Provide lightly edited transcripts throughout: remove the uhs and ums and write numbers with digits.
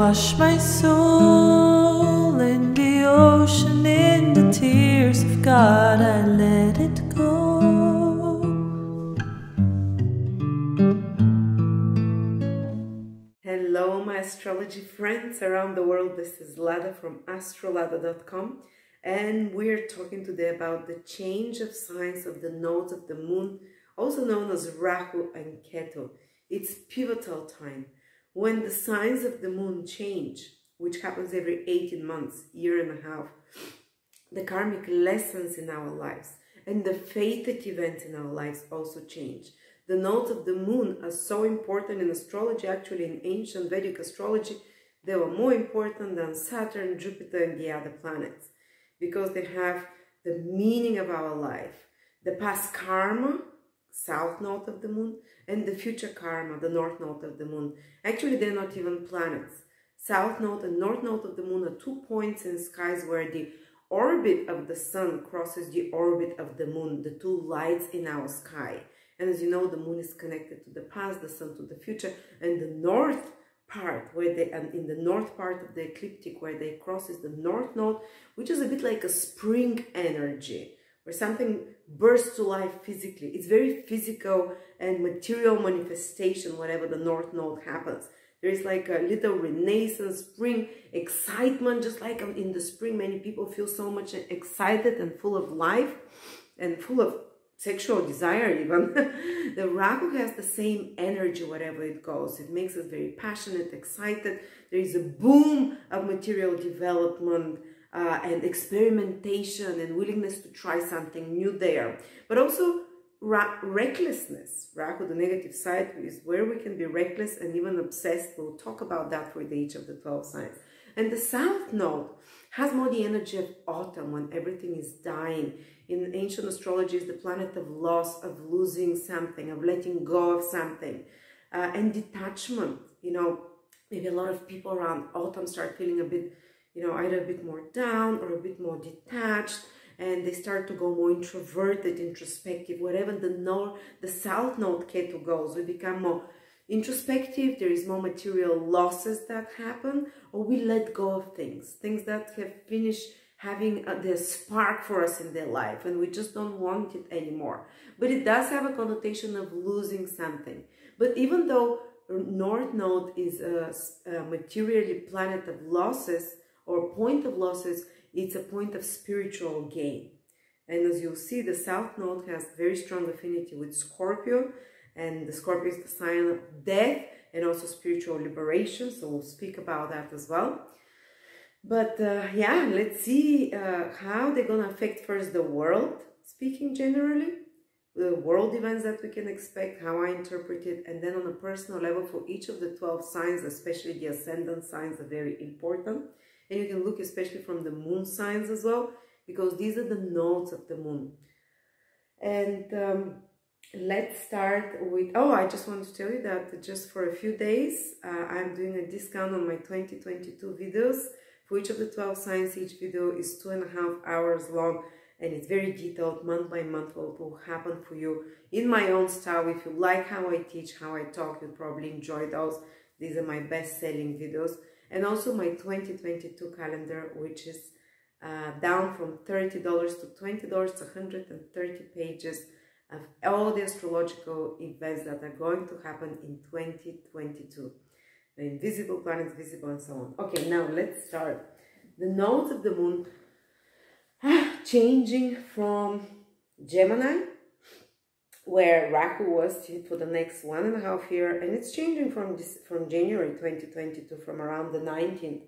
wash my soul in the ocean, in the tears of God, I let it go. Hello, my astrology friends around the world. This is Lada from AstroladaOfficial, and we're talking today about the change of signs of the nodes of the moon, also known as Rahu and Ketu. It's pivotal time when the signs of the moon change, which happens every 18 months, year and a half. The karmic lessons in our lives and the fated events in our lives also change. The nodes of the moon are so important in astrology. Actually, in ancient Vedic astrology, they were more important than Saturn, Jupiter, and the other planets, because they have the meaning of our life, the past karma, south node of the moon, and the future karma, the north node of the moon. Actually, they're not even planets. South node and north node of the moon are 2 points in skies where the orbit of the sun crosses the orbit of the moon, the two lights in our sky. And as you know, the moon is connected to the past, the sun to the future, and the north part, where they, and in the north part of the ecliptic, where they cross is the north node, which is a bit like a spring energy, where something bursts to life physically. It's very physical and material manifestation whenever the north node happens. There is like a little renaissance, spring excitement, just like in the spring, many people feel so much excited and full of life and full of sexual desire even. The Rahu has the same energy wherever it goes. It makes us very passionate, excited. There is a boom of material development and experimentation and willingness to try something new there. But also recklessness. Rahu, the negative side, is where we can be reckless and even obsessed. We'll talk about that for each of the 12 signs. And the south node has more the energy of autumn, when everything is dying. In ancient astrology, is the planet of loss, of losing something, of letting go of something, and detachment. You know, maybe a lot of people around autumn start feeling a bit, you know, either a bit more down or a bit more detached, and they start to go more introverted, introspective. Wherever the south node Ketu goes, we become more introspective. There is more material losses that happen, or we let go of things that have finished having the spark for us in their life, and we just don't want it anymore. But it does have a connotation of losing something. But even though north node is a materially planet of losses or point of losses, it's a point of spiritual gain. And as you'll see, the south node has very strong affinity with Scorpio, and the Scorpio is the sign of death and also spiritual liberation, so we'll speak about that as well. But yeah, let's see how they're going to affect first the world, speaking generally, the world events that we can expect, how I interpret it, and then on a personal level for each of the 12 signs, especially the ascendant signs are very important. And you can look especially from the moon signs as well, because these are the nodes of the moon. And let's start with, oh, I just want to tell you that just for a few days, I'm doing a discount on my 2022 videos. For each of the 12 signs, each video is 2.5 hours long, and it's very detailed, month by month, what will happen for you in my own style. If you like how I teach, how I talk, you'll probably enjoy those. These are my best-selling videos. And also my 2022 calendar, which is down from $30 to $20, 130 pages of all the astrological events that are going to happen in 2022. The invisible planets, visible, and so on. Okay, now let's start. The nodes of the moon changing from Gemini, where Rahu was for the next 1.5 years, and it's changing from January 2022, from around the 19th.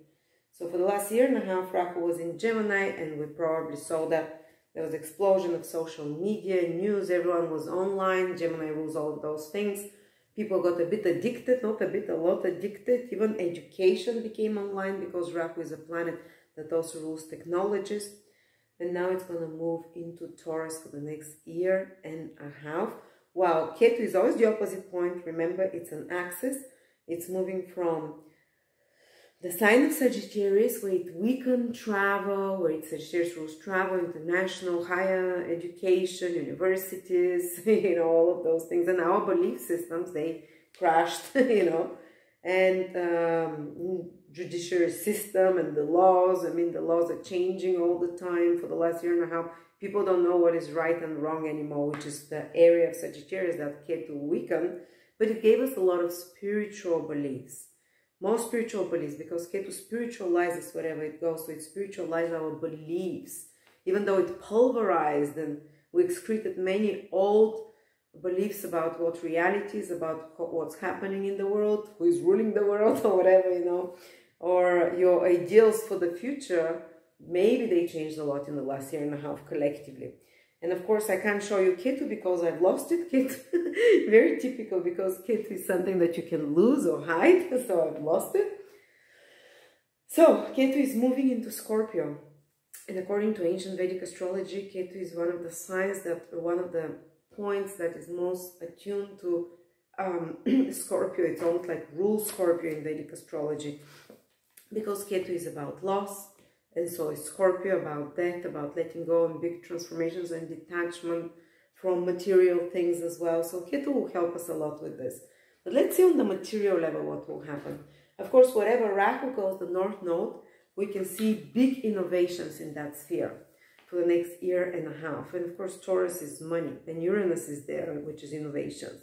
So for the last 1.5 years, Rahu was in Gemini, and we probably saw that there was an explosion of social media, news, everyone was online. Gemini rules all of those things. People got a bit addicted, not a bit, a lot addicted. Even education became online, because Rahu is a planet that also rules technologies. And now it's going to move into Taurus for the next 1.5 years. While Ketu is always the opposite point. Remember, it's an axis. It's moving from the sign of Sagittarius, where it weakened travel, where Sagittarius rules travel, international, higher education, universities, you know, all of those things. And our belief systems, they crashed, you know. and judiciary system and the laws. I mean, the laws are changing all the time for the last year and a half. People don't know what is right and wrong anymore, which is the area of Sagittarius that Ketu weakened. But it gave us a lot of spiritual beliefs, more spiritual beliefs, because Ketu spiritualizes wherever it goes. So it spiritualized our beliefs, even though it pulverized and we excreted many old beliefs about what reality is, about what's happening in the world, who is ruling the world, or whatever, you know, or your ideals for the future. Maybe they changed a lot in the last year and a half collectively. And of course, I can't show you Ketu because I've lost it. Ketu, very typical, because Ketu is something that you can lose or hide, so I've lost it. So Ketu is moving into Scorpio. And according to ancient Vedic astrology, Ketu is one of the signs that, one of the points that is most attuned to Scorpio. It's almost like rules Scorpio in Vedic astrology, because Ketu is about loss, and so is Scorpio about death, about letting go and big transformations and detachment from material things as well. So Ketu will help us a lot with this. But let's see on the material level what will happen. Of course, wherever Rahu goes, the North Node, we can see big innovations in that sphere for the next year and a half. And of course, Taurus is money, and Uranus is there, which is innovations.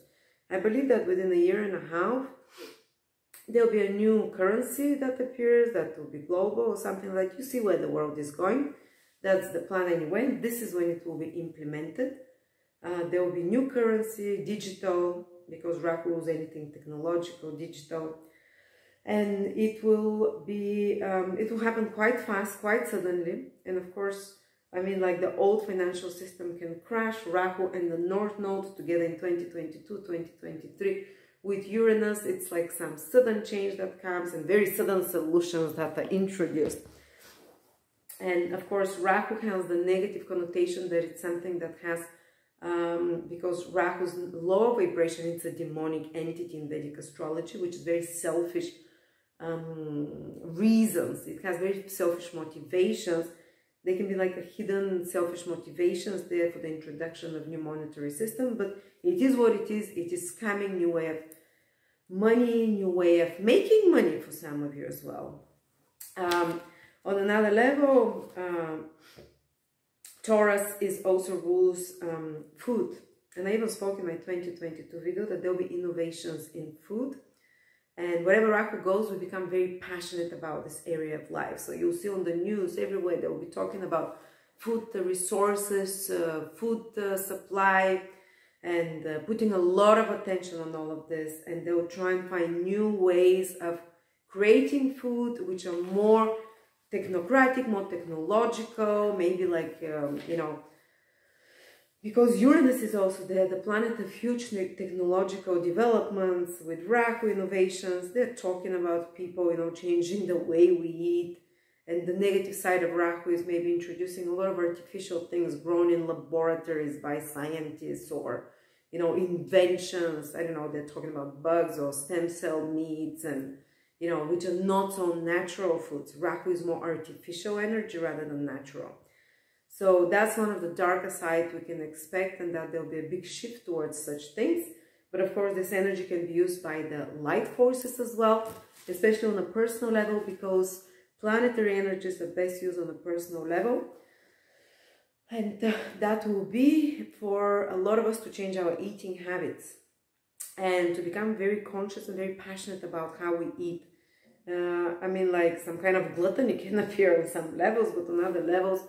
I believe that within a year and a half, there'll be a new currency that appears that will be global or something like. You see where the world is going. That's the plan anyway. This is when it will be implemented. There will be new currency, digital, because Rahu rules anything technological, digital. And it will be, it will happen quite fast, quite suddenly. And of course, I mean, like the old financial system can crash. Rahu and the North Node together in 2022, 2023. With Uranus, it's like some sudden change that comes and very sudden solutions that are introduced. And of course, Rahu has the negative connotation that it's something that has, because Rahu's lower vibration, it's a demonic entity in Vedic astrology, which is very selfish reasons. It has very selfish motivations. They can be like a hidden selfish motivations there for the introduction of new monetary system, but it is what it is. It is coming, new way of money, new way of making money for some of you as well. On another level, Taurus is also rules food. And I even spoke in my 2022 video that there will be innovations in food. And wherever Rahu goes, we become very passionate about this area of life. So you'll see on the news everywhere, they will be talking about food resources, food supply, and putting a lot of attention on all of this. And they will try and find new ways of creating food, which are more technocratic, more technological, maybe like, you know, because Uranus is also there, the planet of huge technological developments with Rahu innovations. They're talking about people, you know, changing the way we eat. And the negative side of Rahu is maybe introducing a lot of artificial things grown in laboratories by scientists, or, you know, inventions. I don't know, they're talking about bugs or stem cell meats, and, you know, which are not so natural foods. Rahu is more artificial energy rather than natural. So that's one of the darker sides we can expect, and that there'll be a big shift towards such things. But of course, this energy can be used by the light forces as well, especially on a personal level, because planetary energies are best used on a personal level. And that will be for a lot of us to change our eating habits and to become very conscious and very passionate about how we eat. I mean, like some kind of gluttony can appear on some levels, but on other levels,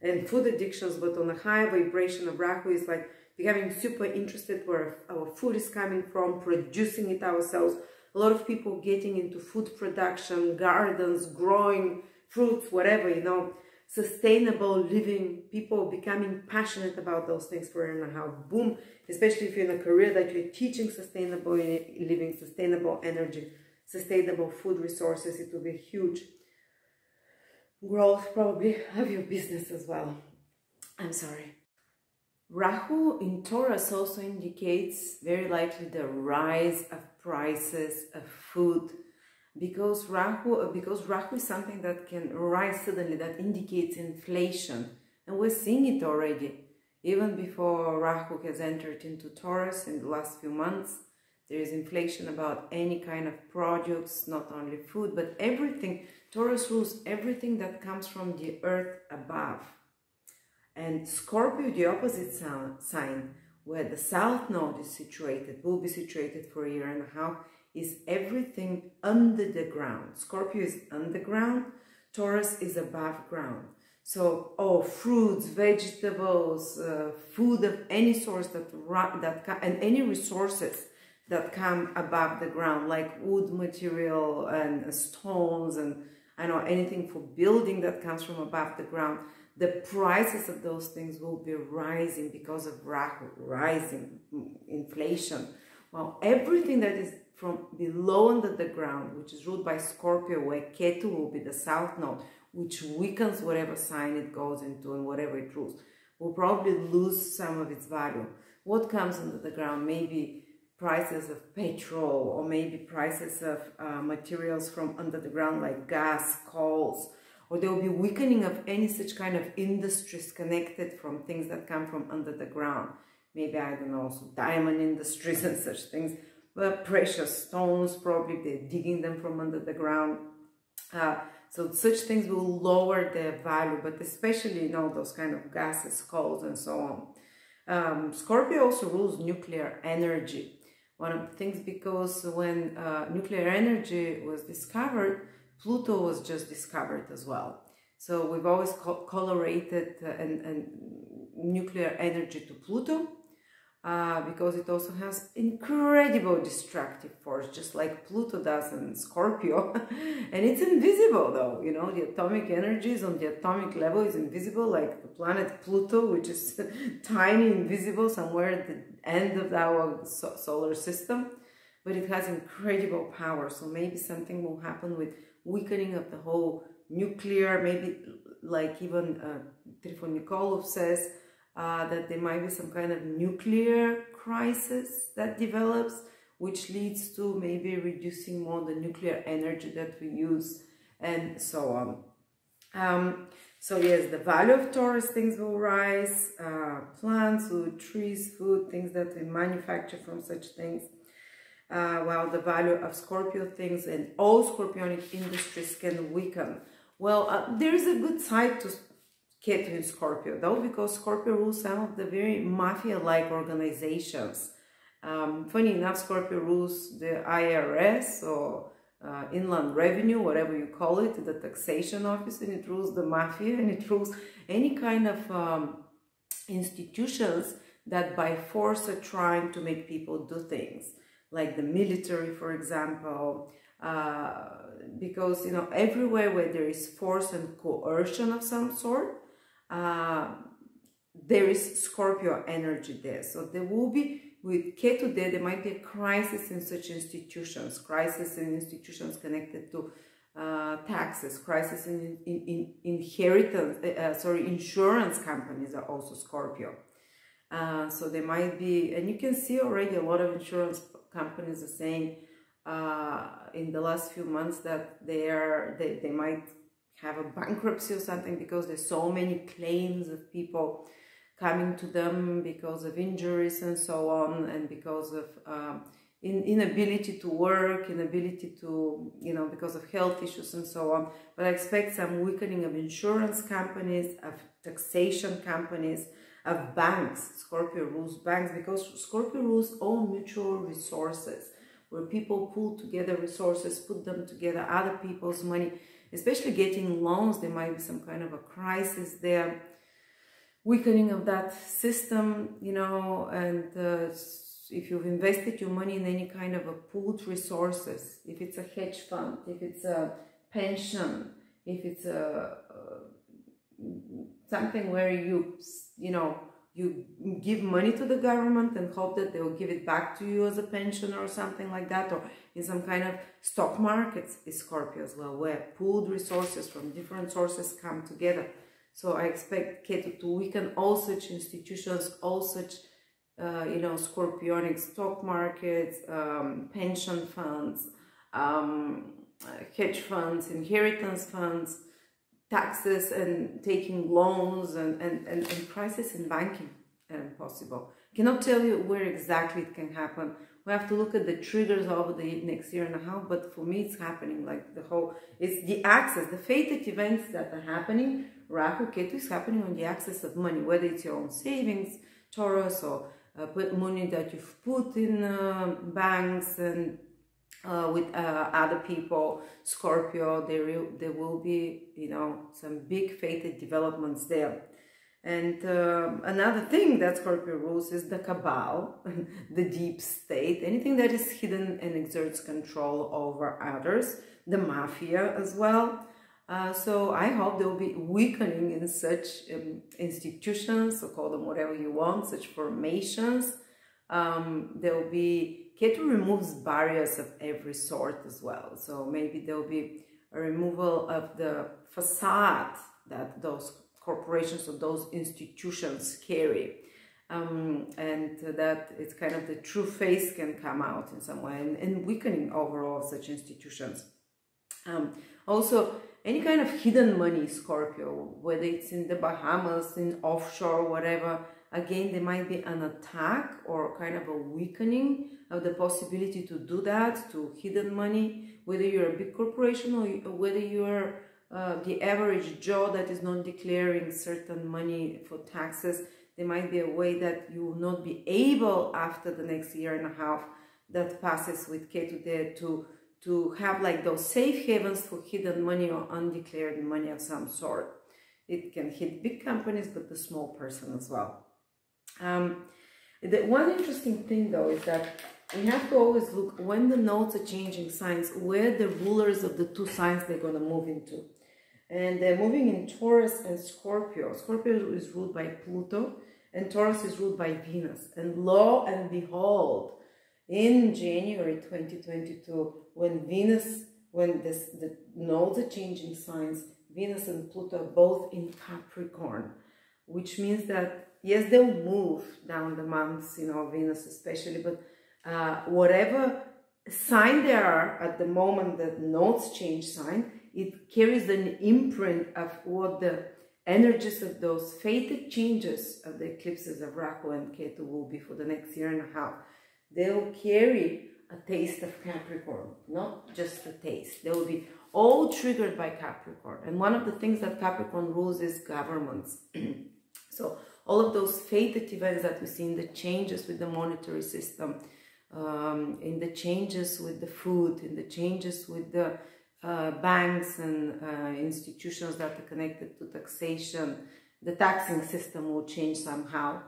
and food addictions, but on a higher vibration of Rahu is like becoming super interested where our food is coming from, producing it ourselves. A lot of people getting into food production, gardens, growing fruits, whatever, you know, sustainable living, people becoming passionate about those things for a year and a half. Boom, especially if you're in a career that you're teaching sustainable living, sustainable energy, sustainable food resources, it will be huge growth probably of your business as well. I'm sorry. Rahu in Taurus also indicates very likely the rise of prices of food, because Rahu is something that can rise suddenly, that indicates inflation, and we're seeing it already. Even before Rahu has entered into Taurus in the last few months, There is inflation about any kind of products, not only food, but everything. Taurus rules everything that comes from the earth above. And Scorpio, the opposite sign, where the south node is situated, will be situated for a year and a half, is everything under the ground. Scorpio is underground, Taurus is above ground. So, fruits, vegetables, food of any source and any resources that come above the ground, like wood material and stones and anything for building that comes from above the ground. The prices of those things will be rising because of rising inflation. Well, everything that is from below under the ground, which is ruled by Scorpio, where Ketu will be the south node, which weakens whatever sign it goes into and whatever it rules, will probably lose some of its value. What comes under the ground? Maybe prices of petrol, or maybe prices of materials from under the ground like gas, coals, or there will be weakening of any such kind of industries connected from things that come from under the ground. Maybe, I don't know, also diamond industries and such things, but precious stones, probably they're digging them from under the ground. So such things will lower their value, but especially, those kind of gases, coals, and so on. Scorpio also rules nuclear energy. One of the things, because when nuclear energy was discovered, Pluto was just discovered as well. So we've always correlated nuclear energy to Pluto, because it also has incredible destructive force, just like Pluto does in Scorpio. And it's invisible though, the atomic energies on the atomic level is invisible, like the planet Pluto, which is tiny, invisible, somewhere at the end of our solar system. But it has incredible power, so maybe something will happen with weakening of the whole nuclear, maybe like even Trifon Nikolov says, that there might be some kind of nuclear crisis that develops, which leads to maybe reducing more the nuclear energy that we use, and so on. So yes, the value of Taurus, things will rise, plants, food, trees, food, things that we manufacture from such things. While the value of Scorpio, things and all scorpionic industries can weaken. Well, there is a good side to Ketu in Scorpio, though, because Scorpio rules some of the very mafia-like organizations. Funny enough, Scorpio rules the IRS, or Inland Revenue, whatever you call it, the taxation office, and it rules the mafia, and it rules any kind of institutions that by force are trying to make people do things, like the military, for example, because, everywhere where there is force and coercion of some sort, there is Scorpio energy there. So there will be, with Ketu there might be a crisis in such institutions, crisis in institutions connected to taxes, crisis in inheritance, insurance companies are also Scorpio. So there might be, and you can see already a lot of insurance companies are saying in the last few months that they might have a bankruptcy or something, because there's so many claims of people coming to them because of injuries and so on, and because of inability to work, inability to, because of health issues and so on. But I expect some weakening of insurance companies, of taxation companies, of banks. Scorpio rules banks, because Scorpio rules all mutual resources, where people pull together resources, put them together, other people's money, especially getting loans. There might be some kind of a crisis there, weakening of that system, and if you've invested your money in any kind of a pooled resources, if it's a hedge fund, if it's a pension, if it's a something where you give money to the government and hope that they will give it back to you as a pension or something like that, or in some kind of stock markets is Scorpio as well, where pooled resources from different sources come together. So I expect Ketu to weaken all such institutions, all such, scorpionic stock markets, pension funds, hedge funds, inheritance funds, taxes, and taking loans, and crisis in banking possible. Cannot tell you where exactly it can happen. We have to look at the triggers over the next year and a half, but for me it's happening, like the whole, it's the axis, the fated events that are happening. Rahu Ketu is happening on the axis of money, whether it's your own savings, Taurus, or money that you've put in banks and with other people, Scorpio. There will be, you know, some big fated developments there. And another thing that Scorpio rules is the cabal, the deep state, anything that is hidden and exerts control over others, the mafia as well. So I hope there will be weakening in such institutions, so call them whatever you want, such formations. There will be, Ketu removes barriers of every sort as well. So maybe there will be a removal of the facade that those corporations or those institutions carry, and that it's kind of the true face can come out in some way, and weakening overall such institutions. Also, any kind of hidden money, Scorpio, whether it's in the Bahamas, in offshore, whatever, again, there might be an attack or kind of a weakening of the possibility to do that, to hidden money, whether you're a big corporation or whether you're the average Joe that is not declaring certain money for taxes. There might be a way that you will not be able after the next year and a half that passes with Ketu there to have like those safe havens for hidden money or undeclared money of some sort. It can hit big companies, but the small person as well. The one interesting thing though is that we have to always look when the nodes are changing signs, where the rulers of the two signs they're going to move into. And they're moving in Taurus and Scorpio. Scorpio is ruled by Pluto and Taurus is ruled by Venus. And lo and behold, in January 2022, when the nodes are changing signs, Venus and Pluto are both in Capricorn, which means that, yes, they'll move down the months, you know, Venus especially, but whatever sign they are at the moment that nodes change sign, it carries an imprint of what the energies of those fated changes of the eclipses of Rahu and Ketu will be for the next year and a half. They'll carry a taste of Capricorn, not just a taste. They will be all triggered by Capricorn. And one of the things that Capricorn rules is governments. So all of those fated events that we see in the changes with the monetary system, in the changes with the food, in the changes with the banks and institutions that are connected to taxation, the taxing system will change somehow.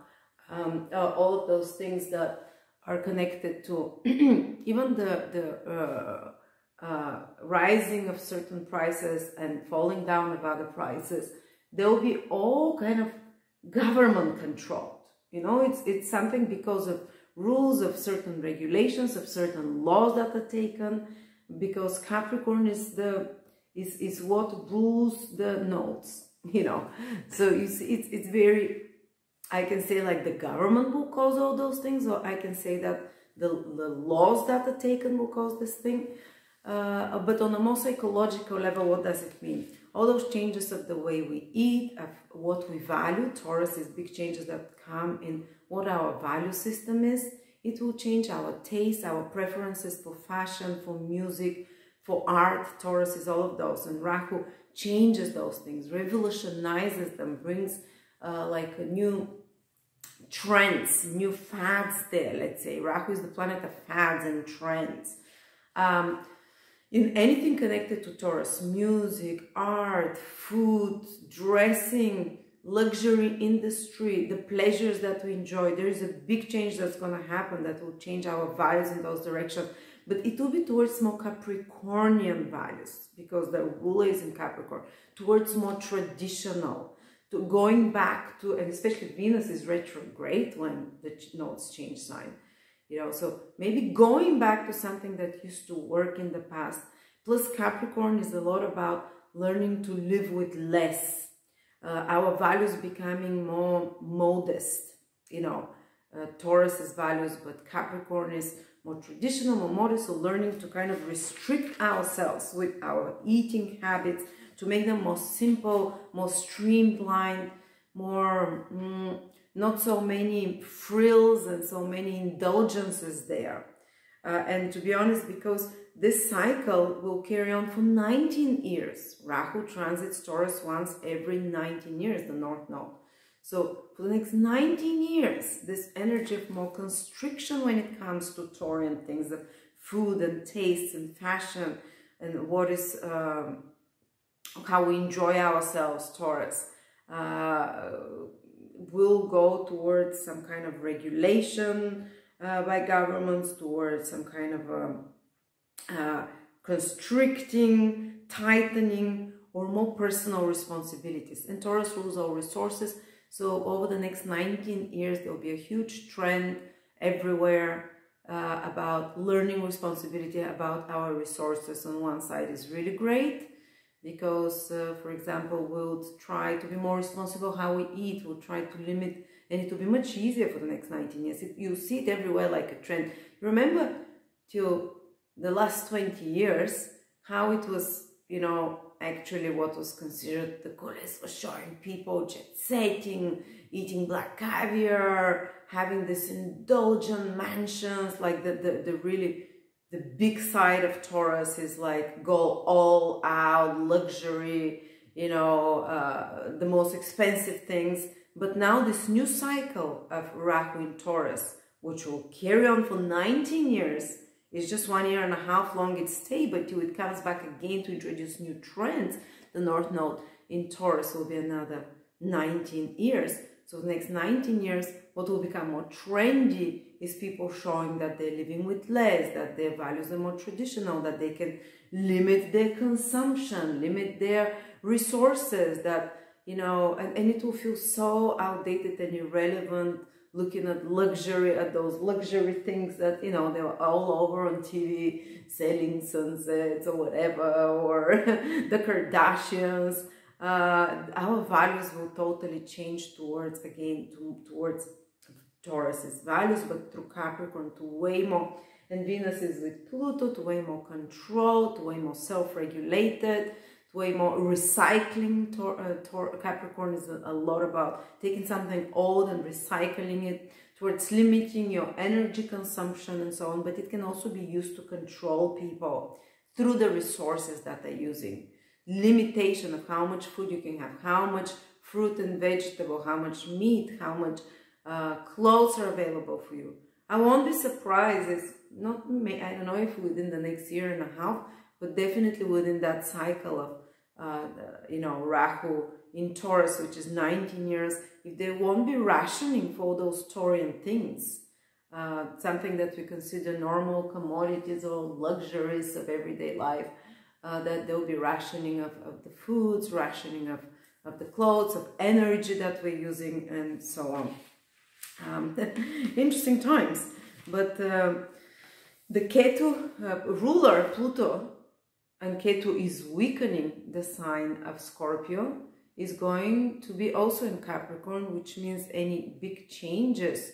All of those things that are connected to even the rising of certain prices and falling down of other prices, they will be all kind of government controlled. You know, it's something because of rules, of certain regulations, of certain laws that are taken, because Capricorn is what rules the nodes, you know. So you see, it's very, I can say like the government will cause all those things, or I can say that the laws that are taken will cause this thing. But on a more psychological level, what does it mean? All those changes of the way we eat, of what we value. Taurus is big changes that come in what our value system is. It will change our taste, our preferences for fashion, for music, for art. Taurus is all of those. And Rahu changes those things, revolutionizes them, brings like a new trends, new fads there, let's say. Rahu is the planet of fads and trends. In anything connected to Taurus, music, art, food, dressing, luxury industry, the pleasures that we enjoy, there is a big change that's going to happen that will change our values in those directions. But it will be towards more Capricornian values, because the ruler is in Capricorn, towards more traditional, to going back to, and especially Venus is retrograde when the nodes change sign. You know, so maybe going back to something that used to work in the past. Plus Capricorn is a lot about learning to live with less. Our values becoming more modest. You know, Taurus is values, but Capricorn is more traditional, more modest. So learning to kind of restrict ourselves with our eating habits, to make them more simple, more streamlined, more not so many frills and so many indulgences there. And to be honest, because this cycle will carry on for 19 years. Rahu transits Taurus once every 19 years, the North Node. So for the next 19 years, this energy of more constriction when it comes to Taurian things, of food and taste and fashion, and what is, how we enjoy ourselves, Taurus, will go towards some kind of regulation by governments, towards some kind of constricting, tightening, or more personal responsibilities. And Taurus rules our resources. So over the next 19 years, there will be a huge trend everywhere about learning responsibility about our resources. On one side is really great because, for example, we'll try to be more responsible how we eat. We'll try to limit, and it will be much easier for the next 19 years. You see it everywhere like a trend. Remember till the last 20 years, how it was, you know, actually what was considered the coolest was showing people jet-setting, eating black caviar, having this indulgent mansions, like the really, the big side of Taurus is like go all out, luxury, you know, the most expensive things. But now this new cycle of Rahu in Taurus, which will carry on for 19 years, it's just 1.5 years long it stays, but till it comes back again to introduce new trends. The North Node in Taurus will be another 19 years. So the next 19 years, what will become more trendy is people showing that they're living with less, that their values are more traditional, that they can limit their consumption, limit their resources, that, you know, and it will feel so outdated and irrelevant, looking at luxury, at those luxury things that, you know, they were all over on TV, selling sunsets or whatever, or the Kardashians. Our values will totally change towards, again, towards Taurus's values, but through Capricorn to way more, and Venus is with Pluto, to way more control, to way more self-regulated, way more recycling. Capricorn is a lot about taking something old and recycling it, towards limiting your energy consumption and so on. But it can also be used to control people through the resources that they're using. Limitation of how much food you can have, how much fruit and vegetable, how much meat, how much clothes are available for you. I won't be surprised, it's not, I don't know if within the next 1.5 years, but definitely within that cycle of you know, Rahu in Taurus, which is 19 years, if there won't be rationing for those Taurian things, something that we consider normal commodities or luxuries of everyday life, that there will be rationing of the foods, rationing of the clothes, of energy that we're using, and so on. Interesting times. But the Ketu ruler, Pluto, and Ketu is weakening the sign of Scorpio, is going to be also in Capricorn, which means any big changes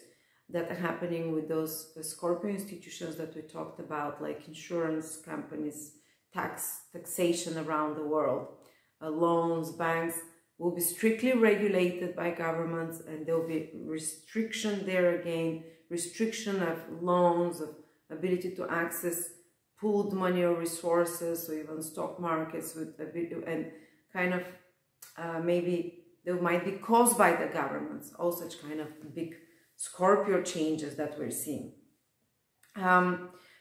that are happening with those Scorpio institutions that we talked about, like insurance companies, taxation around the world, loans, banks, will be strictly regulated by governments, and there will be restriction there again, restriction of loans, of ability to access pooled money or resources, or even stock markets, with a bit, and kind of maybe they might be caused by the governments, all such kind of big Scorpio changes that we're seeing.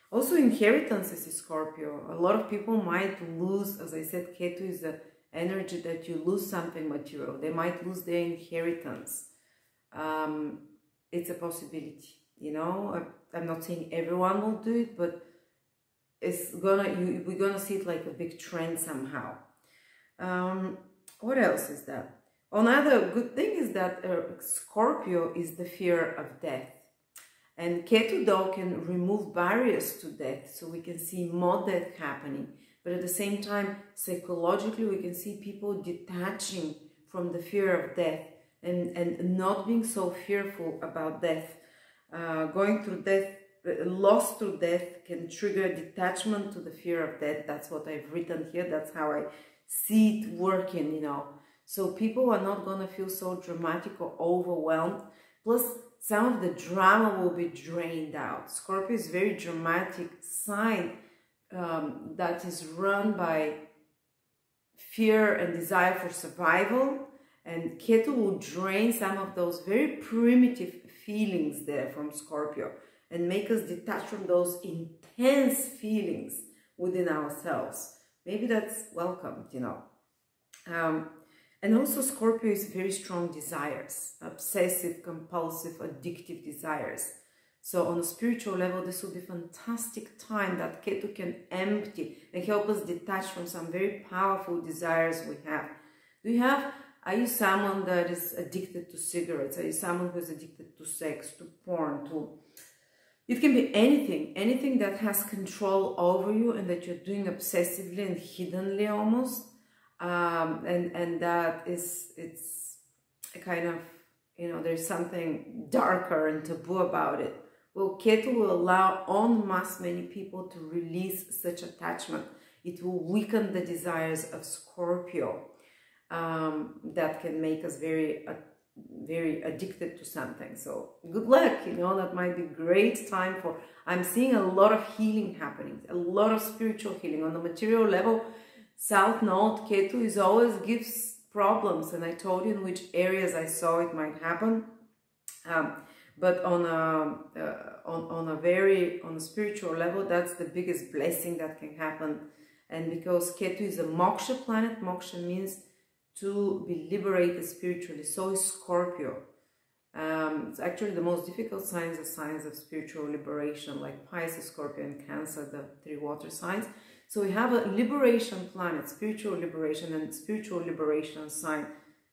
Also, inheritances is Scorpio. A lot of people might lose, as I said, Ketu is the energy that you lose something material. They might lose their inheritance. It's a possibility, you know. I'm not saying everyone will do it, but it's we're gonna see it like a big trend somehow. What else is that? Another good thing is that Scorpio is the fear of death. And Ketu though can remove barriers to death, so we can see more death happening. But at the same time, psychologically, we can see people detaching from the fear of death and not being so fearful about death. Going through death, loss through death can trigger detachment to the fear of death. That's what I've written here. That's how I see it working, you know. So people are not going to feel so dramatic or overwhelmed Plus, some of the drama will be drained out. Scorpio is a very dramatic sign that is run by fear and desire for survival. And Ketu will drain some of those very primitive feelings there from Scorpio and make us detach from those intense feelings within ourselves. Maybe that's welcomed, you know. And also Scorpio is very strong desires, obsessive, compulsive, addictive desires. So on a spiritual level, this will be a fantastic time that Ketu can empty and help us detach from some very powerful desires we have. Are you someone that is addicted to cigarettes? Are you someone who is addicted to sex, to porn, to... It can be anything that has control over you and that you're doing obsessively and hiddenly almost. And that it's a kind of, you know, there's something darker and taboo about it. Well, Ketu will allow en masse many people to release such attachment. It will weaken the desires of Scorpio that can make us very addicted to something. So good luck, you know, that might be a great time for... I'm seeing a lot of healing happening, a lot of spiritual healing. On the material level, South Node, Ketu is always gives problems, and I told you in which areas I saw it might happen. But on a spiritual level, that's the biggest blessing that can happen. And because Ketu is a moksha planet, moksha means to be liberated spiritually. So is Scorpio. It's actually the most difficult signs are signs of spiritual liberation, like Pisces, Scorpio, and Cancer, the 3 water signs. So we have a liberation planet, spiritual liberation and spiritual liberation sign.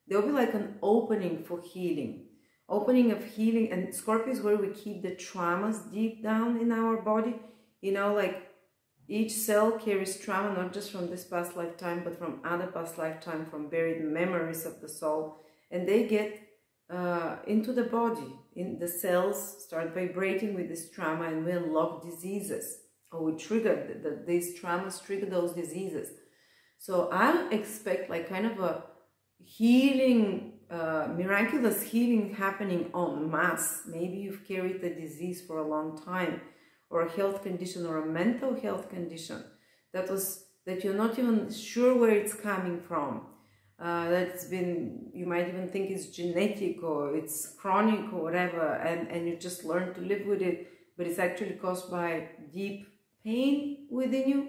They'll be like an opening for healing. Opening of healing, and Scorpio is where we keep the traumas deep down in our body. You know, like each cell carries trauma, not just from this past lifetime, but from other past lifetime, from buried memories of the soul. And they get into the body. In the cells start vibrating with this trauma, and we unlock diseases. Or we trigger, these traumas trigger those diseases. So I expect like kind of a healing, miraculous healing happening en masse. Maybe you've carried the disease for a long time, or a health condition, or a mental health condition that you're not even sure where it's coming from. That's been, you might even think it's genetic or it's chronic or whatever, and you just learn to live with it, but it's actually caused by deep pain within you,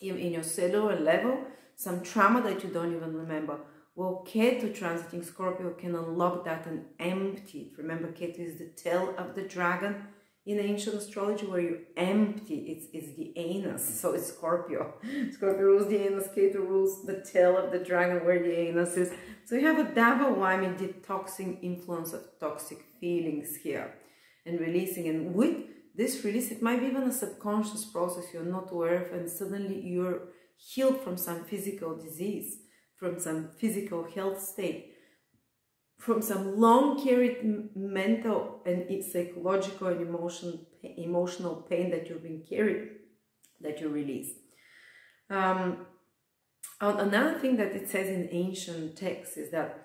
in your cellular level, some trauma that you don't even remember. Well, Ketu transiting Scorpio can unlock that and empty it. Remember, Ketu is the tail of the dragon in ancient astrology, where you empty. It's the anus, so it's Scorpio. Scorpio rules the anus, Ketu rules the tail of the dragon, where the anus is. So you have a double whammy detoxing influence of toxic feelings here, and releasing. And with this release, it might be even a subconscious process you're not aware of, and suddenly you're healed from some physical disease, from some physical health state, from some long carried mental and psychological and emotional pain that you've been carried, that you release. Another thing that it says in ancient texts is that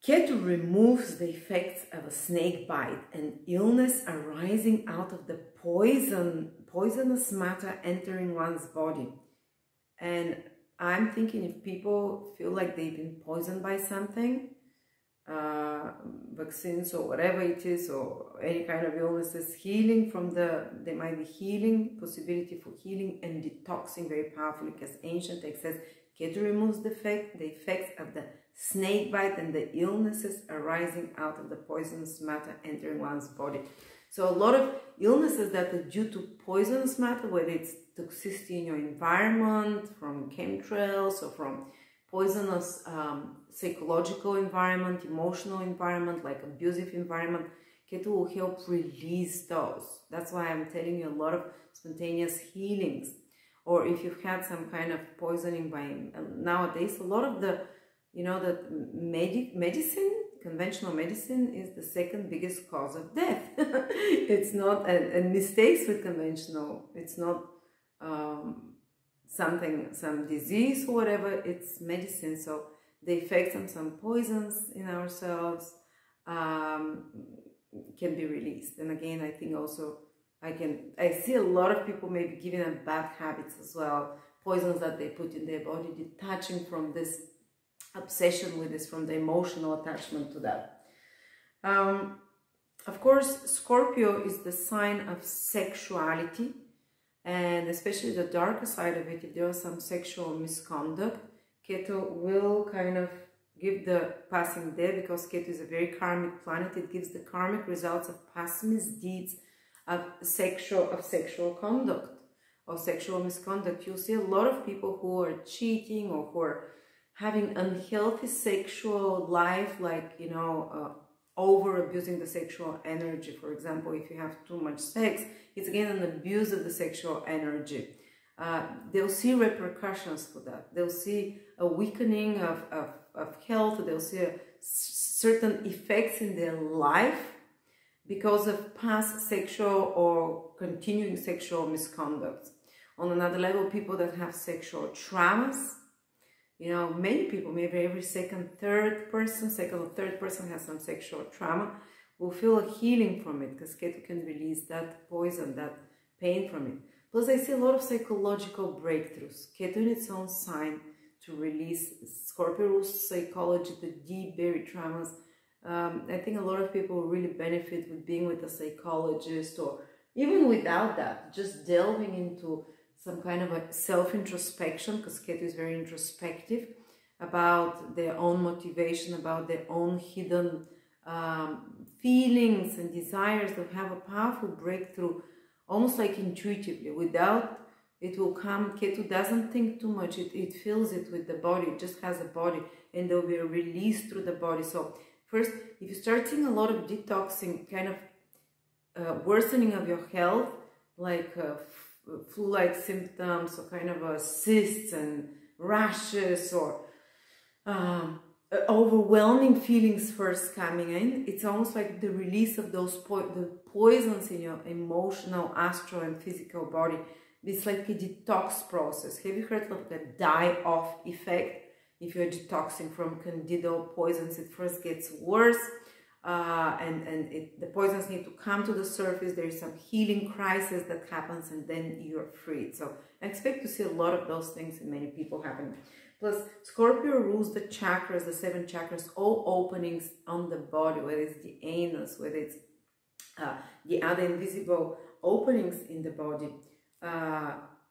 Ketu removes the effects of a snake bite and illness arising out of the poisonous matter entering one's body. And I'm thinking, if people feel like they've been poisoned by something, vaccines or whatever it is, or any kind of illnesses, healing from there might be healing, possibility for healing and detoxing very powerfully, because ancient text says Ketu removes the effects of the snake bite and the illnesses arising out of the poisonous matter entering one's body. So a lot of illnesses that are due to poisonous matter, whether it's toxicity in your environment, from chemtrails, or from poisonous psychological environment, emotional environment, like abusive environment, Ketu will help release those. That's why I'm telling you a lot of spontaneous healings. Or if you've had some kind of poisoning by, nowadays, a lot of the, you know, that medicine, conventional medicine is the second biggest cause of death. It's not, and mistakes with conventional, it's not some disease or whatever, it's medicine. So the effects of some poisons in ourselves, can be released. And again, I think also I see a lot of people maybe giving up bad habits as well, poisons that they put in their body, detaching from this obsession with this, from the emotional attachment to that. Of course, Scorpio is the sign of sexuality, and especially the darker side of it. If there was some sexual misconduct, Ketu will kind of give the passing there, because Ketu is a very karmic planet. It gives the karmic results of past misdeeds, of sexual conduct, or sexual misconduct. You'll see a lot of people who are cheating or who are having unhealthy sexual life, like, you know, over abusing the sexual energy. For example, if you have too much sex, it's again an abuse of the sexual energy. They'll see repercussions for that. They'll see a weakening of health. They'll see certain effects in their life because of past sexual or continuing sexual misconduct. On another level, people that have sexual traumas, you know, many people, maybe every second or third person has some sexual trauma, will feel a healing from it, because Ketu can release that poison, that pain from it. Plus, I see a lot of psychological breakthroughs. Ketu in its own sign to release. Scorpio rules psychology, the deep buried traumas. I think a lot of people will really benefit with being with a psychologist, or even without that, just delving into some kind of a self-introspection, because Ketu is very introspective about their own motivation, about their own hidden feelings and desires. They'll have a powerful breakthrough, almost like intuitively. Without it will come. Ketu doesn't think too much. It feels it with the body. It just has a body, and there will be a release through the body. So first, if you start seeing a lot of detoxing, kind of worsening of your health, like flu-like symptoms, or kind of cysts and rashes, or overwhelming feelings first coming in, it's almost like the release of those the poisons in your emotional, astral and physical body. It's like a detox process. Have you heard of the die-off effect? If you're detoxing from candida poisons, it first gets worse, the poisons need to come to the surface. There is some healing crisis that happens, and then you're freed. So I expect to see a lot of those things in many people happening. Plus, Scorpio rules the chakras, the 7 chakras, all openings on the body, whether it's the anus, whether it's the other invisible openings in the body,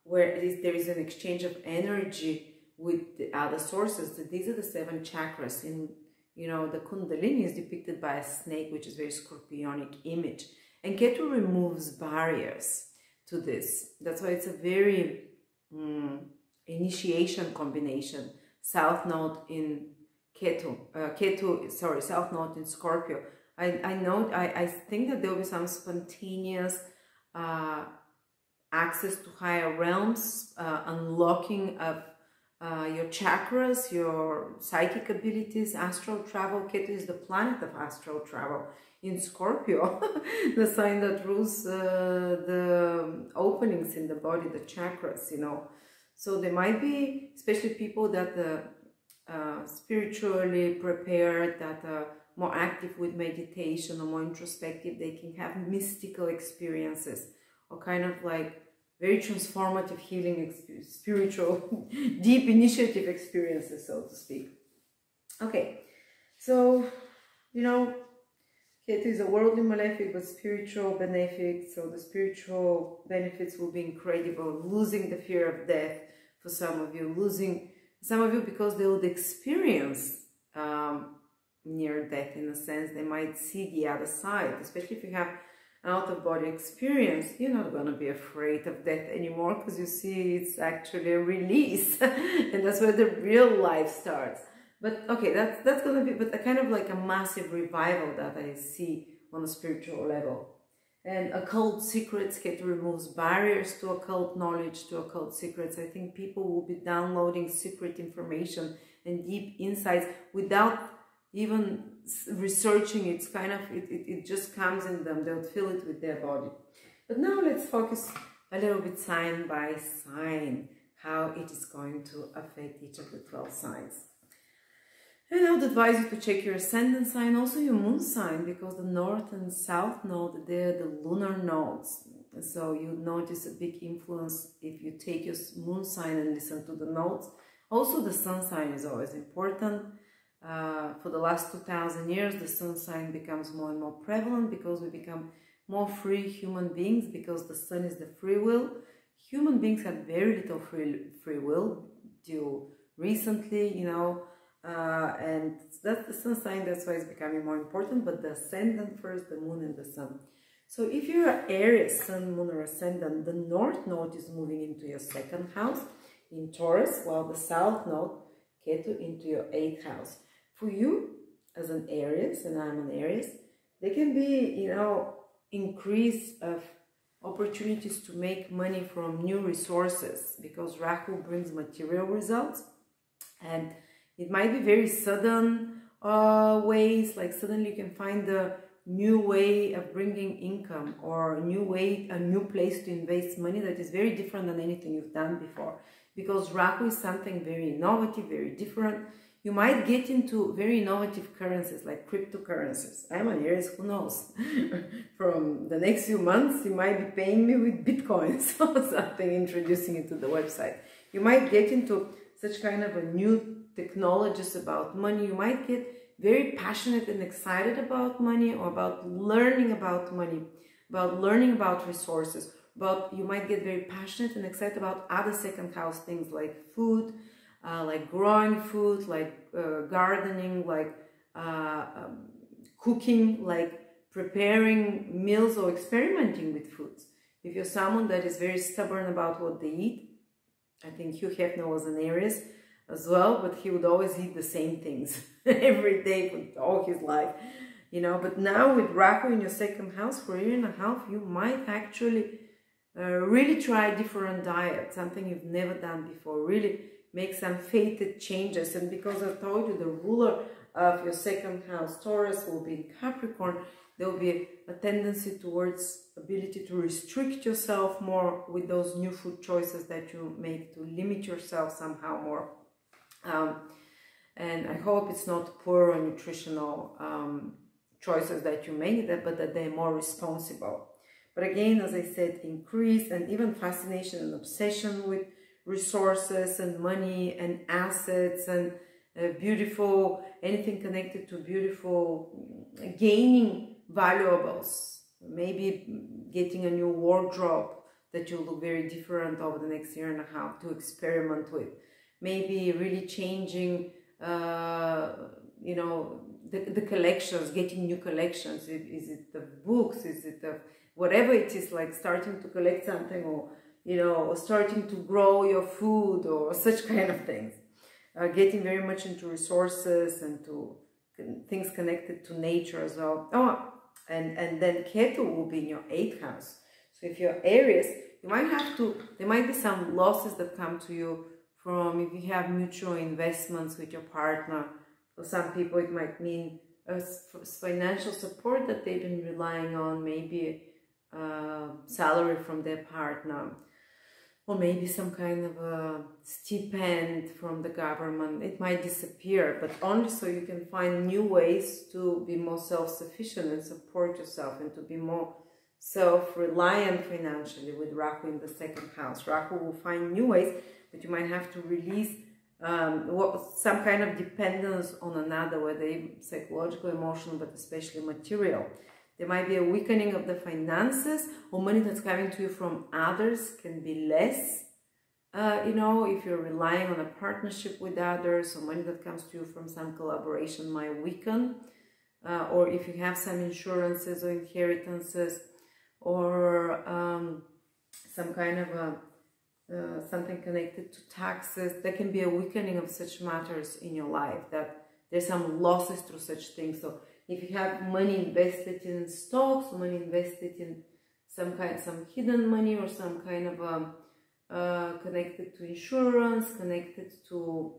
where there is an exchange of energy with the other sources. So these are the 7 chakras. In, you know, the Kundalini is depicted by a snake, which is very scorpionic image. And Ketu removes barriers to this. That's why it's a very initiation combination. South Node in South Node in Scorpio. I think that there will be some spontaneous access to higher realms, unlocking of your chakras, your psychic abilities, astral travel. Ketu is the planet of astral travel in Scorpio, the sign that rules the openings in the body, the chakras, you know. So there might be, especially people that spiritually prepared, that are more active with meditation or more introspective, they can have mystical experiences, or kind of like very transformative healing, spiritual, deep initiative experiences, so to speak. Okay, so, you know, Ketu is a worldly malefic, but spiritual benefic. So the spiritual benefits will be incredible. Losing the fear of death for some of you. Losing some of you because they would experience near death, in a sense. They might see the other side, especially if you have out-of-body experience. You're not going to be afraid of death anymore, because you see it's actually a release and that's where the real life starts. But okay, that's going to be a kind of like a massive revival that I see on a spiritual level. And occult secrets, Ketu removes barriers to occult knowledge, to occult secrets. I think people will be downloading secret information and deep insights without even researching. It's kind of, it just comes in them. They'll feel it with their body. But now let's focus a little bit sign by sign, how it is going to affect each of the 12 signs. And I would advise you to check your ascendant sign, also your moon sign, because the north and south node, they're the lunar nodes. So you notice a big influence if you take your moon sign and listen to the nodes. Also, the sun sign is always important. For the last 2000 years, the sun sign becomes more and more prevalent because we become more free human beings, because the sun is the free will. Human beings have very little free will till recently, you know, and that's the sun sign, that's why it's becoming more important. But the ascendant first, the moon and the sun. So if you're an Aries, sun, moon or ascendant, the north node is moving into your second house in Taurus, while the south node, Ketu, into your 8th house. For you, as an Aries, and I'm an Aries, there can be, you know, increase of opportunities to make money from new resources, because Rahu brings material results, and it might be very sudden ways, like suddenly you can find a new way of bringing income, or a new way, a new place to invest money that is very different than anything you've done before, because Rahu is something very innovative, very different. You might get into very innovative currencies like cryptocurrencies. I'm an Aries, who knows? From the next few months, you might be paying me with Bitcoins or something, introducing it to the website. You might get into such kind of a new technologies about money. You might get very passionate and excited about money, or about learning about money, about learning about resources. But you might get very passionate and excited about other second house things like food, like growing food, like gardening, like cooking, like preparing meals or experimenting with foods. If you're someone that is very stubborn about what they eat, I think Hugh Hefner was an Aries as well, but he would always eat the same things every day for all his life, you know. But now with Rahu in your second house, for a year and a half, you might actually really try different diets, something you've never done before, really make some fated changes. And because I told you the ruler of your second house, Taurus, will be in Capricorn, there will be a tendency towards ability to restrict yourself more with those new food choices that you make, to limit yourself somehow more. And I hope it's not poor or nutritional choices that you make, but that they're more responsible. But again, as I said, increase and even fascination and obsession with resources and money and assets and beautiful, anything connected to beautiful, gaining valuables, maybe getting a new wardrobe that will look very different over the next year and a half to experiment with. Maybe really changing, you know, the collections, getting new collections. Is it the books? Is it the whatever it is, like starting to collect something, or, you know, or starting to grow your food, or such kind of things. Getting very much into resources and to things connected to nature as well. Oh, and then Ketu will be in your 8th house. So if you're Aries, you might have to, there might be some losses that come to you from if you have mutual investments with your partner. For some people, it might mean financial support that they've been relying on, maybe salary from their partner, or maybe some kind of a stipend from the government. It might disappear, but only so you can find new ways to be more self-sufficient and support yourself, and to be more self-reliant financially with Rahu in the 2nd house. Rahu will find new ways, but you might have to release some kind of dependence on another, whether psychological, emotional, but especially material. There might be a weakening of the finances, or money that's coming to you from others can be less. You know, if you're relying on a partnership with others, or money that comes to you from some collaboration might weaken. Or if you have some insurances or inheritances, or some kind of something connected to taxes, there can be a weakening of such matters in your life, that there's some losses through such things. So if you have money invested in stocks, money invested in some hidden money, or some kind of connected to insurance, connected to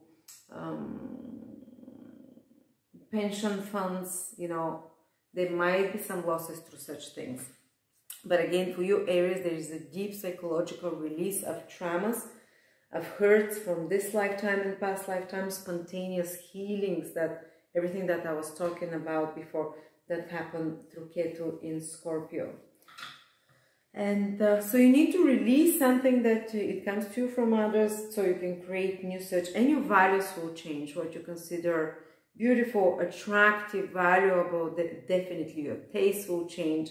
pension funds, you know, there might be some losses through such things. But again, for you Aries, there is a deep psychological release of traumas of hurts from this lifetime and past lifetime, spontaneous healings, that everything that I was talking about before that happened through Ketu in Scorpio. And so you need to release something that it comes to you from others, so you can create new search, and your values will change. What you consider beautiful, attractive, valuable, definitely your taste will change.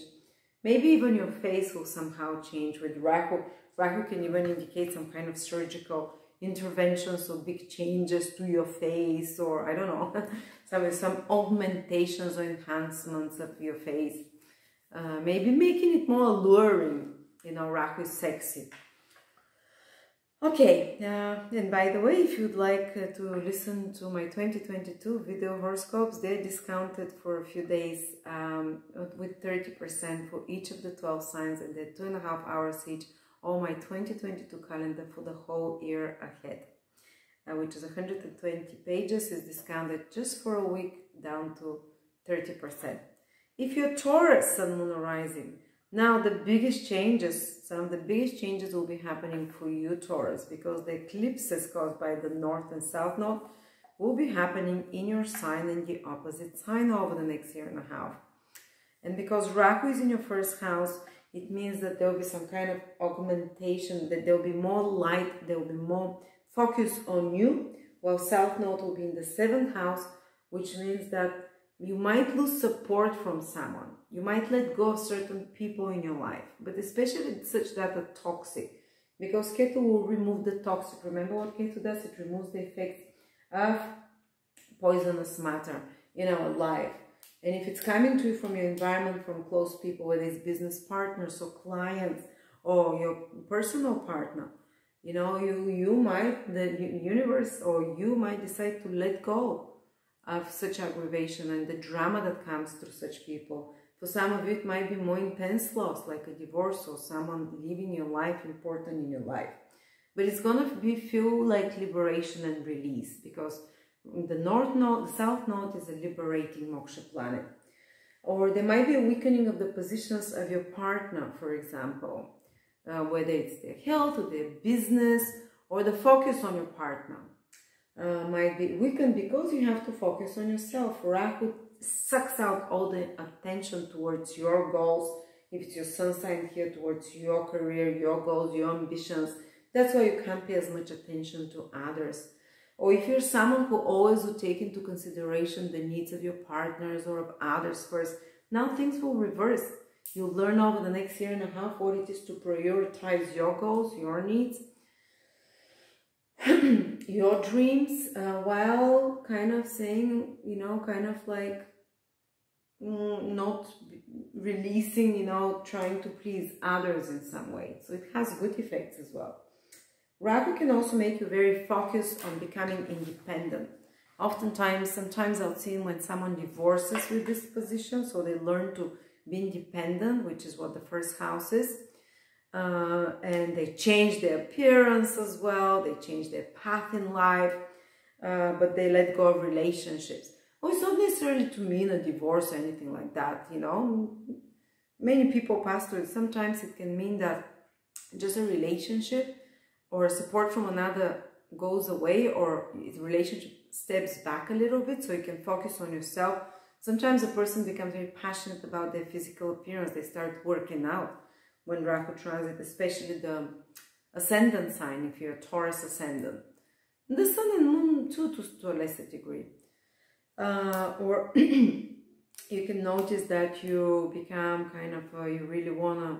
Maybe even your face will somehow change. With Rahu, Rahu can even indicate some kind of surgical interventions or big changes to your face, or I don't know, some augmentations or enhancements of your face. Maybe making it more alluring, you know, Rahu is sexy. Okay, and by the way, if you'd like to listen to my 2022 video horoscopes, they're discounted for a few days with 30% for each of the 12 signs, and they're 2.5 hours each. All my 2022 calendar for the whole year ahead, which is 120 pages, is discounted just for a week down to 30%. If you're Taurus, Sun, Moon, or Rising, now the biggest changes, some of the biggest changes will be happening for you, Taurus, because the eclipses caused by the North and South Node will be happening in your sign and the opposite sign over the next year and a half. And because Rahu is in your first house, it means that there will be some kind of augmentation, that there will be more light, there will be more focus on you, while South Node will be in the 7th house, which means that you might lose support from someone. You might let go of certain people in your life, but especially such that are toxic, because Ketu will remove the toxic. Remember what Ketu does? It removes the effects of poisonous matter in our life. And if it's coming to you from your environment, from close people, whether it's business partners or clients or your personal partner, you know, you might, the universe or you might decide to let go of such aggravation and the drama that comes through such people. For some of you, it might be more intense loss, like a divorce or someone leaving your life, important in your life. But it's going to feel like liberation and release, because the North Node, the South Node is a liberating moksha planet. Or there might be a weakening of the positions of your partner, for example, whether it's their health or their business, or the focus on your partner. Might be weakened because you have to focus on yourself. Rahu sucks out all the attention towards your goals. If it's your sun sign here, towards your career, your goals, your ambitions. That's why you can't pay as much attention to others. Or if you're someone who always would take into consideration the needs of your partners or of others first, now things will reverse. You'll learn over the next year and a half what it is to prioritize your goals, your needs, your dreams, while kind of saying, you know, kind of like not releasing, you know, trying to please others in some way. So it has good effects as well. Rahu can also make you very focused on becoming independent. Oftentimes, sometimes I'll see when someone divorces with this position, so they learn to be independent, which is what the first house is. And they change their appearance as well, they change their path in life, but they let go of relationships. Well, it's not necessarily to mean a divorce or anything like that, you know. Many people pass through it. Sometimes it can mean that just a relationship or support from another goes away, or the relationship steps back a little bit so you can focus on yourself. Sometimes a person becomes very passionate about their physical appearance. They start working out when Rahu transit, especially the Ascendant sign, if you're a Taurus Ascendant. The Sun and Moon too, to a lesser degree. Or you can notice that you become kind of, you really want to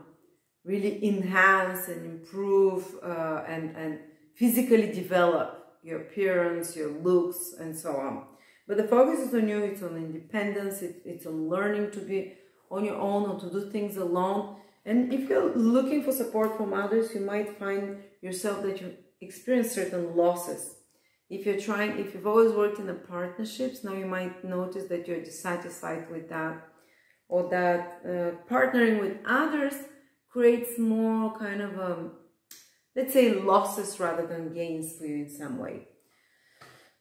really enhance and improve and physically develop your appearance, your looks, and so on. But the focus is on you, it's on independence, it's on learning to be on your own or to do things alone. And if you're looking for support from others, you might find yourself that you experience certain losses. If you've always worked in partnerships, now you might notice that you're dissatisfied with that, or that partnering with others creates more kind of, let's say, losses rather than gains for you in some way.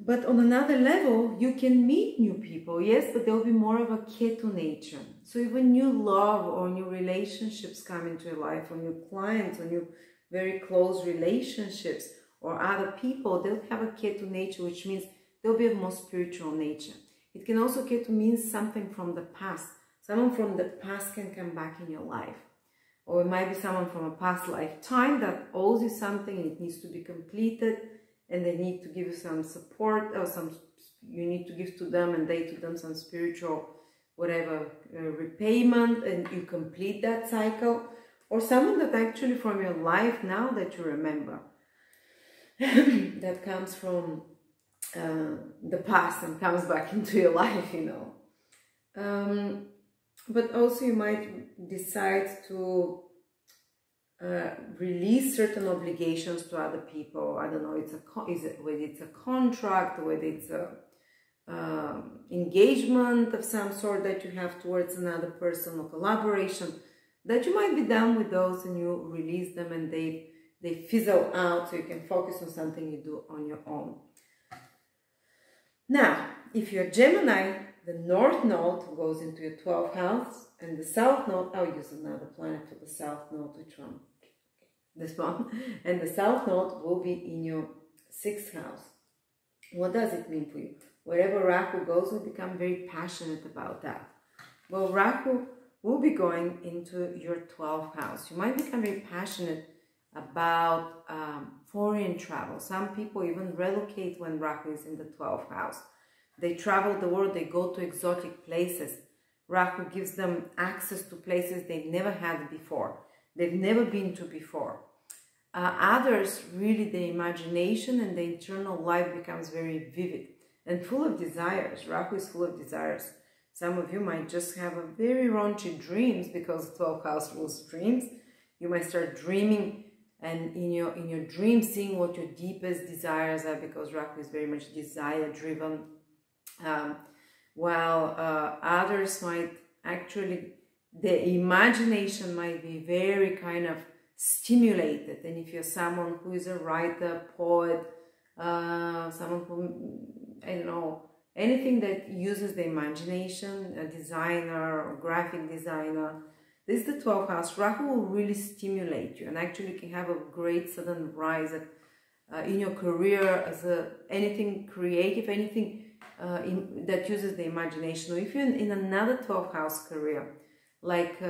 But on another level, you can meet new people, yes, but there'll be more of a Ketu nature. So even new love or new relationships come into your life, or new clients, or new very close relationships, or other people, they'll have a Ketu nature, which means they'll be of more spiritual nature. It can also Ketu mean something from the past. Someone from the past can come back in your life. Or it might be someone from a past lifetime that owes you something and it needs to be completed, and they need to give you some support, or you need to give to them and they to them some spiritual whatever repayment, and you complete that cycle. Or someone that actually from your life now that you remember that comes from the past and comes back into your life, you know. But also you might decide to release certain obligations to other people. I don't know, whether it's a contract, whether it's a engagement of some sort that you have towards another person, or collaboration, that you might be done with those and you release them and they fizzle out, so you can focus on something you do on your own. Now, if you're Gemini, the North Node goes into your 12th house, and the South Node, I'll use another planet for the South Node, which one? This one. And the South Node will be in your 6th house. What does it mean for you? Wherever Rahu goes, you'll become very passionate about that. Well, Rahu will be going into your 12th house. You might become very passionate about foreign travel. Some people even relocate when Rahu is in the 12th house. They travel the world, they go to exotic places. Rahu gives them access to places they've never had before, they've never been to before. Others, really, the imagination and the internal life becomes very vivid and full of desires. Rahu is full of desires. Some of you might just have a very raunchy dreams, because 12th house rules dreams. You might start dreaming, and in your dreams seeing what your deepest desires are, because Rahu is very much desire driven. While others might actually, the imagination might be very kind of stimulated. And if you're someone who is a writer, poet, someone who, I don't know, anything that uses the imagination, a designer or graphic designer, this is the 12th house. Rahu will really stimulate you, and actually can have a great sudden rise in your career as anything creative, anything that uses the imagination. Or if you're in another 12th house career, like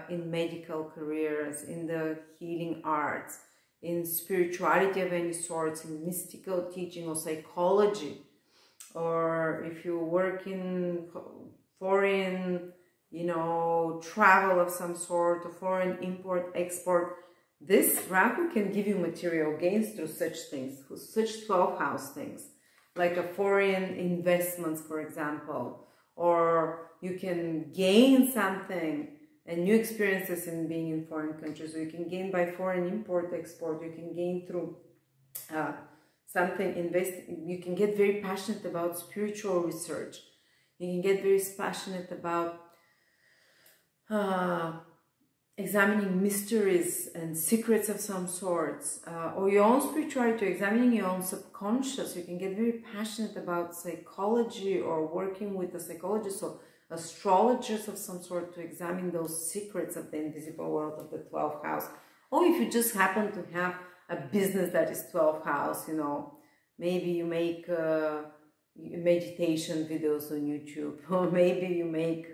in medical careers, in the healing arts, in spirituality of any sorts, in mystical teaching or psychology, or if you work in foreign, you know, travel of some sort, or foreign import, export, this Rahu can give you material gains through such things, through such 12th house things, like a foreign investments, for example, or you can gain something and new experiences in being in foreign countries, or you can gain by foreign import, export, you can gain through something, you can get very passionate about spiritual research, you can get very passionate about examining mysteries and secrets of some sorts, or your own spirituality, examining your own subconscious. You can get very passionate about psychology, or working with a psychologist or astrologers of some sort to examine those secrets of the invisible world of the 12th house. Or if you just happen to have a business that is 12th house, you know, maybe you make meditation videos on YouTube, or maybe you make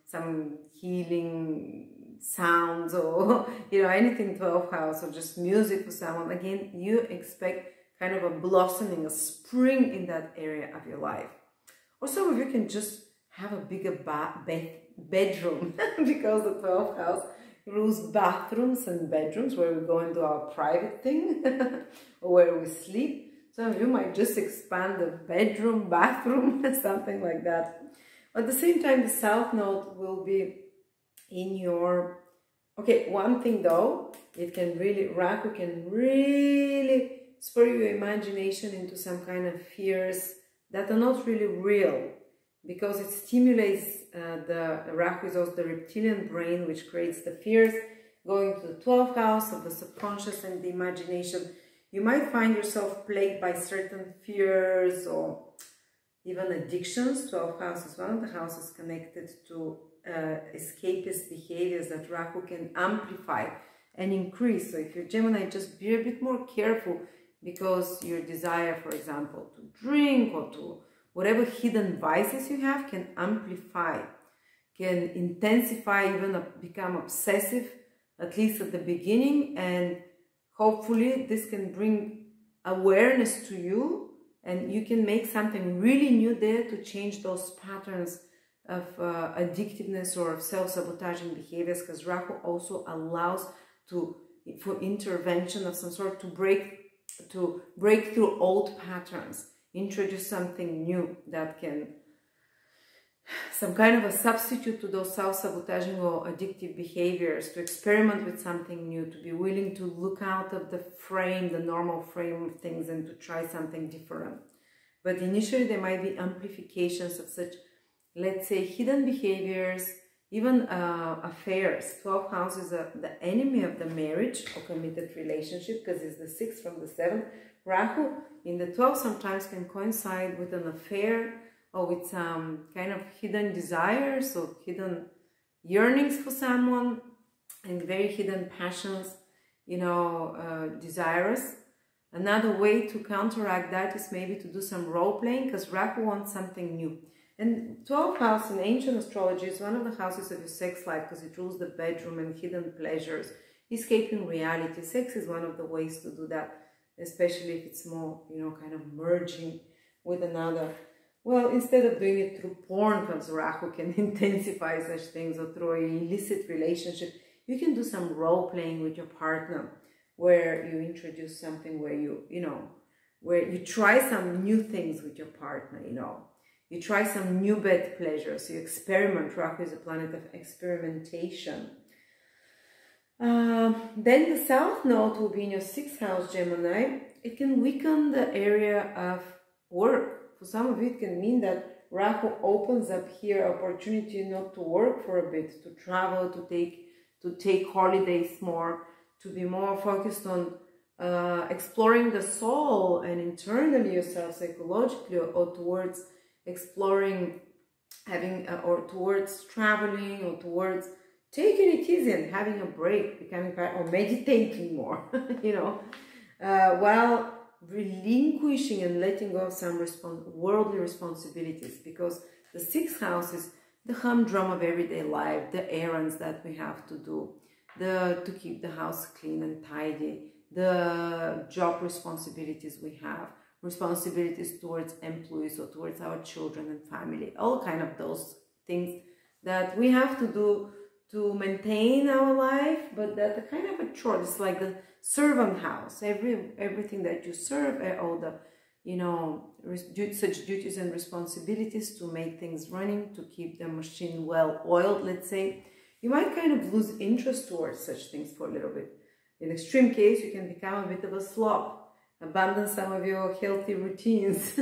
some healing sounds, or you know, anything 12th house, or just music for someone. Again, you expect kind of a blossoming, a spring in that area of your life. Or some of you can just have a bigger bedroom because the 12th house rules bathrooms and bedrooms, where we go and do our private thing or where we sleep. Some of you might just expand the bedroom, bathroom, something like that. At the same time, the South Node will be in your... Okay, one thing though, it can really, Rahu can really spur your imagination into some kind of fears that are not really real, because it stimulates the Rahu is also the reptilian brain, which creates the fears, going to the 12th house of the subconscious and the imagination. You might find yourself plagued by certain fears or even addictions. 12th house is one of the houses connected to escapist behaviors that Rahu can amplify and increase. So if you're Gemini, just be a bit more careful because your desire, for example, to drink or to whatever hidden vices you have can amplify, can intensify, even become obsessive, at least at the beginning. And hopefully this can bring awareness to you, and you can make something really new there to change those patterns of addictiveness or of self-sabotaging behaviors, because Rahu also allows for intervention of some sort, to break through old patterns, introduce something new that can, some kind of a substitute to those self-sabotaging or addictive behaviors, to experiment with something new, to be willing to look out of the frame, the normal frame of things, and to try something different. But initially there might be amplifications of such, let's say, hidden behaviors, even affairs. 12th house is the enemy of the marriage or committed relationship, because it's the 6th from the 7th. Rahu in the 12th sometimes can coincide with an affair, or with some kind of hidden desires or hidden yearnings for someone, and very hidden passions, you know, desirous. Another way to counteract that is maybe to do some role-playing, because Rahu wants something new. And 12th house in ancient astrology is one of the houses of your sex life, because it rules the bedroom and hidden pleasures, escaping reality. Sex is one of the ways to do that, especially if it's more, you know, kind of merging with another. Well, instead of doing it through porn, because Rahu can intensify such things, or through an illicit relationship, you can do some role-playing with your partner, where you introduce something where where you try some new things with your partner, you know. You try some new bed pleasures, you experiment. Rahu is a planet of experimentation. Then the South Node will be in your 6th house, Gemini. It can weaken the area of work. For some of you, it can mean that Rahu opens up here opportunity not to work for a bit, to travel, to take holidays more, to be more focused on exploring the soul and internally yourself, psychologically, or towards exploring, or towards traveling, or towards taking it easy and having a break, becoming or meditating more, you know, while relinquishing and letting go of some worldly responsibilities, because the 6th house is the humdrum of everyday life, the errands that we have to do, to keep the house clean and tidy, the job responsibilities we have, responsibilities towards employees or towards our children and family, all kind of those things that we have to do to maintain our life, but that are kind of a chore. It's like the servant house. Everything that you serve, all the, you know, such duties and responsibilities to make things running, to keep the machine well oiled, let's say. You might kind of lose interest towards such things for a little bit. In extreme case, you can become a bit of a slob, abandon some of your healthy routines,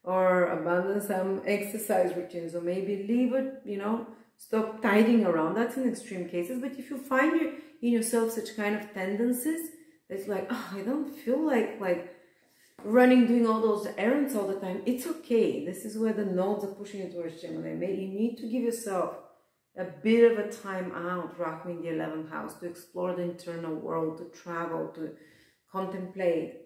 or abandon some exercise routines, or maybe leave it, you know, stop tidying around. That's in extreme cases. But if you find in yourself such kind of tendencies, it's like, oh, I don't feel like running, doing all those errands all the time. It's okay. This is where the nodes are pushing you towards Gemini. You need to give yourself a bit of a time out, Rahu in the 11th house, to explore the internal world, to travel, to contemplate,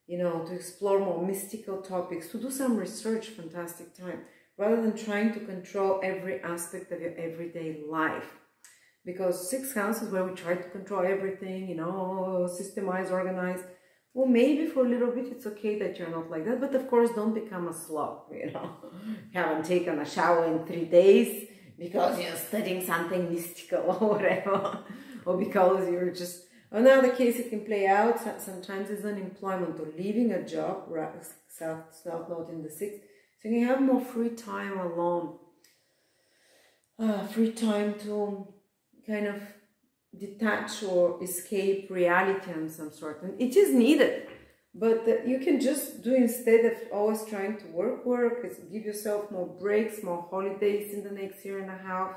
you know, to explore more mystical topics, to do some research. Fantastic time, rather than trying to control every aspect of your everyday life. Because 6th house is where we try to control everything, you know, systemize, organize. Well, maybe for a little bit it's okay that you're not like that, but of course don't become a slob, you know. Haven't taken a shower in 3 days because you're studying something mystical or whatever, or because you're just... Another case it can play out sometimes is unemployment or leaving a job, South Node in the 6th. So you have more free time alone, free time to kind of detach or escape reality of some sort. And it is needed, but you can just do, instead of always trying to work, is give yourself more breaks, more holidays in the next year and a half,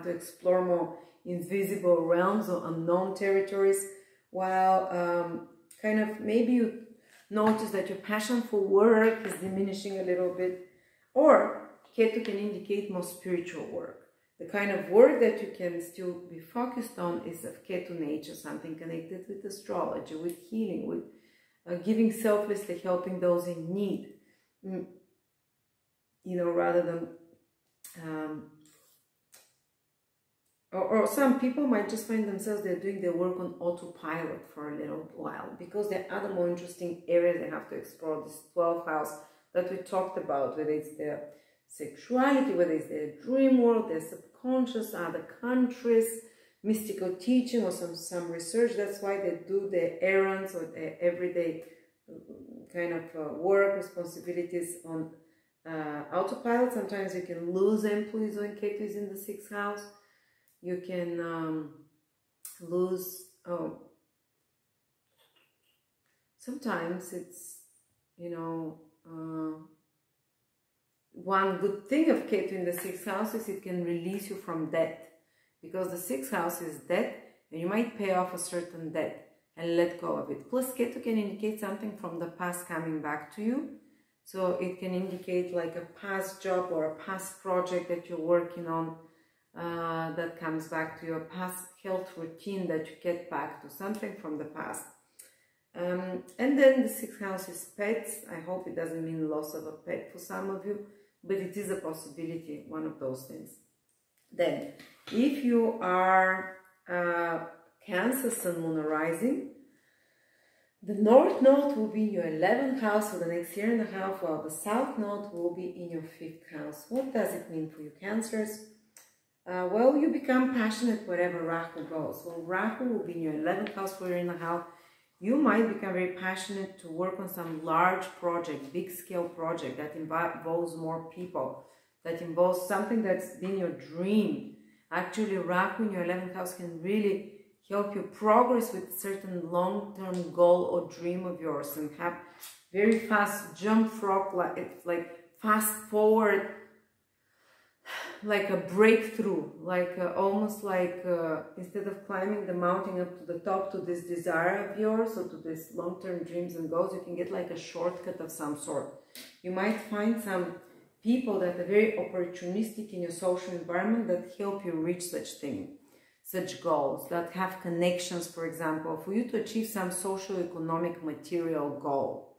to explore more invisible realms or unknown territories, while kind of maybe you notice that your passion for work is diminishing a little bit, or Ketu can indicate more spiritual work. The kind of work that you can still be focused on is of Ketu nature, something connected with astrology, with healing, with giving selflessly, helping those in need, you know, rather than or some people might just find themselves they're doing their work on autopilot for a little while, because there are other more interesting areas they have to explore. This 12th house that we talked about, whether it's their sexuality, whether it's their dream world, their subconscious, other countries, mystical teaching, or some research. That's why they do their errands or their everyday kind of work responsibilities on autopilot. Sometimes you can lose employees when Ketu is in the 6th house. You can lose, sometimes it's, you know, one good thing of Ketu in the 6th house is it can release you from debt, because the 6th house is debt, and you might pay off a certain debt and let go of it. Plus, Ketu can indicate something from the past coming back to you. So it can indicate like a past job or a past project that you're working on, that comes back to your past health routine that you get back to, something from the past. And then the 6th house is pets. I hope it doesn't mean loss of a pet for some of you, but it is a possibility, one of those things. Then, if you are Cancer, Sun, Moon, or Rising, the North Node will be in your 11th house for the next year and a half, while the South Node will be in your 5th house. What does it mean for you, Cancers? Well, you become passionate wherever Rahu goes. Well, Rahu will be in your 11th house for a year and a half. You might become very passionate to work on some large project, big scale project that involves more people, that involves something that's been your dream. Actually, Rahu in your 11th house can really help you progress with a certain long-term goal or dream of yours, and have very fast jump frog, like fast forward, like a breakthrough, like almost like instead of climbing the mountain up to the top to this desire of yours or to this long-term dreams and goals, you can get like a shortcut of some sort. You might find some people that are very opportunistic in your social environment that help you reach such goals, that have connections, for example, for you to achieve some social, economic, material goal.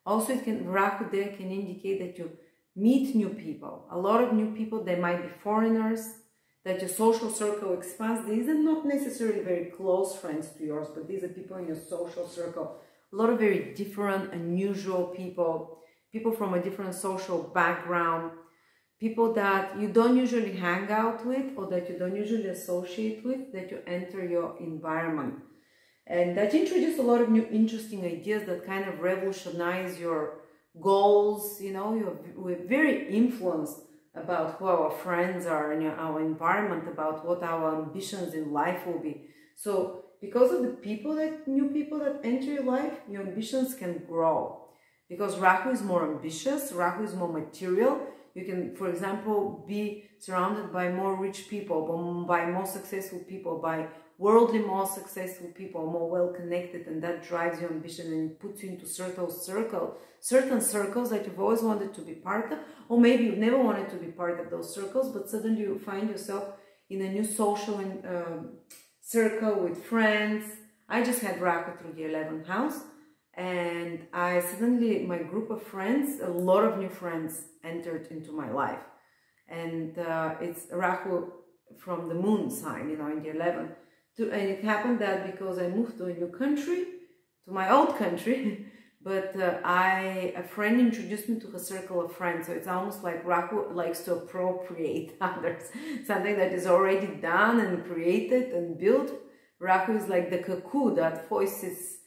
Also, Rahu there can indicate that you meet new people, a lot of new people. They might be foreigners, that your social circle expands. These are not necessarily very close friends to yours, but these are people in your social circle. A lot of very different, unusual people, people from a different social background, people that you don't usually hang out with or that you don't usually associate with, that you enter your environment. And that introduces a lot of new interesting ideas that kind of revolutionize your goals. You know, we're very influenced about who our friends are and our environment, about what our ambitions in life will be. So because of the new people that enter your life, your ambitions can grow. Because Rahu is more ambitious, Rahu is more material. You can, for example, be surrounded by more rich people, by more successful people, by worldly more successful people, more well-connected, and that drives your ambition and puts you into certain circles that you've always wanted to be part of, or maybe you've never wanted to be part of those circles, but suddenly you find yourself in a new social circle with friends. I just had Rahu through the 11th house, and my group of friends, a lot of new friends entered into my life. And it's Rahu from the moon sign, you know, in the 11th. And it happened that because I moved to a new country, to my old country, but a friend introduced me to a circle of friends. So it's almost like Rahu likes to appropriate others. Something that is already done and created and built. Rahu is like the cuckoo that foists its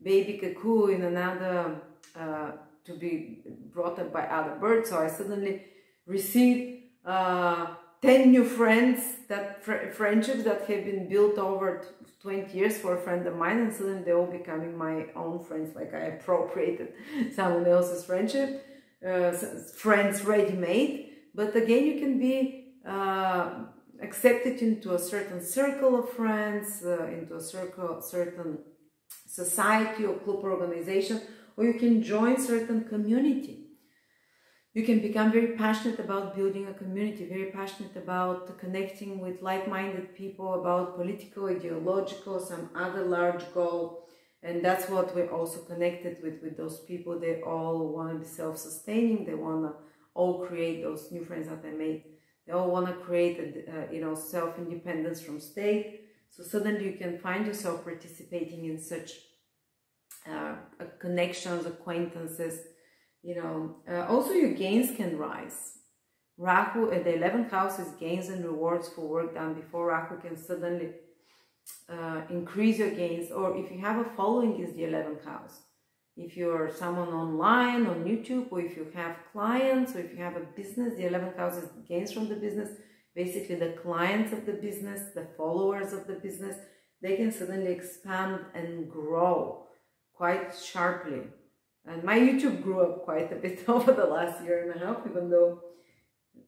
baby cuckoo in another, to be brought up by other birds. So I suddenly received 10 new friends, friendships that have been built over 20 years for a friend of mine, and suddenly they're all becoming my own friends, like I appropriated someone else's friendship, friends ready-made. But again, you can be accepted into a certain circle of friends, into a certain society or club organization, or you can join certain community. You can become very passionate about building a community, very passionate about connecting with like-minded people, about political, ideological, some other large goal. And that's what we're also connected with those people. They all want to be self-sustaining. They want to all create those new friends that I made. They all want to create, you know, self-independence from state. So suddenly you can find yourself participating in such connections, acquaintances, you know. Also your gains can rise. Rahu at the 11th house is gains and rewards for work done before. Rahu can suddenly increase your gains, or if you have a following is the 11th house. If you're someone online on YouTube, or if you have clients, or if you have a business, the 11th house is gains from the business. Basically the clients of the business, the followers of the business, they can suddenly expand and grow quite sharply. And my YouTube grew up quite a bit over the last year and a half, even though,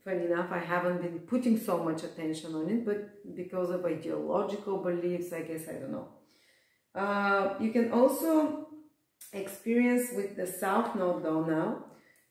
funny enough, I haven't been putting so much attention on it, but because of ideological beliefs, I guess, I don't know. You can also experience with the South Node though now.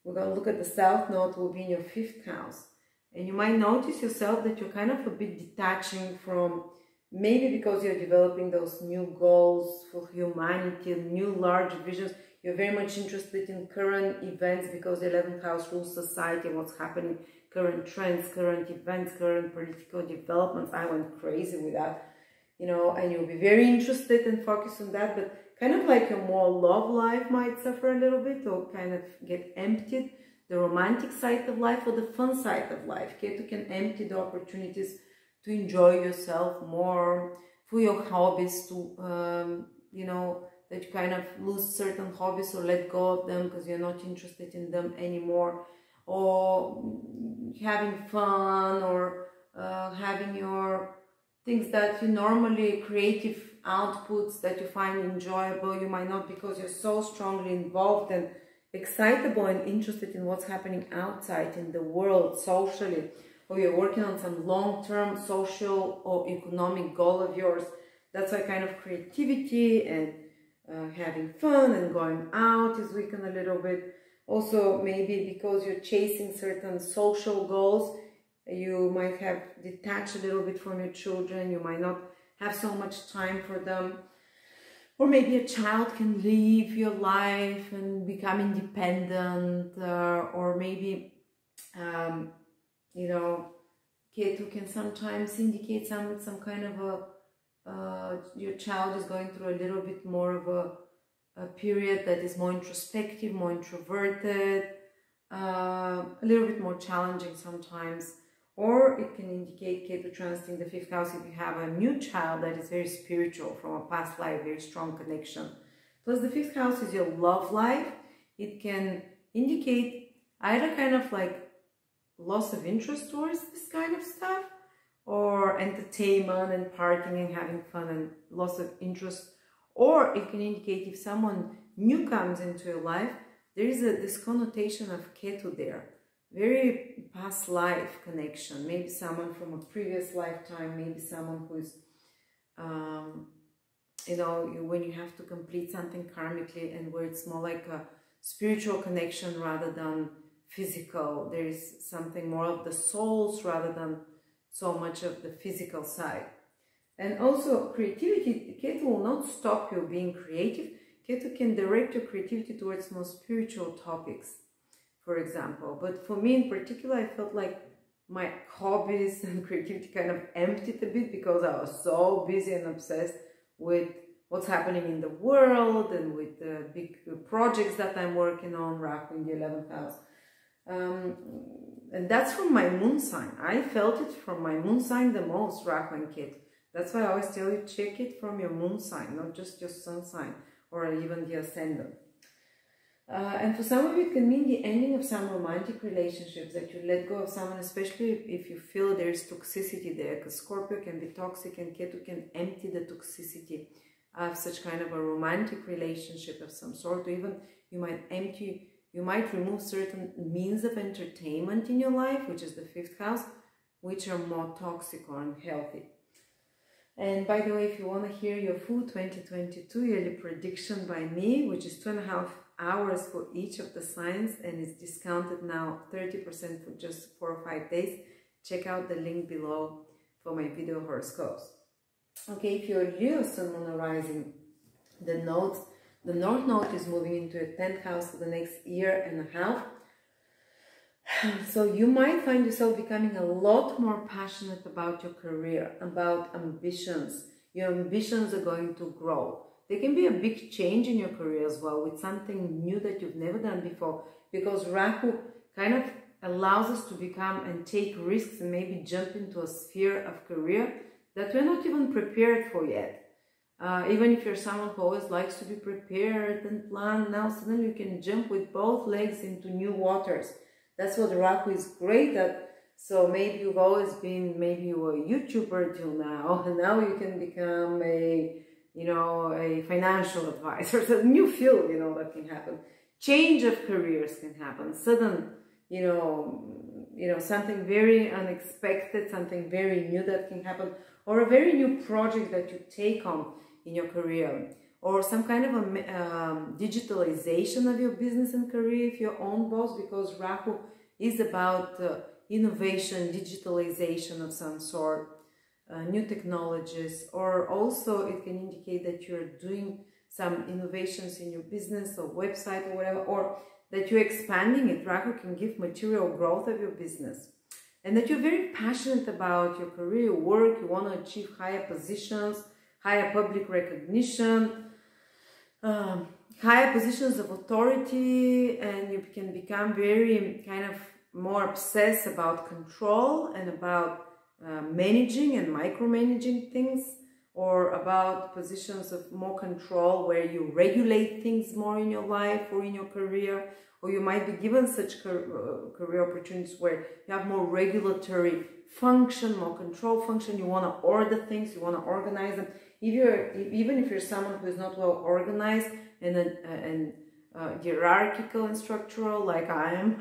We're going to look at the South Node will be in your 5th house. And you might notice yourself that you're kind of a bit detaching from, maybe because you're developing those new goals for humanity, new large visions. You're very much interested in current events because the 11th house rules society and what's happening, current trends, current events, current political developments. I went crazy with that, you know, and you'll be very interested and focused on that, but kind of like a more love life might suffer a little bit or kind of get emptied. The romantic side of life or the fun side of life. Ketu can empty the opportunities to enjoy yourself more, for your hobbies to, you know, that you kind of lose certain hobbies or let go of them because you're not interested in them anymore, or having fun, or having your things that you normally, creative outputs that you find enjoyable, you might not, because you're so strongly involved and excitable and interested in what's happening outside in the world socially, or you're working on some long-term social or economic goal of yours. That's why kind of creativity and having fun and going out is weakened a little bit. Also maybe because you're chasing certain social goals, you might have detached a little bit from your children. You might not have so much time for them. Or maybe a child can leave your life and become independent, or maybe, you know, Ketu can sometimes indicate some kind of a, your child is going through a little bit more of a period that is more introspective, more introverted, a little bit more challenging sometimes. Or it can indicate Ketu transiting the 5th house if you have a new child that is very spiritual from a past life, very strong connection. Plus the 5th house is your love life. It can indicate either kind of like loss of interest towards this kind of stuff, or entertainment and partying and having fun and loss of interest. Or it can indicate if someone new comes into your life, there is this connotation of Ketu there. Very past life connection, maybe someone from a previous lifetime, maybe someone who's, you know, when you have to complete something karmically and where it's more like a spiritual connection rather than physical. There is something more of the souls rather than so much of the physical side. And also creativity, Ketu will not stop you being creative. Ketu can direct your creativity towards more spiritual topics, for example. But for me in particular, I felt like my hobbies and creativity kind of emptied a bit because I was so busy and obsessed with what's happening in the world and with the big projects that I'm working on, Rahu in the 11th house. And that's from my moon sign. I felt it from my moon sign the most, Rahu and Ketu. That's why I always tell you, check it from your moon sign, not just your sun sign or even the ascendant. And for some of you, it can mean the ending of some romantic relationships, that you let go of someone, especially if you feel there's toxicity there, because Scorpio can be toxic and Ketu can empty the toxicity of such kind of a romantic relationship of some sort. Or even you might remove certain means of entertainment in your life, which is the 5th house, which are more toxic or unhealthy. And by the way, if you want to hear your full 2022 yearly prediction by me, which is 2.5 hours for each of the signs and is discounted now 30% for just 4 or 5 days, check out the link below for my video horoscopes. Okay, if you're Leo, Sun, Moon, or Rising, The North Node is moving into a 10th house for the next year and a half. So you might find yourself becoming a lot more passionate about your career, about ambitions. Your ambitions are going to grow. There can be a big change in your career as well, with something new that you've never done before, because Rahu kind of allows us to become and take risks and maybe jump into a sphere of career that we're not even prepared for yet. Even if you're someone who always likes to be prepared and plan, now suddenly you can jump with both legs into new waters. That's what Rahu is great at. So maybe you've always been, maybe you were a YouTuber till now, and now you can become a, you know, a financial advisor. It's a new field, you know, that can happen. Change of careers can happen. Sudden, you know, something very unexpected, something very new that can happen, or a very new project that you take on in your career, or some kind of a digitalization of your business and career if you're own boss, because Rahu is about innovation, digitalization of some sort, new technologies, or also it can indicate that you're doing some innovations in your business or website or whatever, or that you're expanding it. Rahu can give material growth of your business, and that you're very passionate about your career, your work. You want to achieve higher positions, higher public recognition, higher positions of authority, and you can become very kind of more obsessed about control and about managing and micromanaging things, or about positions of more control where you regulate things more in your life or in your career, or you might be given such career opportunities where you have more regulatory function, more control function. You want to order things, you want to organize them. Even if you're someone who is not well organized and hierarchical and structural, like I am,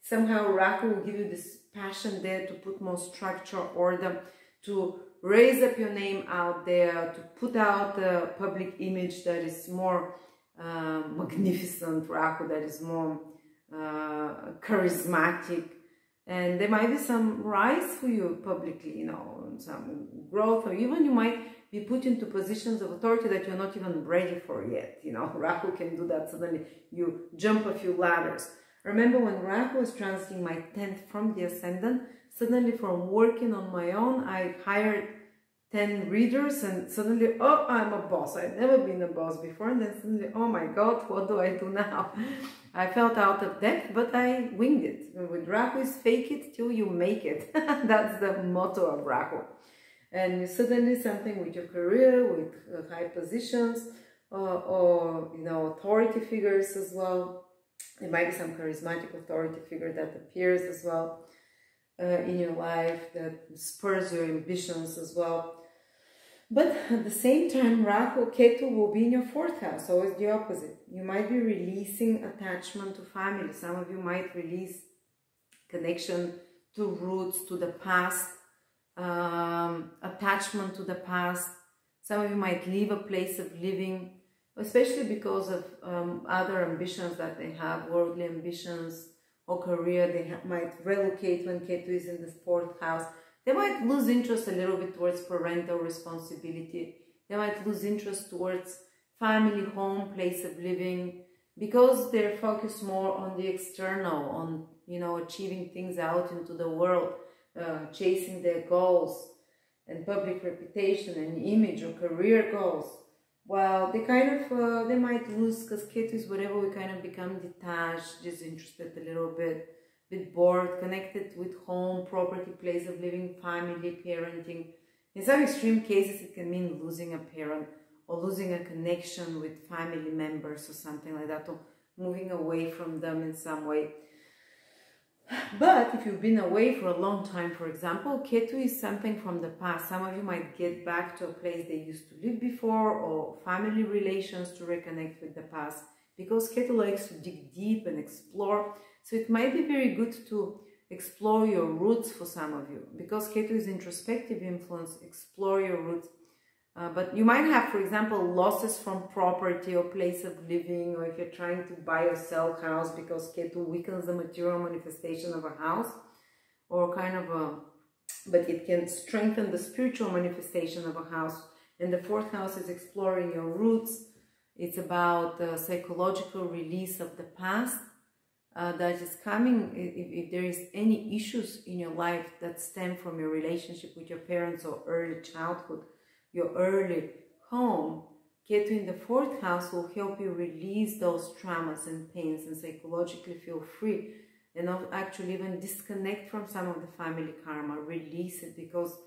somehow Rahu will give you this passion there to put more structure, order, to raise up your name out there, to put out a public image that is more magnificent, Rahu, that is more charismatic. And there might be some rise for you publicly, you know, some growth, or even you might be put into positions of authority that you're not even ready for yet. You know, Rahu can do that. Suddenly you jump a few ladders. Remember when Rahu was transiting my 10th from the Ascendant, suddenly from working on my own, I hired 10 readers, and suddenly, oh, I'm a boss. I'd never been a boss before, and then suddenly, oh my God, what do I do now? I felt out of depth, but I winged it. With Rahu is fake it till you make it. That's the motto of Rahu. And suddenly something with your career, with high positions, or you know, authority figures as well. There might be some charismatic authority figure that appears as well in your life, that spurs your ambitions as well. But at the same time, Rahu, Ketu will be in your 4th house, so it's the opposite. You might be releasing attachment to family. Some of you might release connection to roots, to the past, attachment to the past. Some of you might leave a place of living, especially because of other ambitions that they have, worldly ambitions or career. They might relocate when Ketu is in the 4th house. They might lose interest a little bit towards parental responsibility. They might lose interest towards family, home, place of living, because they're focused more on the external, on, you know, achieving things out into the world, chasing their goals and public reputation and image or career goals. Well, they kind of, they might lose, because Ketu is whatever, we kind of become detached, disinterested a little bit bored, connected with home, property, place of living, family, parenting. In some extreme cases, it can mean losing a parent or losing a connection with family members or something like that, or moving away from them in some way. But if you've been away for a long time, for example, Ketu is something from the past. Some of you might get back to a place they used to live before, or family relations to reconnect with the past, because Ketu likes to dig deep and explore. So it might be very good to explore your roots for some of you, because Ketu is introspective influence. Explore your roots. But you might have, for example, losses from property or place of living, or if you're trying to buy or sell a house, because Ketu weakens the material manifestation of a house, or kind of a, but it can strengthen the spiritual manifestation of a house. And the fourth house is exploring your roots. It's about the psychological release of the past that is coming. If there is any issues in your life that stem from your relationship with your parents or early childhood, your early home, Ketu in the fourth house will help you release those traumas and pains and psychologically feel free, and actually even disconnect from some of the family karma, release it, because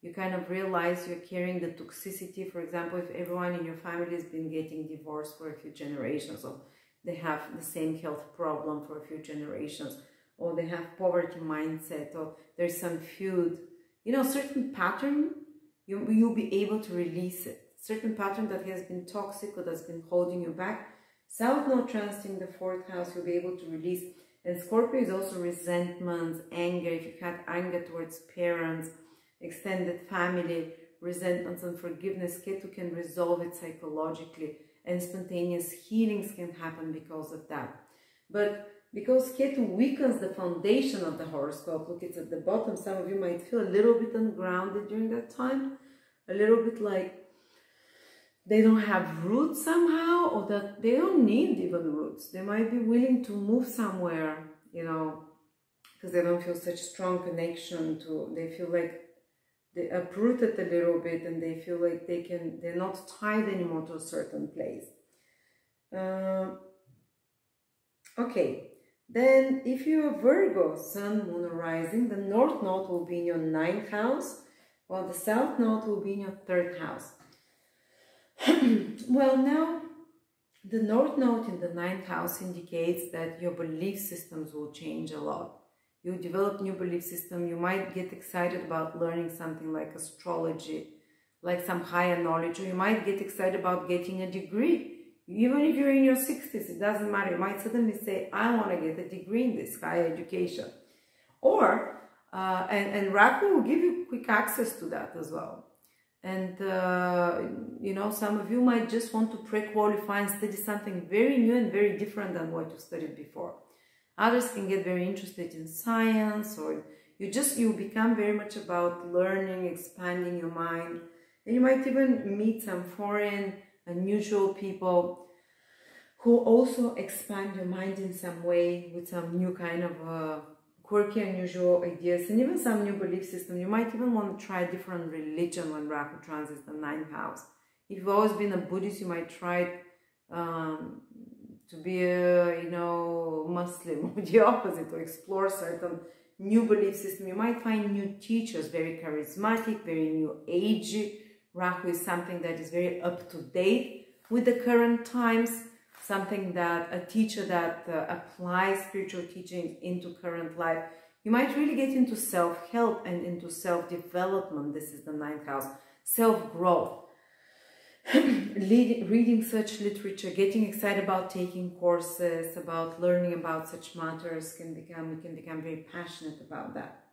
you kind of realize you're carrying the toxicity. For example, if everyone in your family has been getting divorced for a few generations, or they have the same health problem for a few generations, or they have poverty mindset, or there's some feud, you know, certain pattern, you'll be able to release it. Certain pattern that has been toxic or that's been holding you back. South Node transiting the fourth house, you'll be able to release. And Scorpio is also resentments, anger. If you had anger towards parents, extended family, resentments, unforgiveness, Ketu can resolve it psychologically, and spontaneous healings can happen because of that. But because Ketu weakens the foundation of the horoscope, look, it's at the bottom, some of you might feel a little bit ungrounded during that time, a little bit like they don't have roots somehow, or that they don't need even roots. They might be willing to move somewhere, you know, because they don't feel such strong connection to, they feel like they uprooted a little bit, and they feel like they're not tied anymore to a certain place. Okay, then if you're a Virgo, Sun, Moon, or Rising, the North Node will be in your 9th house, while the South Node will be in your 3rd house. Well, now, the North Node in the 9th house indicates that your belief systems will change a lot. You develop new belief system. You might get excited about learning something like astrology, like some higher knowledge, or you might get excited about getting a degree. Even if you're in your 60s, it doesn't matter. You might suddenly say, I want to get a degree in this higher education. Or, and Rahu will give you quick access to that as well. And, you know, some of you might just want to pre-qualify and study something very new and very different than what you studied before. Others can get very interested in science, or you become very much about learning, expanding your mind. And you might even meet some foreign, unusual people who also expand your mind in some way with some new kind of quirky, unusual ideas, and even some new belief system. You might even want to try a different religion when Rahu transits the 9th house. If you've always been a Buddhist, you might try to be a, you know, Muslim, or the opposite, to explore certain new belief system. You might find new teachers, very charismatic, very new age. Rahu is something that is very up to date with the current times, something that a teacher that applies spiritual teachings into current life. You might really get into self-help and into self-development. This is the 9th house. Self-growth. Reading such literature, getting excited about taking courses, about learning about such matters, you can become very passionate about that.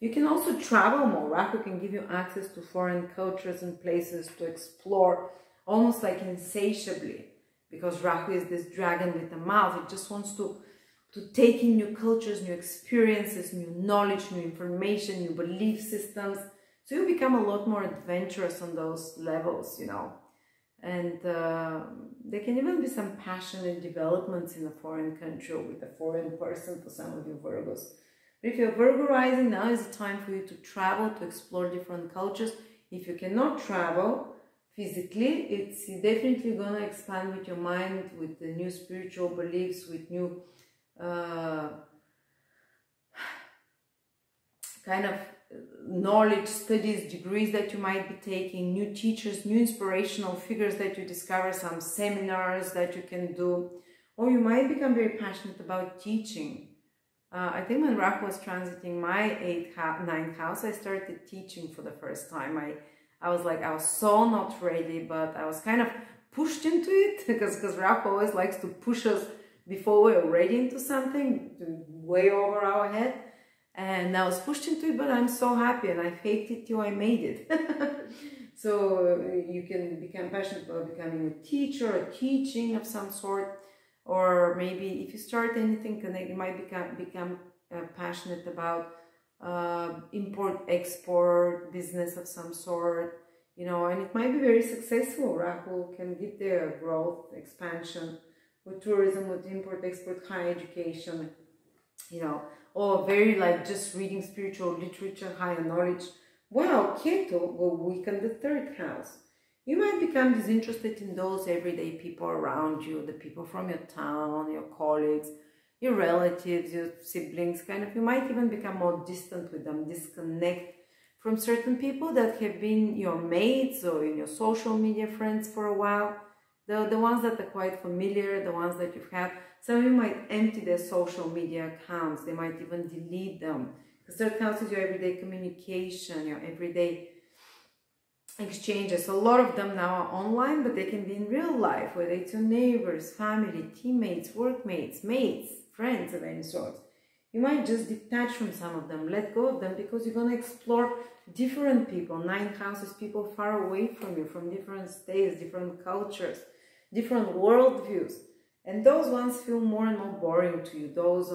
You can also travel more. Rahu can give you access to foreign cultures and places to explore, almost like insatiably, because Rahu is this dragon with a mouth. It just wants to take in new cultures, new experiences, new knowledge, new information, new belief systems. So you become a lot more adventurous on those levels, you know. And there can even be some passionate developments in a foreign country or with a foreign person for some of you Virgos. But if you're Virgo rising, now is the time for you to travel, to explore different cultures. If you cannot travel physically, it's definitely going to expand with your mind, with the new spiritual beliefs, with new kind of knowledge, studies, degrees that you might be taking, new teachers, new inspirational figures that you discover, some seminars that you can do, or you might become very passionate about teaching. I think when Rahu was transiting my 9th house, I started teaching for the first time. I was so not ready, but I was kind of pushed into it because Rahu always likes to push us before we're ready into something, way over our head. And I was pushed into it, but I'm so happy, and I faked it till I made it. So you can become passionate about becoming a teacher, or teaching of some sort, or maybe if you start anything, you might become passionate about import-export business of some sort. you know, and it might be very successful. Rahu can give their growth, expansion, with tourism, with import, export, higher education, you know, or very like just reading spiritual literature, higher knowledge. Wow, Ketu will weaken the third house. You might become disinterested in those everyday people around you, the people from your town, your colleagues, your relatives, your siblings, kind of. You might even become more distant with them, disconnect from certain people that have been your mates or in your social media friends for a while. The ones that are quite familiar, the ones that you've had. Some of you might empty their social media accounts. They might even delete them. Because third house is your everyday communication, your everyday exchanges. A lot of them now are online, but they can be in real life, whether it's your neighbors, family, teammates, workmates, mates, friends of any sort. You might just detach from some of them, let go of them, because you're going to explore different people. 9th house is people far away from you, from different states, different cultures, different worldviews. And those ones feel more and more boring to you. Those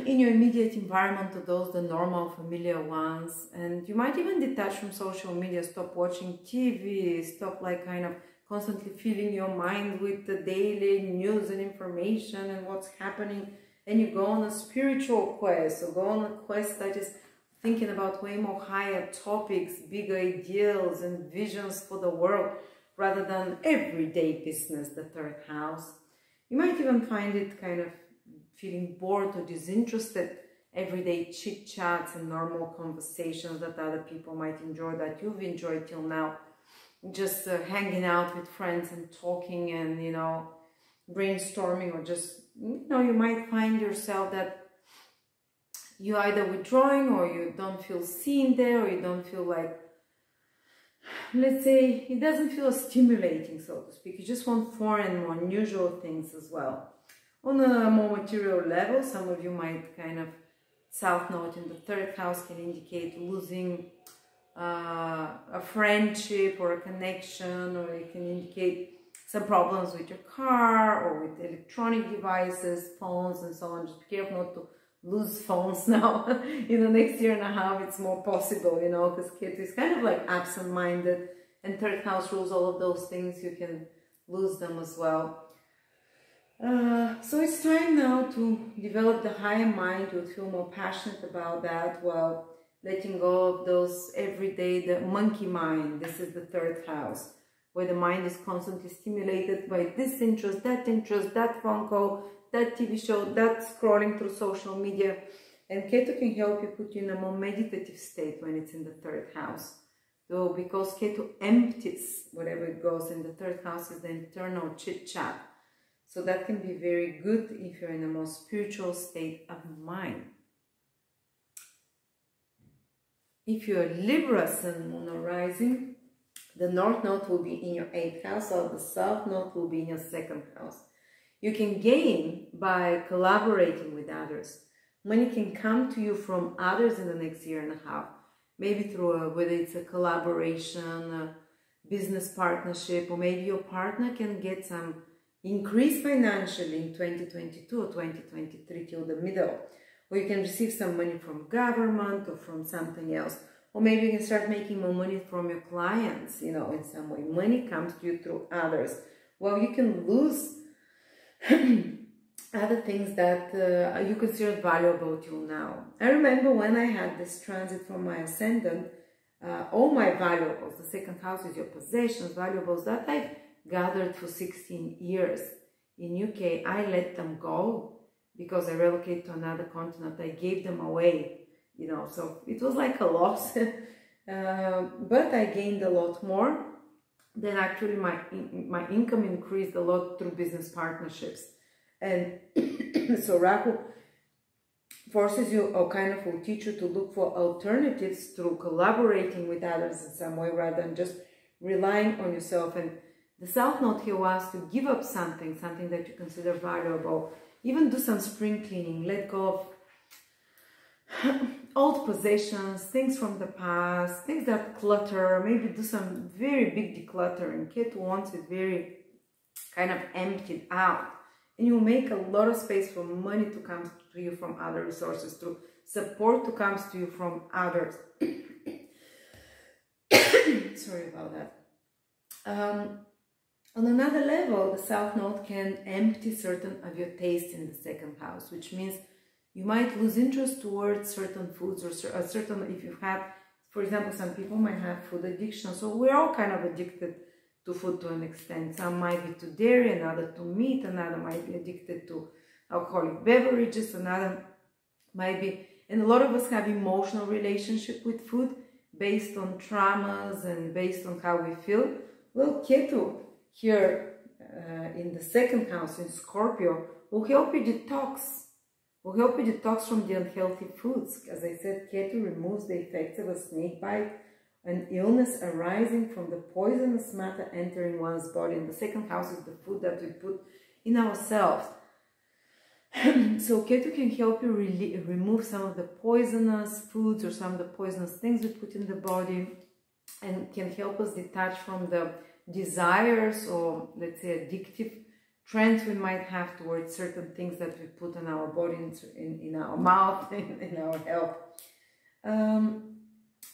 in your immediate environment, or those the normal, familiar ones. And you might even detach from social media, stop watching TV, stop like kind of constantly filling your mind with the daily news and information and what's happening. And you go on a spiritual quest, or go on a quest that is thinking about way more higher topics, big ideals and visions for the world, rather than everyday business, the third house. You might even find it kind of feeling bored or disinterested, everyday chit-chats and normal conversations that other people might enjoy, that you've enjoyed till now. Just hanging out with friends and talking and, you know, brainstorming, or just, you know, you might find yourself that you either withdrawing, or you don't feel seen there, or you don't feel like, let's say, it doesn't feel stimulating, so to speak. You just want foreign, more unusual things as well. On a more material level, some of you might kind of, south node in the third house can indicate losing a friendship or a connection, or it can indicate some problems with your car or with electronic devices, phones and so on. Just be careful not to lose phones now. In the next year and a half, it's more possible, you know, because Ketu is kind of like absent-minded, and third house rules all of those things. You can lose them as well. So it's time now to develop the higher mind. You'll feel more passionate about that, while letting go of those everyday, the monkey mind. This is the third house, where the mind is constantly stimulated by this interest, that phone call, that TV show, that scrolling through social media. And Ketu can help you, put you in a more meditative state when it's in the third house. So because Ketu empties whatever it goes in the third house, is the internal chit-chat. So that can be very good if you're in a more spiritual state of mind. If you're Libra, Sun, Moon, or Rising, the North Node will be in your 8th house, or the South Node will be in your 2nd house. You can gain by collaborating with others. Money can come to you from others in the next year and a half. Maybe through whether it's a collaboration, a business partnership, or maybe your partner can get some increase financially in 2022 or 2023 till the middle. Or you can receive some money from government or from something else. Or maybe you can start making more money from your clients, you know, in some way. Money comes to you through others. Well, you can lose other things that you considered valuable till now. I remember when I had this transit from my Ascendant, all my valuables, the 2nd house is your possessions, valuables that I've gathered for 16 years in UK, I let them go because I relocated to another continent. I gave them away, you know, so it was like a loss. But I gained a lot more. Then actually my income increased a lot through business partnerships. And so Rahu forces you, or kind of will teach you to look for alternatives through collaborating with others in some way, rather than just relying on yourself. And the South Node here wants to give up something that you consider valuable. Even do some spring cleaning, let go of old possessions, things from the past, things that clutter, maybe do some very big decluttering. Ketu wants it very kind of emptied out. And you make a lot of space for money to come to you from other resources, through support to come to you from others. Sorry about that. On another level, the South Node can empty certain of your taste in the second house, which means you might lose interest towards certain foods or certain, if you have, for example, some people might have food addiction. So we're all kind of addicted to food to an extent. Some might be to dairy, another to meat, another might be addicted to alcoholic beverages, another might be, and a lot of us have emotional relationship with food based on traumas and based on how we feel. Well, Ketu here in the second house in Scorpio will help you detox. Will help you detox from the unhealthy foods. As I said, Ketu removes the effects of a snake bite, an illness arising from the poisonous matter entering one's body. And the second house is the food that we put in ourselves. So Ketu can help you remove some of the poisonous foods or some of the poisonous things we put in the body, and can help us detach from the desires or, let's say, addictive trends we might have towards certain things that we put in our body, in our mouth, in our health.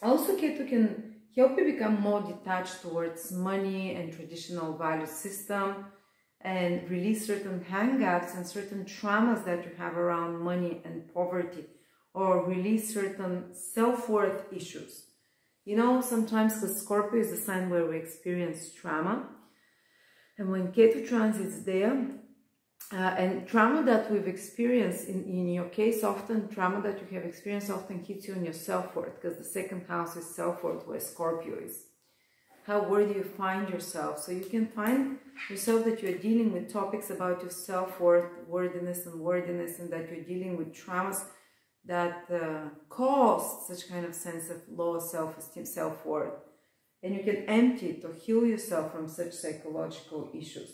Also, Ketu can help you become more detached towards money and traditional value system, and release certain hang-ups and certain traumas that you have around money and poverty, or release certain self-worth issues. You know, sometimes, because Scorpio is the sign where we experience trauma, and when Ketu transits there, and trauma that we've experienced, in your case, often trauma that you have experienced often hits you on your self-worth, because the second house is self-worth, where Scorpio is. How worthy you find yourself. So you can find yourself that you're dealing with topics about your self-worth, worthiness, and that you're dealing with traumas that cause such kind of sense of low self-esteem, self-worth. And you can empty it or heal yourself from such psychological issues.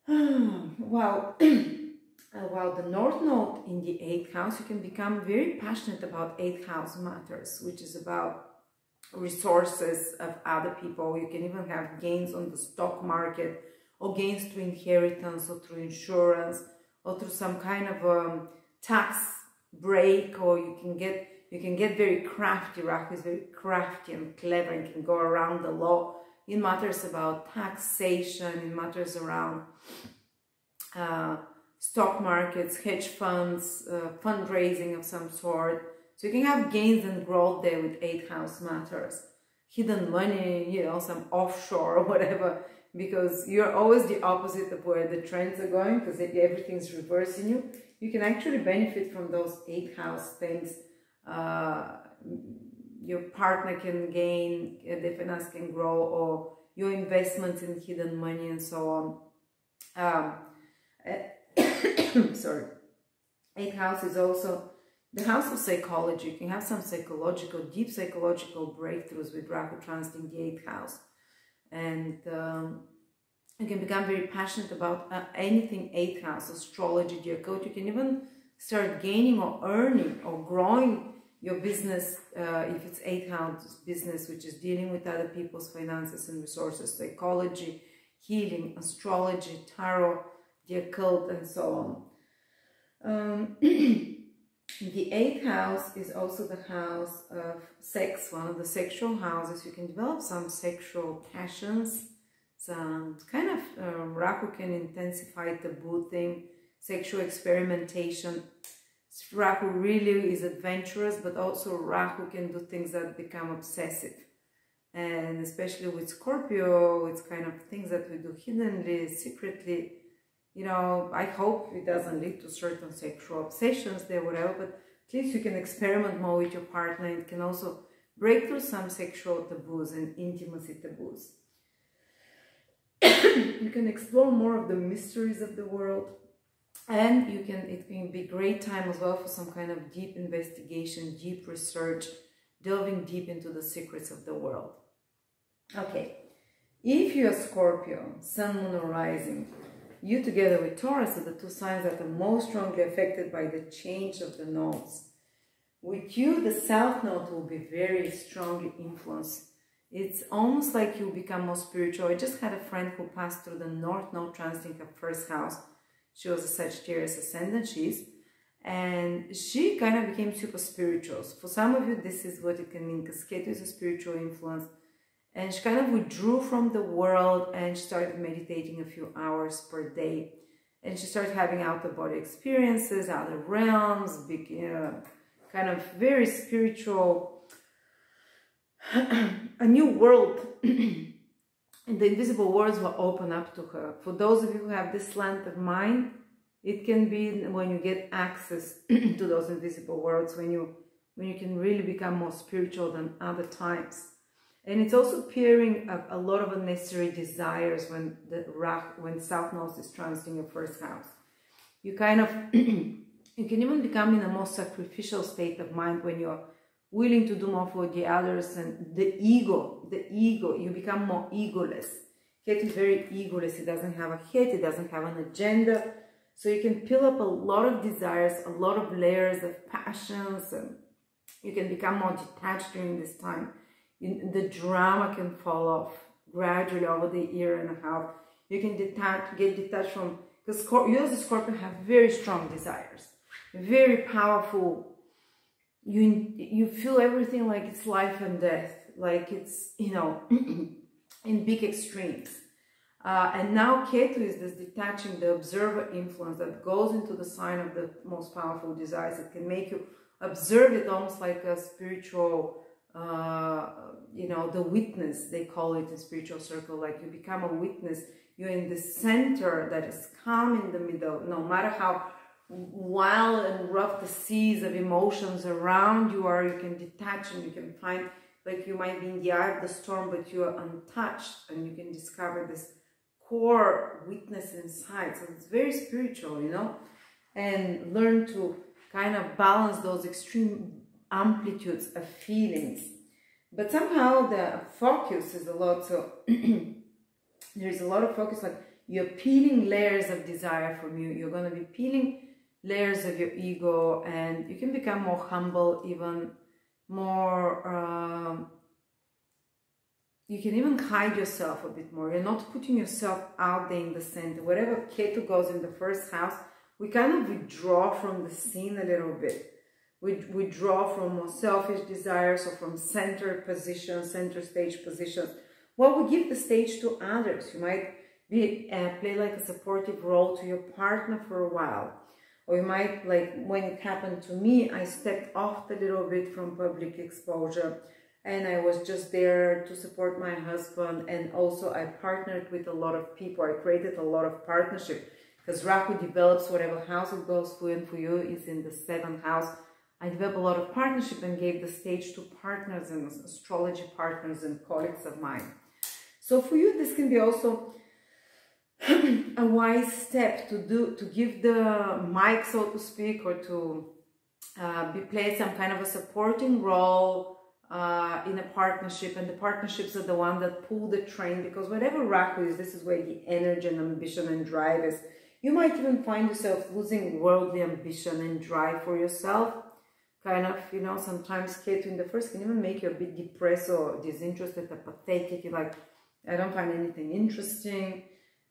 While the North Node in the 8th house, you can become very passionate about 8th house matters, which is about resources of other people. You can even have gains on the stock market, or gains through inheritance, or through insurance, or through some kind of tax break, or you can get very crafty. Rahu is very crafty and clever and can go around the law in matters about taxation, in matters around stock markets, hedge funds, fundraising of some sort. So you can have gains and growth there with 8th house matters. Hidden money, you know, some offshore or whatever, because you're always the opposite of where the trends are going, because everything's reversing you. You can actually benefit from those 8th house things. Your partner can gain, the finance can grow, or your investments in hidden money and so on. Sorry. 8th house is also the house of psychology. You can have some deep psychological breakthroughs with Rahu transiting the 8th house. And you can become very passionate about anything 8th house, astrology, the occult. You can even start gaining or earning or growing your business, if it's 8th house business, which is dealing with other people's finances and resources, psychology, healing, astrology, tarot, the occult, and so on. The 8th house is also the house of sex, one of the sexual houses. You can develop some sexual passions, some kind of Rahu can intensify taboo thing, sexual experimentation. Rahu really is adventurous, but also Rahu can do things that become obsessive. And especially with Scorpio, it's kind of things that we do hiddenly, secretly. You know, I hope it doesn't lead to certain sexual obsessions there, whatever, but at least you can experiment more with your partner. It can also break through some sexual taboos and intimacy taboos. You can explore more of the mysteries of the world, and it can be a great time as well for some kind of deep investigation, deep research, delving deep into the secrets of the world. Okay, if you're Scorpio, Sun, Moon, or Rising, you together with Taurus are the two signs that are most strongly affected by the change of the nodes. With you, the South Node will be very strongly influenced. It's almost like you become more spiritual. I just had a friend who passed through the North Node transiting her first house. She was a Sagittarius Ascendant. And she kind of became super spiritual. So for some of you, this is what it can mean, because Ketu is a spiritual influence. And she kind of withdrew from the world and she started meditating a few hours per day. And she started having out-of-body experiences, other realms, big, kind of very spiritual, a new world. And the invisible worlds will open up to her. For those of you who have this slanted mind, it can be when you get access to those invisible worlds, when you can really become more spiritual than other times. And it's also appearing a lot of unnecessary desires when South Node is transiting your first house. You kind of, you can even become in a more sacrificial state of mind when you're willing to do more for the others, and the ego, you become more egoless. Ketu is very egoless. It doesn't have a head, it doesn't have an agenda. So you can pile up a lot of desires, a lot of layers of passions, and you can become more detached during this time. The drama can fall off gradually over the year and a half. You can get detached from, because you as a Scorpio have very strong desires, very powerful. You feel everything like it's life and death, like it's, you know, in big extremes. And now Ketu is this detaching, the observer influence that goes into the sign of the most powerful desires. It can make you observe it almost like a spiritual, you know, the witness, they call it in spiritual circle, like you become a witness. You're in the center that is calm in the middle, no matter how wild and rough the seas of emotions around you are, you can detach and you can find, like you might be in the eye of the storm, but you are untouched, and you can discover this core witness inside. So it's very spiritual, you know, and learn to kind of balance those extreme amplitudes of feelings. But somehow the focus is a lot, so there's a lot of focus, like you're peeling layers of desire from you. You're going to be peeling layers of your ego, and you can become more humble, even more, you can even hide yourself a bit more. You're not putting yourself out there in the center. Wherever Ketu goes in the first house, we kind of withdraw from the scene a little bit. We withdraw from more selfish desires or from center positions, center stage positions. Well, we give the stage to others. You might play like a supportive role to your partner for a while. Or you might, like when it happened to me, I stepped off a little bit from public exposure, and I was just there to support my husband. And also I partnered with a lot of people. I created a lot of partnership, because Rahu develops whatever house it goes to, and for you is in the 7th house. I developed a lot of partnership and gave the stage to partners and astrology partners and colleagues of mine. So for you, this can be also a wise step to give the mic, so to speak, or to play some kind of a supporting role in a partnership. And the partnerships are the one that pull the train, because whatever Rahu is, this is where the energy and ambition and drive is. You might even find yourself losing worldly ambition and drive for yourself. Kind of, you know, sometimes Ketu in the first can even make you a bit depressed or disinterested, apathetic. You're like, I don't find anything interesting.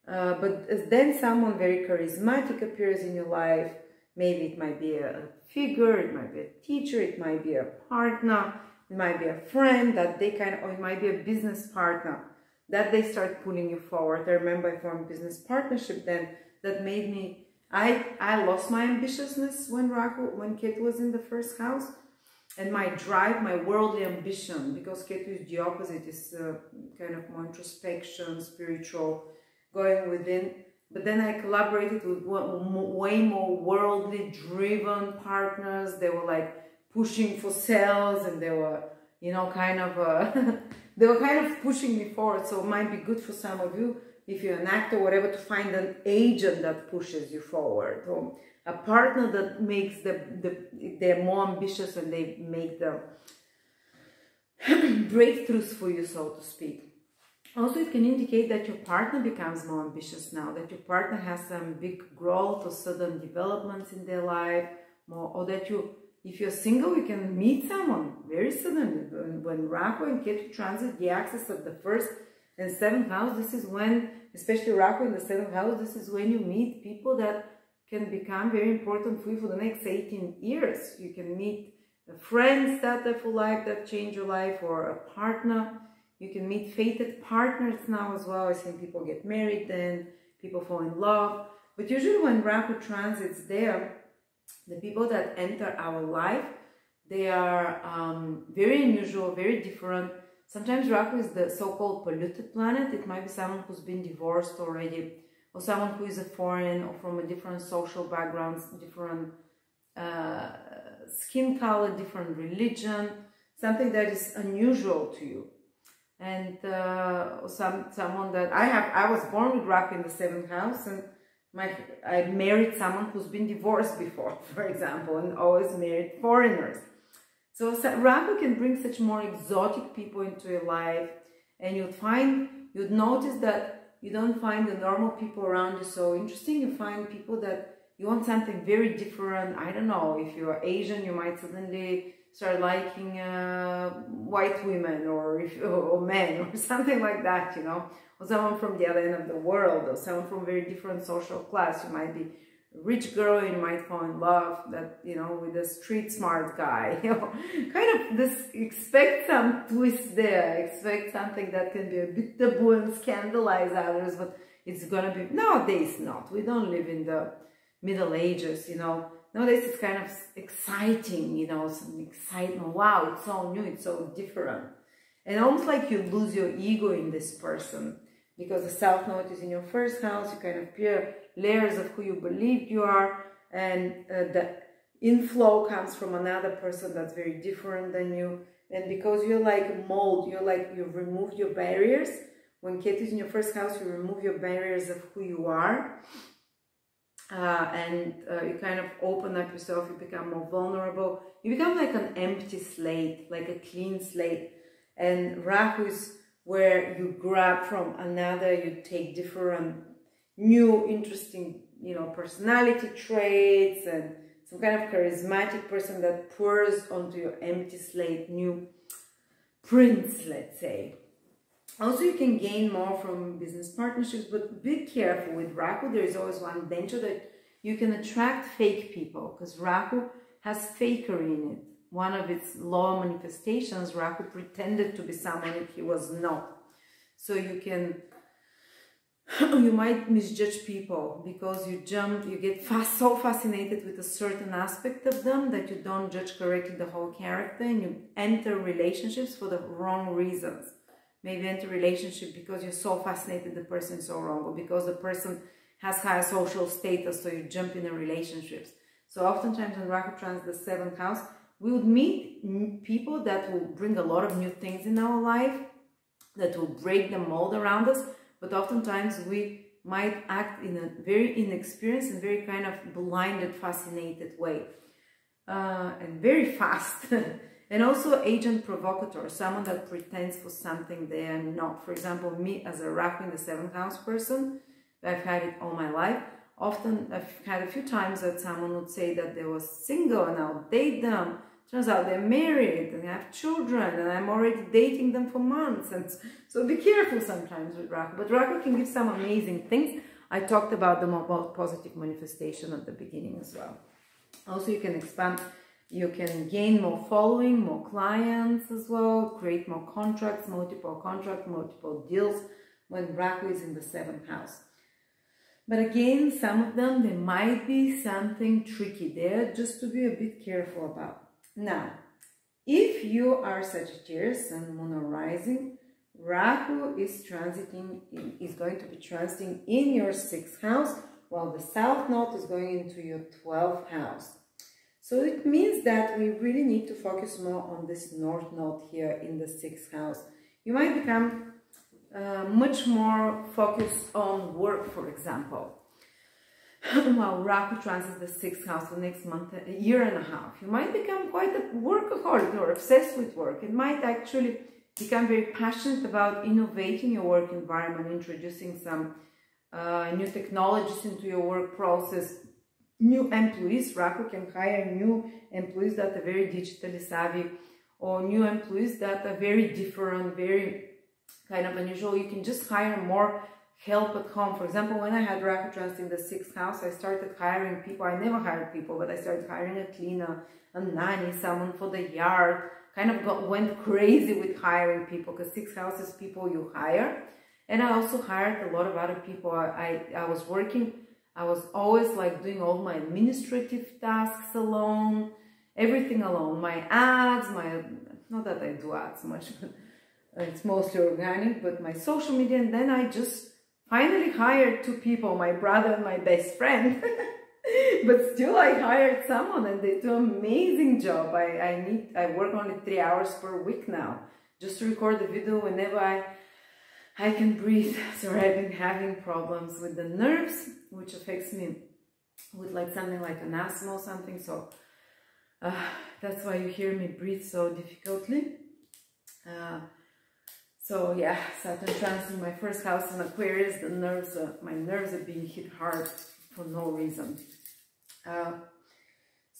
But then someone very charismatic appears in your life. Maybe it might be a figure, it might be a teacher, it might be a partner, it might be a friend that they kind of, or it might be a business partner that they start pulling you forward. I remember I formed a business partnership then that made me, I lost my ambitiousness when Ketu was in the first house, and my drive, my worldly ambition, because Ketu is the opposite, is kind of more introspection, spiritual, going within. But then I collaborated with way more worldly driven partners. They were like pushing for sales, and they were, you know, kind of they were kind of pushing me forward. So it might be good for some of you, if you're an actor, whatever, to find an agent that pushes you forward, or a partner that makes they're more ambitious and they make the breakthroughs for you, so to speak. Also, it can indicate that your partner becomes more ambitious now, that your partner has some big growth or sudden developments in their life, more, or that you, if you're single, you can meet someone very suddenly. When Rahu and Ketu transit the axis of the 1st and 7th house, this is when, especially Rahu in the 7th house, this is when you meet people that can become very important for you for the next 18 years. You can meet friends that are for life, that change your life, or a partner. You can meet fated partners now as well. I've seen people get married, then people fall in love. But usually when Rahu transits there, the people that enter our life, they are very unusual, very different. Sometimes Rahu is the so-called polluted planet. It might be someone who's been divorced already, or someone who is a foreign or from a different social background, different skin color, different religion, something that is unusual to you. And someone that I was born with Rahu in the 7th house, and I married someone who's been divorced before, for example, and always married foreigners. So Rahu can bring such more exotic people into your life, and you'd notice that you don't find the normal people around you so interesting. You find people that you want something very different. I don't know, if you're Asian, you might suddenly start liking white women or men or something like that, you know, or someone from the other end of the world, or someone from a very different social class. You might be a rich girl and you might fall in love that, you know, with a street smart guy, you know, kind of this, expect some twist there, expect something that can be a bit taboo and scandalize others, but it's gonna be, nowadays not. We don't live in the Middle Ages, you know. Nowadays it's kind of exciting, you know, some excitement. Wow, it's so new, it's so different. And almost like you lose your ego in this person, because the South Node is in your 1st house. You kind of peer layers of who you believe you are, and the inflow comes from another person that's very different than you. And because you're like mold, you've removed your barriers. When Ketu is in your 1st house, you remove your barriers of who you are. You kind of open up yourself, you become more vulnerable, you become like an empty slate, like a clean slate. And Rahu is where you grab from another, you take different, new, interesting, you know, personality traits, and some kind of charismatic person that pours onto your empty slate, new prints, let's say. Also, you can gain more from business partnerships, but be careful with Rahu. There is always one danger that you can attract fake people, because Rahu has fakery in it. One of its law manifestations, Rahu pretended to be someone that he was not. So you might misjudge people because you get so fascinated with a certain aspect of them that you don't judge correctly the whole character, and you enter relationships for the wrong reasons. Maybe enter a relationship because you're so fascinated the person is so wrong, or because the person has higher social status, so you jump in relationships. So oftentimes when Rahu transits the 7th house, we would meet people that will bring a lot of new things in our life, that will break the mold around us, but oftentimes we might act in a very inexperienced and very kind of blinded, fascinated way, and very fast. And also agent provocateur, someone that pretends for something they are not. For example, me as a Rahu in the 7th house person, I've had it all my life. Often I've had a few times that someone would say that they were single and I'll date them. Turns out they're married and they have children and I'm already dating them for months. And so be careful sometimes with Rahu. But Rahu can give some amazing things. I talked about them about positive manifestation at the beginning as well. Also, you can expand. You can gain more following, more clients as well, create more contracts, multiple deals when Rahu is in the 7th house. But again, some of them, there might be something tricky there, just to be a bit careful about. Now, if you are Sagittarius and Moon or Rising, Rahu is going to be transiting in your 6th house, while the South Node is going into your 12th house. So it means that we really need to focus more on this North Node here in the 6th house. You might become much more focused on work, for example. While Rahu transits the 6th house for the next month, a year and a half, you might become quite a workaholic or obsessed with work. It might actually become very passionate about innovating your work environment, introducing some new technologies into your work process. New employees, Rahu can hire new employees that are very digitally savvy, or new employees that are very different, very kind of unusual. You can just hire more help at home. For example, when I had Rahu transit in the 6th house, I started hiring people. I never hired people, but I started hiring a cleaner, a nanny, someone for the yard. Kind of went crazy with hiring people, because 6th house is people you hire. And I also hired a lot of other people. I was working, I was always like doing all my administrative tasks alone, everything alone. My ads, not that I do ads much, but it's mostly organic, but my social media. And then I just finally hired 2 people, my brother and my best friend. But still I hired someone and they do an amazing job. I work only 3 hours per week now, just to record the video whenever I can breathe. So I've been having problems with the nerves, which affects me with like something like an asthma or something. So that's why you hear me breathe so difficultly. So yeah, Saturn transit in my 1st house in Aquarius, my nerves are being hit hard for no reason.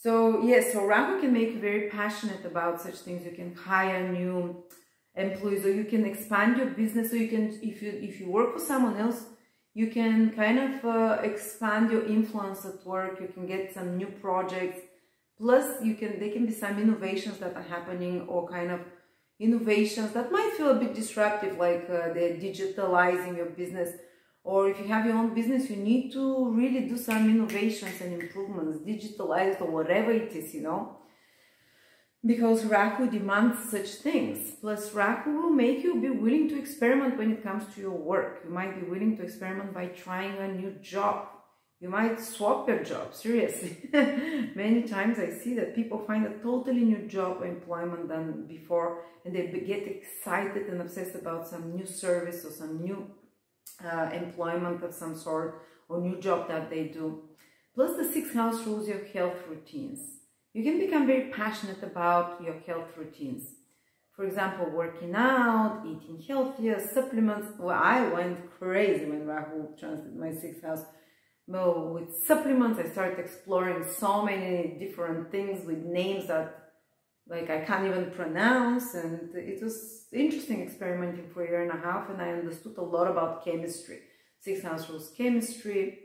So yes, so Rahu can make you very passionate about such things. You can hire new employees, or you can expand your business, or you can, if you work for someone else, you can kind of expand your influence at work. You can get some new projects. Plus, there can be some innovations that are happening, or kind of innovations that might feel a bit disruptive, like they're digitalizing your business. Or if you have your own business, you need to really do some innovations and improvements, digitalized or whatever it is, you know. Because Rahu demands such things. Plus, Rahu will make you be willing to experiment when it comes to your work. You might be willing to experiment by trying a new job. You might swap your job, seriously. Many times I see that people find a totally new job or employment than before, and they get excited and obsessed about some new service or some new employment of some sort, or new job that they do. Plus, the 6th house rules your health routines. You can become very passionate about your health routines. For example, working out, eating healthier, supplements. Well, I went crazy when Rahu transited my 6th house. Well, with supplements, I started exploring so many different things with names that like I can't even pronounce, and it was interesting experimenting for a year and a half, and I understood a lot about chemistry. 6th house rules chemistry.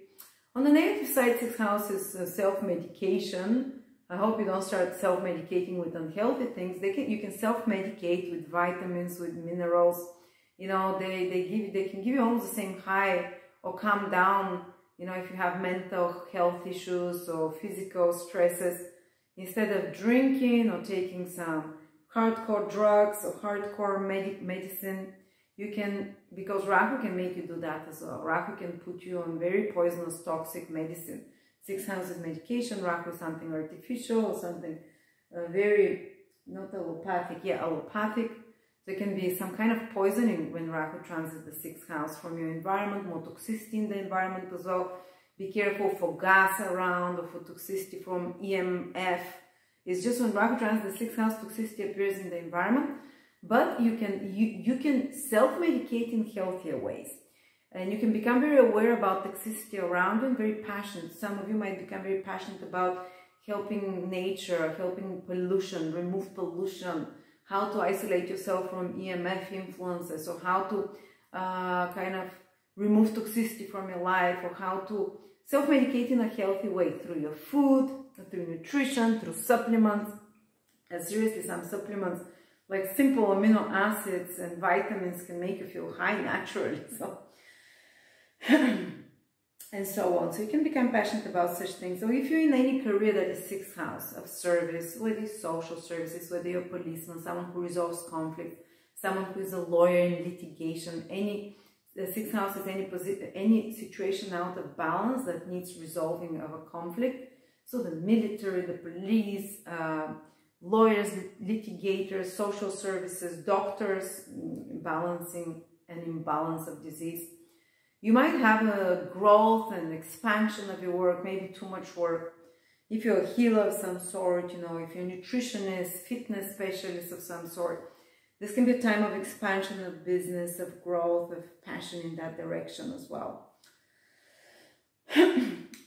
On the negative side, 6th house is self-medication. I hope you don't start self-medicating with unhealthy things. You can self-medicate with vitamins, with minerals. You know, they can give you almost the same high or calm down. You know, if you have mental health issues or physical stresses, instead of drinking or taking some hardcore drugs or hardcore medicine, you can, because Rahu can make you do that as well. Rahu can put you on very poisonous, toxic medicine. 6th house is medication, Rahu is something artificial or something very, not allopathic, yeah, allopathic. There can be some kind of poisoning when Rahu transits the 6th house from your environment, more toxicity in the environment as well. Be careful for gas around or for toxicity from EMF. It's just when Rahu transits the 6th house, toxicity appears in the environment. But you can self-medicate in healthier ways. And you can become very aware about toxicity around you and very passionate. Some of you might become very passionate about helping nature, helping pollution, remove pollution, how to isolate yourself from EMF influences, or how to kind of remove toxicity from your life, or how to self-medicate in a healthy way through your food, through nutrition, through supplements. And seriously, some supplements like simple amino acids and vitamins can make you feel high naturally. So and so on. So you can become passionate about such things. So if you're in any career that is 6th house of service, whether it's social services, whether you're a policeman, someone who resolves conflict, someone who is a lawyer in litigation, the 6th house is any situation out of balance that needs resolving of a conflict. So the military, the police, lawyers, litigators, social services, doctors, balancing an imbalance of disease. You might have a growth and expansion of your work, maybe too much work. If you're a healer of some sort, you know, if you're a nutritionist, fitness specialist of some sort, this can be a time of expansion of business, of growth, of passion in that direction as well.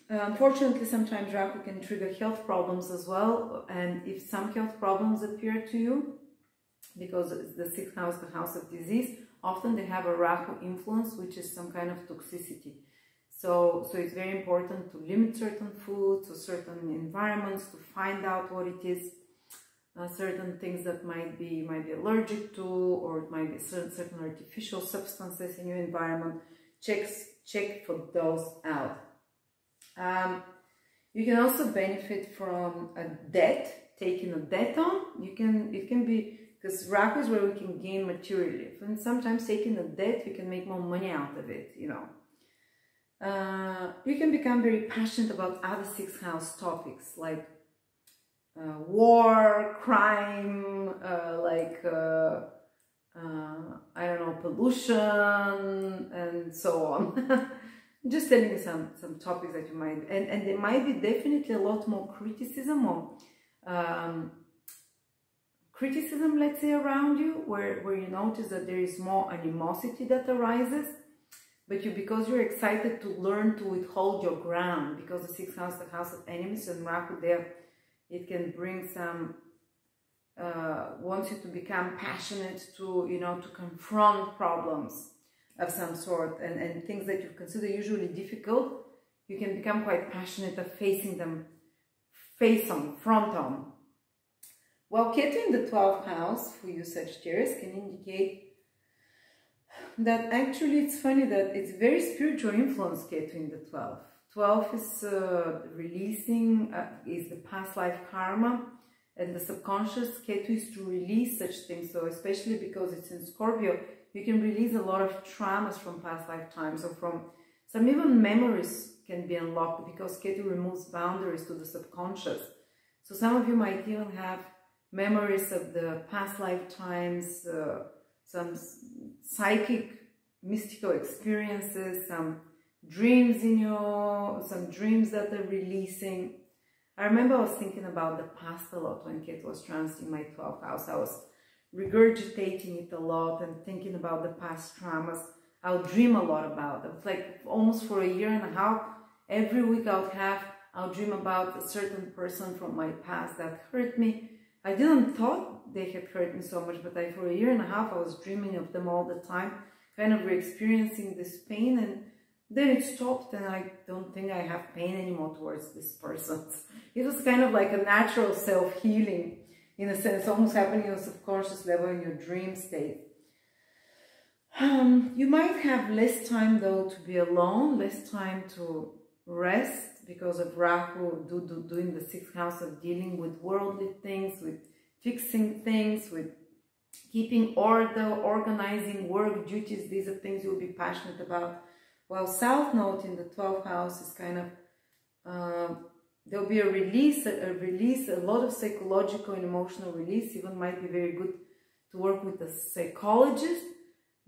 Unfortunately, sometimes Rahu can trigger health problems as well. And if some health problems appear to you, because the 6th house, the house of disease, often they have a Rahu influence, which is some kind of toxicity. So it's very important to limit certain foods or certain environments to find out what it is, certain things that might be allergic to, or it might be certain artificial substances in your environment. Check for those out. You can also benefit from a debt, taking a debt on. It can be, because Rahu is where we can gain materially, and sometimes taking a debt, we can make more money out of it, you know. You can become very passionate about other sixth house topics like war, crime, I don't know, pollution, and so on. Just telling you some topics that you might, and there might be definitely a lot more criticism or criticism, let's say, around you, where you notice that there is more animosity that arises. But because you're excited to learn to withhold your ground, because the sixth house, the house of enemies, and Rahu there, it can bring some, wants you to become passionate to, you know, to confront problems of some sort, and things that you consider usually difficult, you can become quite passionate of facing them face on, front on. Well, Ketu in the 12th house for you Sagittarius can indicate that actually it's funny that it's very spiritual influence, Ketu in the 12th. 12 is releasing, is the past life karma, and the subconscious. Ketu is to release such things. So especially because it's in Scorpio, you can release a lot of traumas from past lifetimes, or from some even memories can be unlocked, because Ketu removes boundaries to the subconscious. So some of you might even have memories of the past lifetimes, some psychic mystical experiences, some dreams some dreams that are releasing. I remember I was thinking about the past a lot when Ketu was transiting my 12th house. I was regurgitating it a lot and thinking about the past traumas. I would dream a lot about them. Like almost for a year and a half, every week I'll dream about a certain person from my past that hurt me. I didn't thought they had hurt me so much, but for a year and a half I was dreaming of them all the time, kind of re-experiencing this pain, and then it stopped, and I don't think I have pain anymore towards this person. It was kind of like a natural self-healing, in a sense, almost happening on a subconscious level in your dream state. You might have less time though to be alone, less time to rest, because of Rahu doing the 6th house of dealing with worldly things, with fixing things, with keeping order, organizing work duties. These are things you'll be passionate about. While South Node in the 12th house is kind of, there'll be a release, a lot of psychological and emotional release. Even might be very good to work with a psychologist,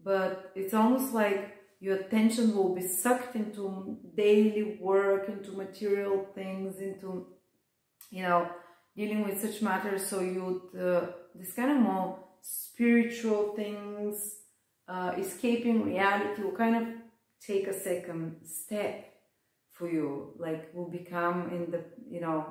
but it's almost like your attention will be sucked into daily work, into material things, into, you know, dealing with such matters. So this kind of more spiritual things, escaping reality will kind of take a second step for you. Like will become in the, you know,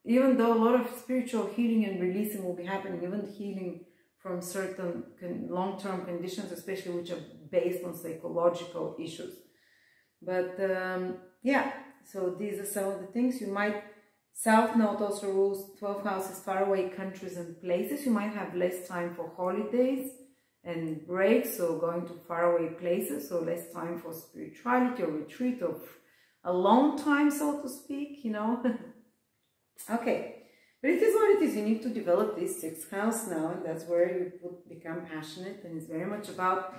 even though a lot of spiritual healing and releasing will be happening, even healing from certain long-term conditions, especially which are based on psychological issues. But yeah, so these are some of the things you might. South Node also rules 12th houses, faraway countries and places. You might have less time for holidays and breaks, so going to faraway places, so less time for spirituality or retreat or alone time, so to speak, you know. Okay. But it is what it is. You need to develop this 6th house now, and that's where you would become passionate, and it's very much about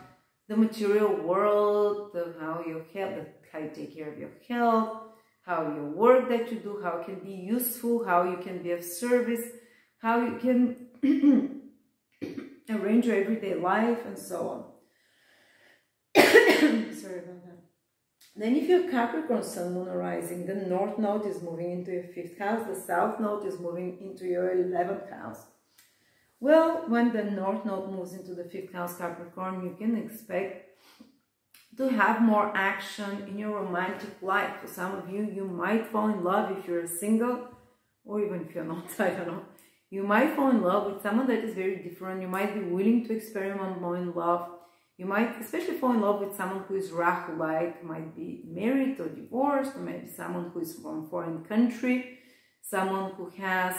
the material world, how your health, how you take care of your health, how your work that you do, how it can be useful, how you can be of service, how you can arrange your everyday life, and so on. Sorry about that. Then if you're Capricorn, Sun, Moon, or Rising, the North Node is moving into your 5th house, the South Node is moving into your 11th house. Well, when the North Node moves into the 5th house, Capricorn, you can expect to have more action in your romantic life. For some of you, you might fall in love if you're single, or even if you're not, I don't know. You might fall in love with someone that is very different. You might be willing to experiment more in love. You might especially fall in love with someone who is Rahu-like, might be married or divorced, or maybe someone who is from a foreign country, someone who has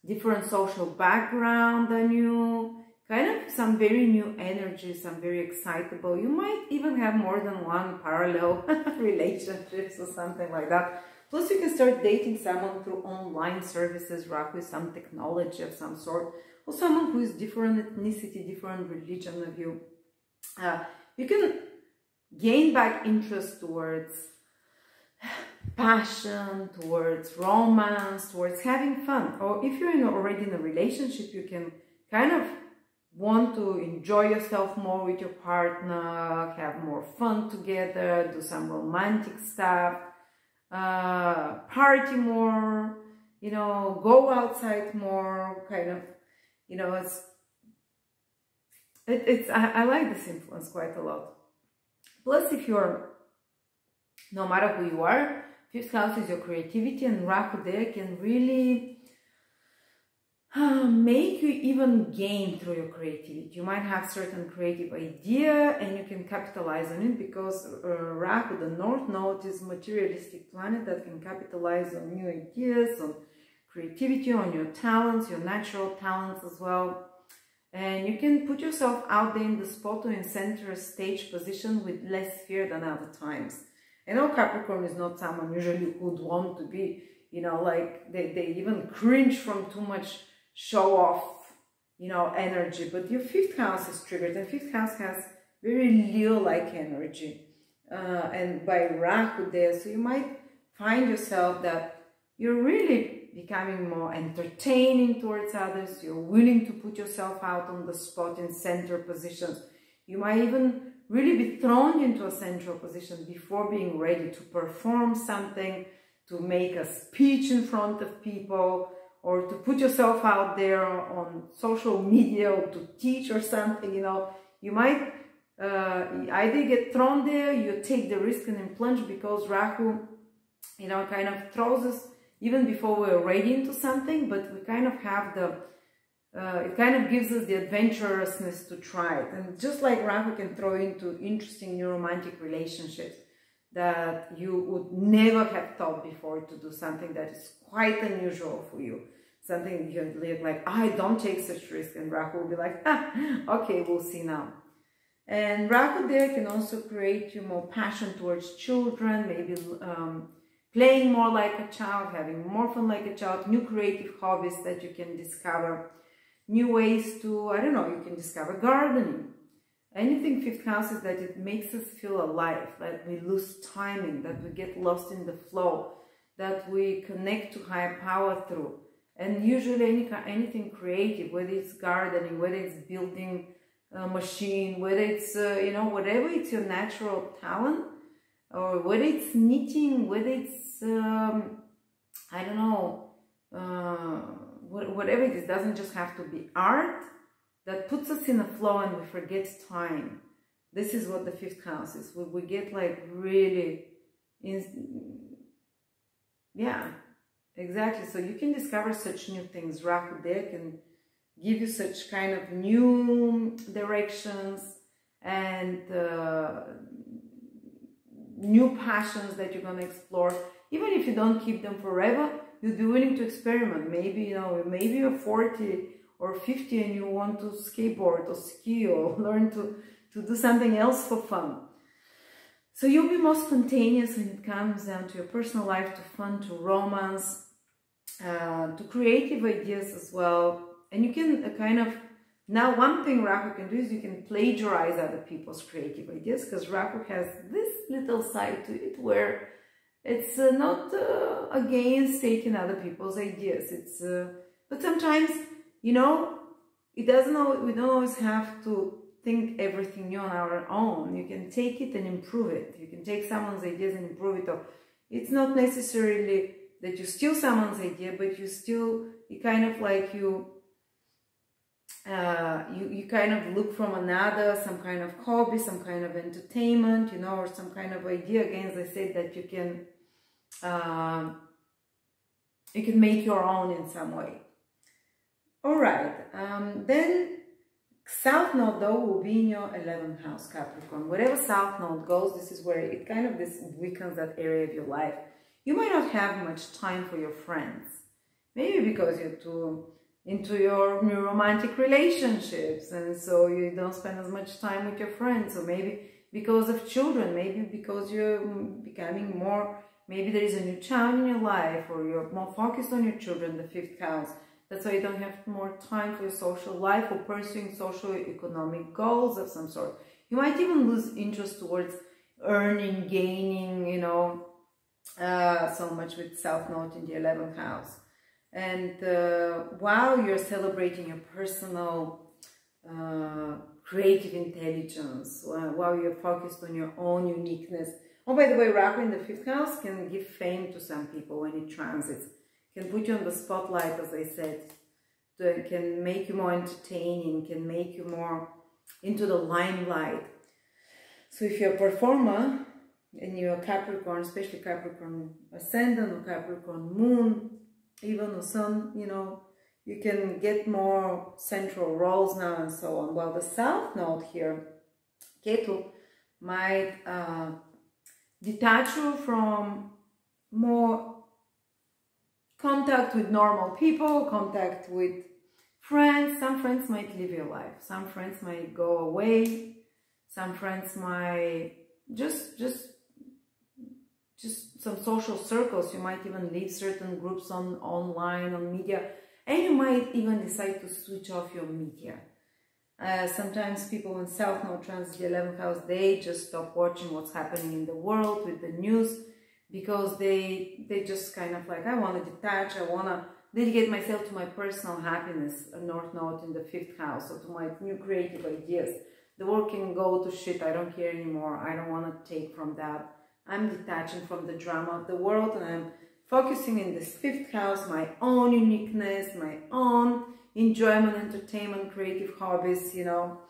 different social background than you, kind of some very new energy, some very excitable. You might even have more than one parallel relationships or something like that. Plus, you can start dating someone through online services, Rahu with some technology of some sort, or someone who is different ethnicity, different religion of you. You can gain back interest towards passion, towards romance, towards having fun. Or if you're already in a relationship, you can kind of want to enjoy yourself more with your partner, have more fun together, do some romantic stuff, party more, you know, go outside more, kind of, you know, I like this influence quite a lot. Plus, if you're, no matter who you are, 5th house is your creativity, and Rahu there can really make you even gain through your creativity. You might have certain creative idea and you can capitalize on it, because Rahu, the North Node, is a materialistic planet that can capitalize on new ideas, on creativity, on your talents, your natural talents as well. And you can put yourself out there in the spot or in center stage position with less fear than other times. I know Capricorn is not someone usually who would want to be, you know, like they even cringe from too much show off, you know, energy. But your 5th house is triggered, and 5th house has very Leo-like energy. And by Rahu there, so you might find yourself that you're really becoming more entertaining towards others. You're willing to put yourself out on the spot in center positions. You might even really be thrown into a central position before being ready to perform something, to make a speech in front of people, or to put yourself out there on social media, or to teach or something. You know, you might either get thrown there, you take the risk and then plunge, because Rahu, you know, kind of throws us even before we're ready into something, but we kind of have the, it kind of gives us the adventurousness to try it. And just like Rahu can throw into interesting new romantic relationships that you would never have thought before, to do something that is quite unusual for you. Something you're like, I don't take such risk, and Rahu will be like, okay, we'll see now. And Rahu there can also create you more passion towards children, maybe playing more like a child, having more fun like a child, new creative hobbies that you can discover, new ways to, I don't know, you can discover gardening. Anything 5th house is that it makes us feel alive, that we lose timing, that we get lost in the flow, that we connect to higher power through. And usually anything creative, whether it's gardening, whether it's building a machine, whether it's, you know, whatever it's your natural talent, or whether it's knitting, whether it's, I don't know, whatever it is, doesn't just have to be art, that puts us in a flow and we forget time. This is what the 5th house is. We get like really, yeah, exactly. So you can discover such new things. Rahu there can give you such kind of new directions and new passions that you're going to explore. Even if you don't keep them forever, you'll be willing to experiment. Maybe, you know, maybe you're 40 or 50 and you want to skateboard or ski or learn to do something else for fun. So you'll be more spontaneous when it comes down to your personal life, to fun, to romance, to creative ideas as well. And you can kind of, now one thing Rahu can do is you can plagiarize other people's creative ideas, because Rahu has this little side to it where it's not against taking other people's ideas. It's but sometimes, you know, we don't always have to think everything new on our own. You can take it and improve it. You can take someone's ideas and improve it. Or it's not necessarily that you steal someone's idea, but you kind of like you kind of look from another, some kind of hobby, some kind of entertainment, you know, or some kind of idea. Again, as I said, that you can make your own in some way. All right, then South Node though will be in your 11th house, Capricorn. Wherever South Node goes, this is where it kind of weakens that area of your life. You might not have much time for your friends. Maybe because you're too into your new romantic relationships, and so you don't spend as much time with your friends. Or maybe because of children, maybe because you're becoming more, maybe there is a new child in your life, or you're more focused on your children, the 5th house. That's why you don't have more time for your social life or pursuing social economic goals of some sort. You might even lose interest towards earning, gaining, you know, so much with South Node in the 11th house. And while you're celebrating your personal creative intelligence, while you're focused on your own uniqueness. Oh, by the way, Rahu in the 5th house can give fame to some people when it transits. Can put you on the spotlight, as I said. Can make you more entertaining, can make you more into the limelight. So if you're a performer and you're a Capricorn, especially Capricorn Ascendant or Capricorn Moon, even or Sun, you know, you can get more central roles now and so on. While the South Node here, Ketu, might detach you from more contact with normal people, contact with friends. Some friends might live your life. Some friends might go away. Some friends might just some social circles. You might even leave certain groups online, on media, and you might even decide to switch off your media. Sometimes people in South Node transit the 11th house, they just stop watching what's happening in the world with the news, because they just kind of like, I want to detach, I want to dedicate myself to my personal happiness, a North Node in the 5th house, or to my new creative ideas. The work can go to shit, I don't care anymore, I don't want to take from that. I'm detaching from the drama of the world, and I'm focusing in this 5th house, my own uniqueness, my own enjoyment, entertainment, creative hobbies, you know,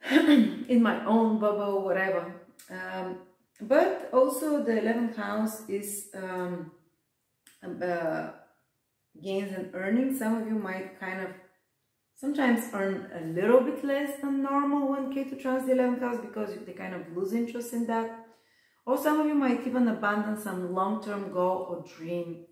in my own bubble, whatever. But also the 11th house is gains and earnings. Some of you might kind of sometimes earn a little bit less than normal when Ketu transits the 11th house, because they kind of lose interest in that. Or some of you might even abandon some long-term goal or dream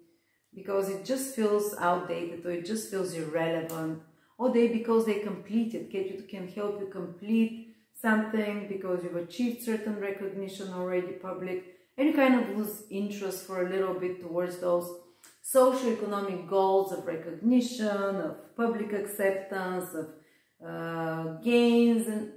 because it just feels outdated, or it just feels irrelevant, or because they completed. Ketu can help you complete something because you've achieved certain recognition already public, and you kind of lose interest for a little bit towards those socio-economic goals of recognition, of public acceptance, of gains and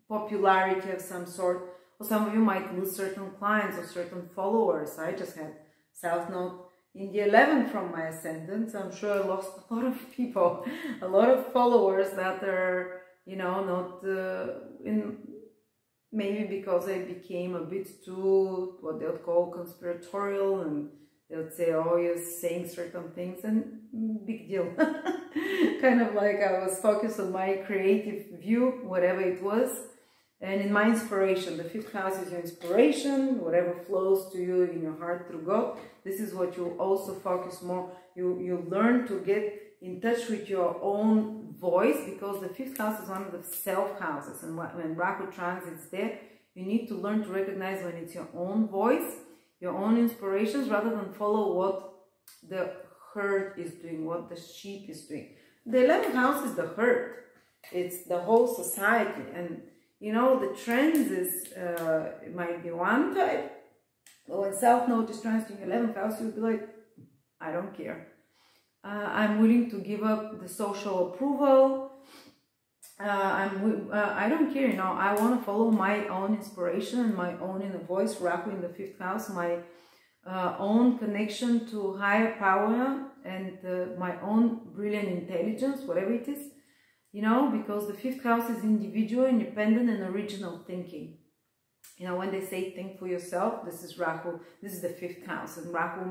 popularity of some sort. Or some of you might lose certain clients or certain followers. I just had South Node in the 11th from my Ascendant, so I'm sure I lost a lot of people, a lot of followers that are, you know, not maybe because I became a bit too, what they would call conspiratorial, and they would say, oh, you're saying certain things, and big deal. Kind of like I was focused on my creative view, whatever it was, and in my inspiration. The 5th house is your inspiration, whatever flows to you in your heart through God. This is what you also focus more. You learn to get in touch with your own voice, because the 5th house is one of the self houses, and when Rahu transits there, you need to learn to recognize when it's your own voice, your own inspirations, rather than follow what the herd is doing, what the sheep is doing. The 11th house is the herd, it's the whole society, and you know, the trends is it might be one type, but when South Node is transiting 11th house, you'll be like, I don't care. I'm willing to give up the social approval. I don't care, you know, I want to follow my own inspiration and my own inner voice. Rahu in the 5th house, my own connection to higher power and my own brilliant intelligence, whatever it is, you know, because the 5th house is individual, independent, and original thinking. You know, when they say think for yourself, this is Rahu, this is the 5th house, and Rahu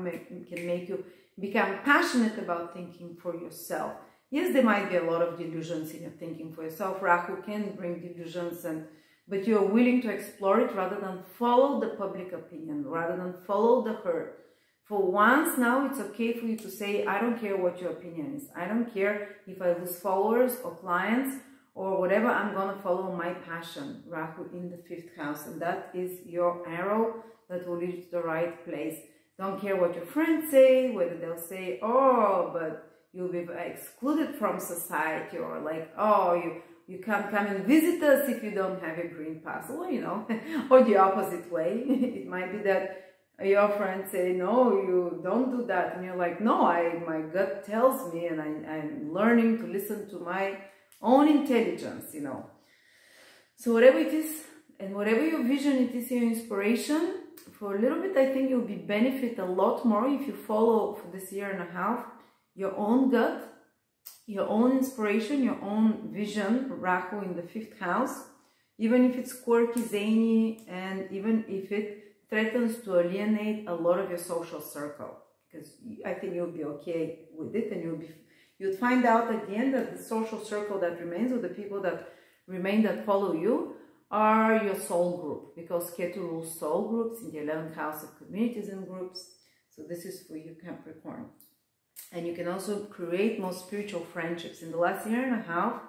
can make you become passionate about thinking for yourself. Yes, there might be a lot of delusions in your thinking for yourself. Rahu can bring delusions, but you're willing to explore it rather than follow the public opinion, rather than follow the herd. For once now, it's okay for you to say, I don't care what your opinion is. I don't care if I lose followers or clients or whatever. I'm going to follow my passion. Rahu in the 5th house. And that is your arrow that will lead you to the right place. Don't care what your friends say, whether they'll say, oh, but you'll be excluded from society, or like, oh, you can't come and visit us if you don't have a green pass. Well, you know, or the opposite way. It might be that your friends say, no, you don't do that. And you're like, no, my gut tells me, and I'm learning to listen to my own intelligence, you know. So whatever it is, and whatever your vision it is, your inspiration, for a little bit, I think you'll be benefit a lot more if you follow for this year and a half your own gut, your own inspiration, your own vision, Rahu in the 5th house, even if it's quirky, zany, and even if it threatens to alienate a lot of your social circle, because I think you'll be okay with it, and you'll find out at the end that the social circle that remains, or the people that remain that follow you, are your soul group, because Ketu rules soul groups in the 11th house of communities and groups. So this is for you, Capricorn. And you can also create more spiritual friendships. In the last year and a half,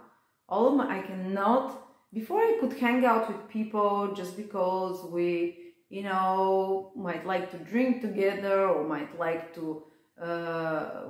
before I could hang out with people just because we, you know, might like to drink together, or might like to,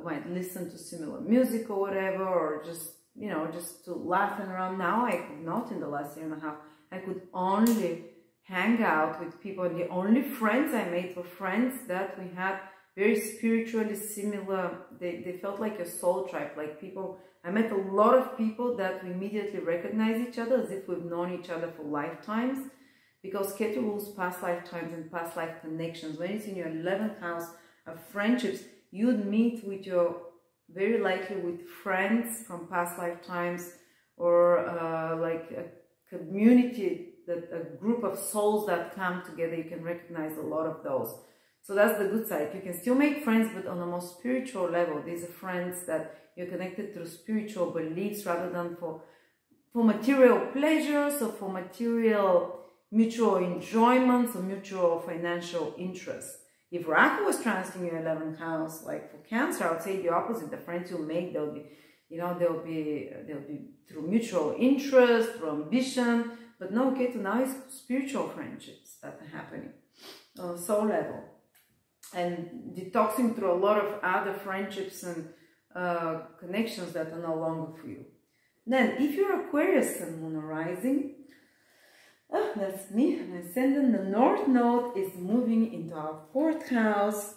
might listen to similar music or whatever, or just, you know, just to laugh around. Now I could not in the last year and a half. I could only hang out with people, and the only friends I made were friends that we had very spiritually similar. They felt like a soul tribe, like people. I met a lot of people that we immediately recognize each other as if we've known each other for lifetimes, because Ketu rules past lifetimes and past life connections. When it's in your 11th house of friendships, you'd meet with very likely with friends from past lifetimes, or like a community, a group of souls that come together. You can recognize a lot of those. So that's the good side. You can still make friends, but on a more spiritual level. These are friends that you're connected through spiritual beliefs rather than for material pleasures, or for material mutual enjoyments, or mutual financial interests. If Rahu was transiting your 11th house, like for Cancer, I would say the opposite. The friends you make, they'll be, you know, they'll be through mutual interest, through ambition. But no, Ketu now is spiritual friendships that are happening on a soul level, and detoxing through a lot of other friendships and connections that are no longer for you. Then, if you're Aquarius Sun, Moon, or Rising, that's me, my Ascendant. The North Node is moving into our 4th house,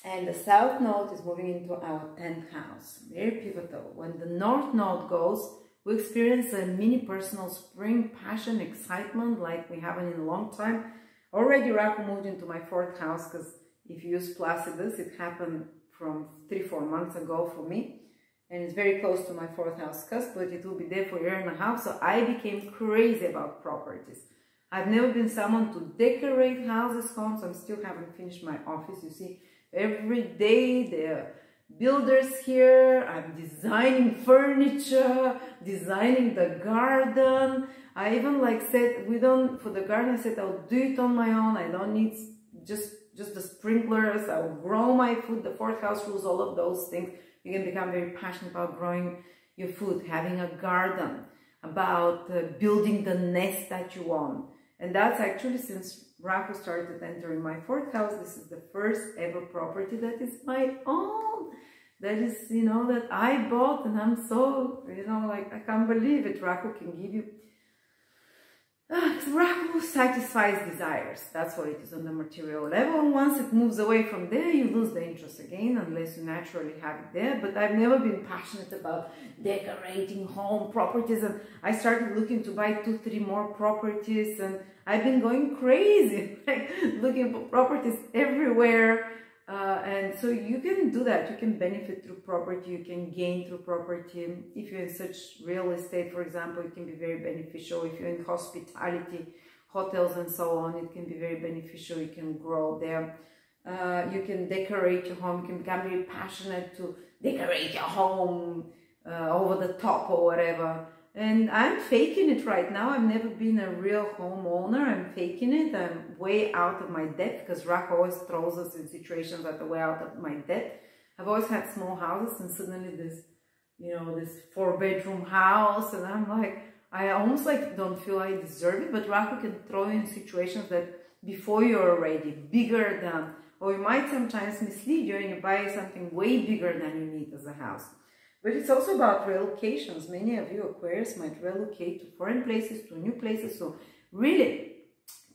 and the South Node is moving into our 10th house. Very pivotal. When the North Node goes, we experience a mini personal spring, passion, excitement like we haven't in a long time. Already Rahu moved into my 4th house, because if you use Placidus, it happened from 3-4 months ago for me. And it's very close to my 4th house cusp, but it will be there for a year and a half. So I became crazy about properties. I've never been someone to decorate houses, homes. I still haven't finished my office. You see, every day there are builders here. I'm designing furniture, designing the garden. I even like said, for the garden, I said, I'll do it on my own. I don't need just the sprinklers. I'll grow my food. The 4th house rules all of those things. You can become very passionate about growing your food, having a garden, about building the nest that you want. And that's actually, since Rahu started entering my 4th house, this is the first ever property that is my own. That is, you know, that I bought, and I'm so, you know, like, I can't believe it. Rahu can give you... Rahu satisfies desires. That's what it is on the material level. And once it moves away from there, you lose the interest again, unless you naturally have it there. But I've never been passionate about decorating home properties. And I started looking to buy 2-3 more properties. And I've been going crazy, like looking for properties everywhere. And so you can do that. You can benefit through property. You can gain through property. If you're in such real estate, for example, it can be very beneficial. If you're in hospitality, hotels and so on, it can be very beneficial. You can grow there. You can decorate your home. You can become very passionate to decorate your home over the top or whatever. And I'm faking it right now. I've never been a real homeowner. I'm faking it. I'm way out of my depth because Rahu always throws us in situations that are way out of my depth. I've always had small houses, and suddenly this, you know, this 4-bedroom house, and I'm like, I almost like don't feel I deserve it. But Rahu can throw you in situations that before you're already bigger than, or you might sometimes mislead you and you buy something way bigger than you need as a house. But it's also about relocations. Many of you Aquarius might relocate to foreign places, to new places. So really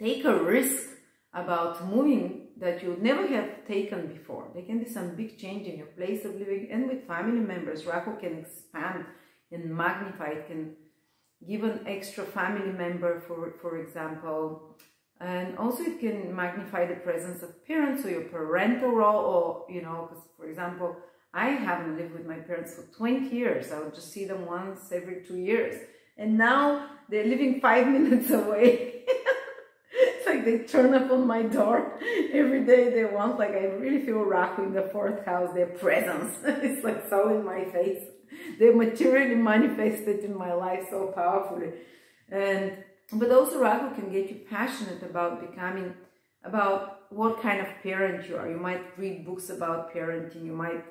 take a risk about moving that you would never have taken before. There can be some big change in your place of living, and with family members. Rahu can expand and magnify. It can give an extra family member, for example. And also it can magnify the presence of parents, or your parental role, or, you know, because, for example, I haven't lived with my parents for 20 years. I would just see them once every 2 years. And now they're living 5 minutes away. It's like they turn up on my door every day they want. Like, I really feel Rahu in the 4th house, their presence. It's like so in my face. They materially manifested in my life so powerfully. But also Rahu can get you passionate about becoming, about what kind of parent you are. You might read books about parenting. You might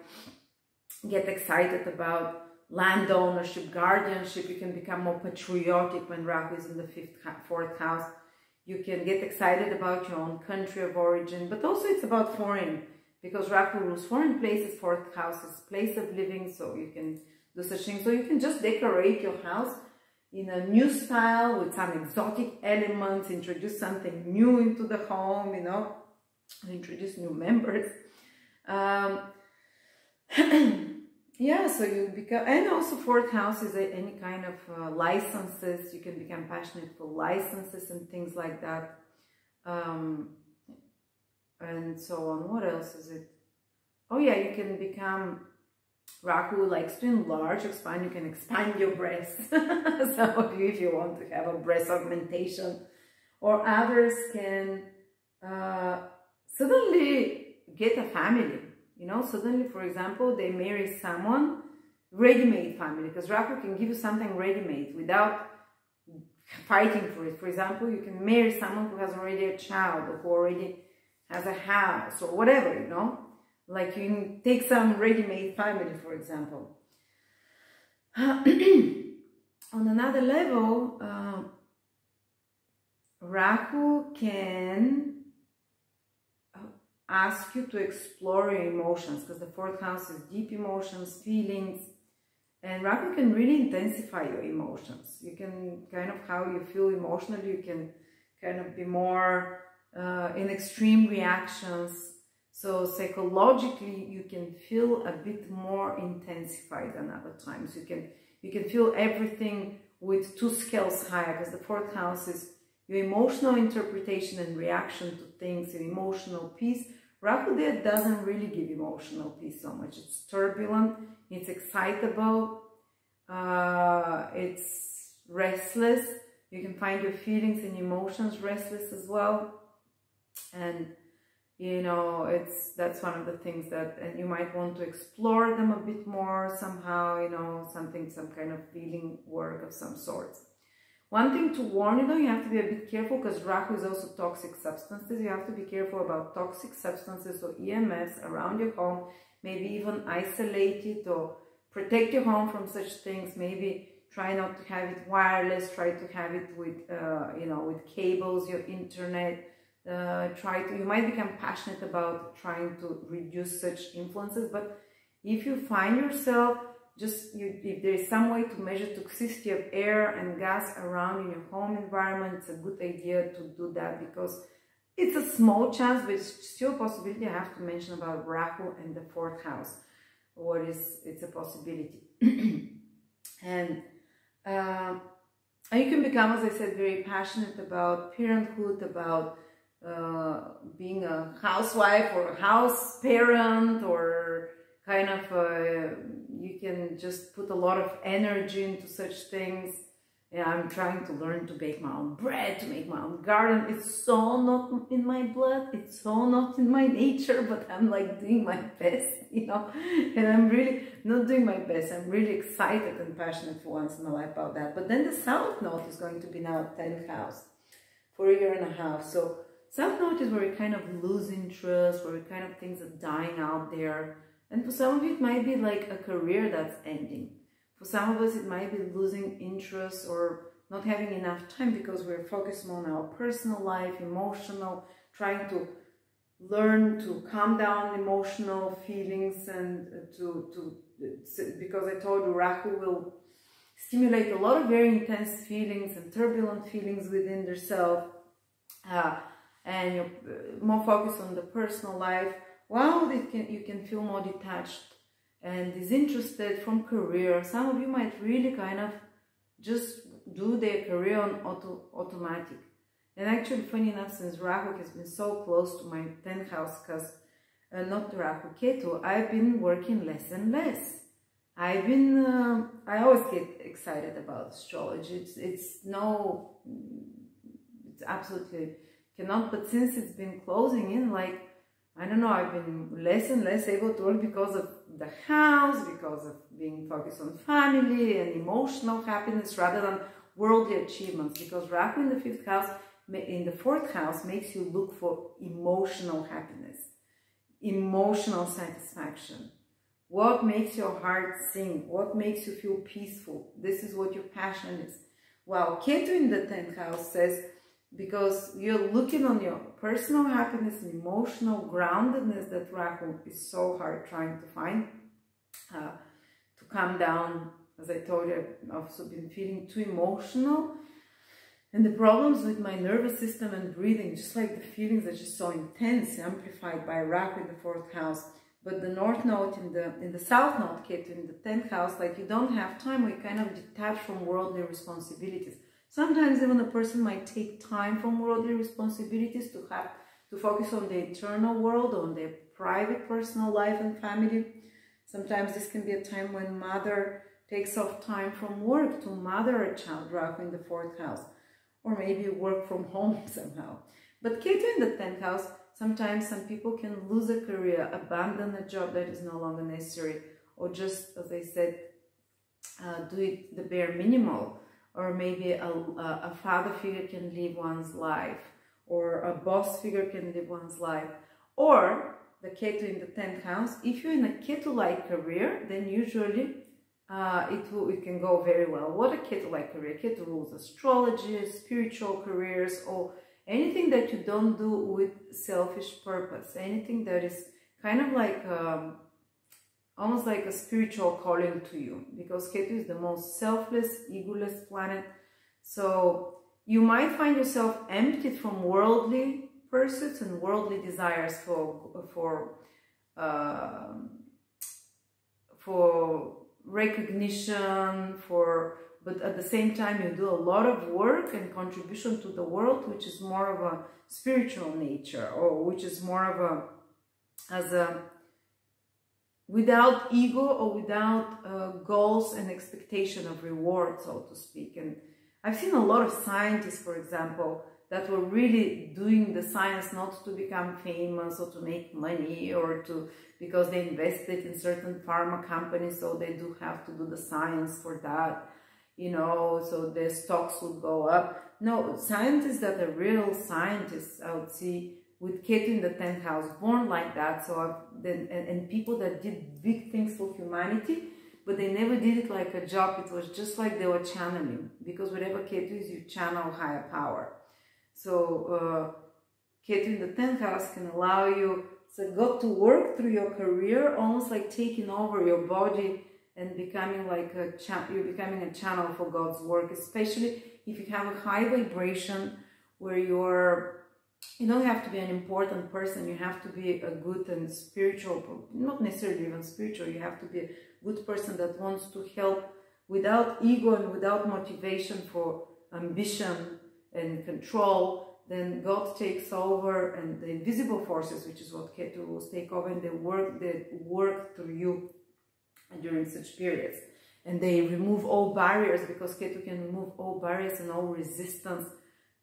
get excited about land ownership, guardianship. You can become more patriotic when Rahu is in the 4th house. You can get excited about your own country of origin, but also it's about foreign, because Rahu rules foreign places. 4th house is place of living, so you can do such things. So you can just decorate your house in a new style with some exotic elements, introduce something new into the home, you know, introduce new members. Yeah, so you become, and also 4th house is any kind of licenses. You can become passionate for licenses and things like that, and so on. What else is it? Oh yeah, you can become, Rahu likes to enlarge, expand. You can expand your breasts. Some of you, if you want to have a breast augmentation, or others can suddenly get a family. You know, suddenly, for example, they marry someone, ready-made family, because Rahu can give you something ready-made without fighting for it. For example, you can marry someone who has already a child, or who already has a house, or whatever, you know. Like you can take some ready-made family, for example. On another level, Rahu can ask you to explore your emotions, because the 4th house is deep emotions, feelings, and Rahu can really intensify your emotions. You can kind of, how you feel emotionally, you can kind of be more in extreme reactions. So psychologically, you can feel a bit more intensified than other times. You can feel everything with 2 scales higher, because the 4th house is your emotional interpretation and reaction to things, and emotional peace. Rahu there doesn't really give emotional peace so much. It's turbulent, it's excitable, it's restless. You can find your feelings and emotions restless as well. And you know, that's one of the things that, and you might want to explore them a bit more somehow, you know, some kind of feeling work of some sorts. One thing to warn you though, you have to be a bit careful, because Rahu is also toxic substances. You have to be careful about toxic substances or EMFs around your home. Maybe even isolate it or protect your home from such things. Maybe try not to have it wireless. Try to have it with, you know, with cables, your internet. You might become passionate about trying to reduce such influences. But if you find yourself, if there is some way to measure toxicity of air and gas around in your home environment, it's a good idea to do that, because it's a small chance, but it's still a possibility. I have to mention about Rahu and the 4th house. It's a possibility. And you can become, as I said, very passionate about parenthood, about being a housewife or a house parent, or kind of you can just put a lot of energy into such things, And I'm trying to learn to bake my own bread, to make my own garden. It's so not in my blood, it's so not in my nature, but I'm like doing my best, you know. And I'm really not doing my best. I'm really excited and passionate for once in my life about that. But then the South Node is going to be now 10th house for a year and a half. So South Node is where we kind of lose interest, where we kind of things are dying out there. And for some of you, it might be like a career that's ending. For some of us, it might be losing interest or not having enough time because we're focused more on our personal life, emotional, trying to learn to calm down emotional feelings and because I told you Rahu will stimulate a lot of very intense feelings and turbulent feelings within yourself, and you're more focused on the personal life. While you can feel more detached and disinterested from career. Some of you might really kind of just do their career on automatic. And actually, funny enough, since Rahu has been so close to my 10th house, because not Rahu, Ketu, I've been working less and less. I always get excited about astrology. It's absolutely cannot, but since it's been closing in, like, I don't know, I've been less and less able to work because of the house, because of being focused on family and emotional happiness rather than worldly achievements. Because Rahu in the 5th house, in the 4th house, makes you look for emotional happiness, emotional satisfaction. What makes your heart sing? What makes you feel peaceful? This is what your passion is. While Ketu in the 10th house says, because you're looking on your personal happiness and emotional groundedness that Rahu is so hard trying to find, to calm down. As I told you, I've also been feeling too emotional. And the problems with my nervous system and breathing, just like the feelings are just so intense, amplified by Rahu in the 4th house. But the North Node in the South Node, Ketu in the 10th house, like you don't have time, we kind of detach from worldly responsibilities. Sometimes even a person might take time from worldly responsibilities to focus on the eternal world, on their private personal life and family. Sometimes this can be a time when mother takes off time from work to mother a child, Rahu in the 4th house, or maybe work from home somehow. But Ketu in the 10th house, sometimes some people can lose a career, abandon a job that is no longer necessary, or just, as I said, do it the bare minimal. Or maybe a father figure can live one's life, or a boss figure can live one's life. Or the Ketu in the 10th house, if you're in a Ketu-like career, then usually it can go very well. What a Ketu-like career? Ketu rules astrology, spiritual careers, or anything that you don't do with selfish purpose. Anything that is kind of like almost like a spiritual calling to you, because Ketu is the most selfless, egoless planet. So you might find yourself emptied from worldly pursuits and worldly desires for recognition, but at the same time you do a lot of work and contribution to the world, which is more of a spiritual nature, or which is more of without ego or without goals and expectation of reward, so to speak. And I've seen a lot of scientists, for example, that were really doing the science not to become famous or to make money, or because they invested in certain pharma companies, so they do have to do the science for that, you know, so their stocks would go up. No, scientists that are real scientists, I would see, with Ketu in the 10th house, born like that. So and people that did big things for humanity, but they never did it like a job. It was just like they were channeling, because whatever Ketu is, you channel higher power. So Ketu in the 10th house can allow you to work through your career, almost like taking over your body and becoming like you're becoming a channel for God's work, especially if you have a high vibration where you don't have to be an important person. You have to be a good and spiritual, not necessarily even spiritual. You have to be a good person that wants to help without ego and without motivation for ambition and control. Then God takes over, and the invisible forces, which is what Ketu will take over, and they work through you during such periods. and they remove all barriers, because Ketu can remove all barriers and all resistance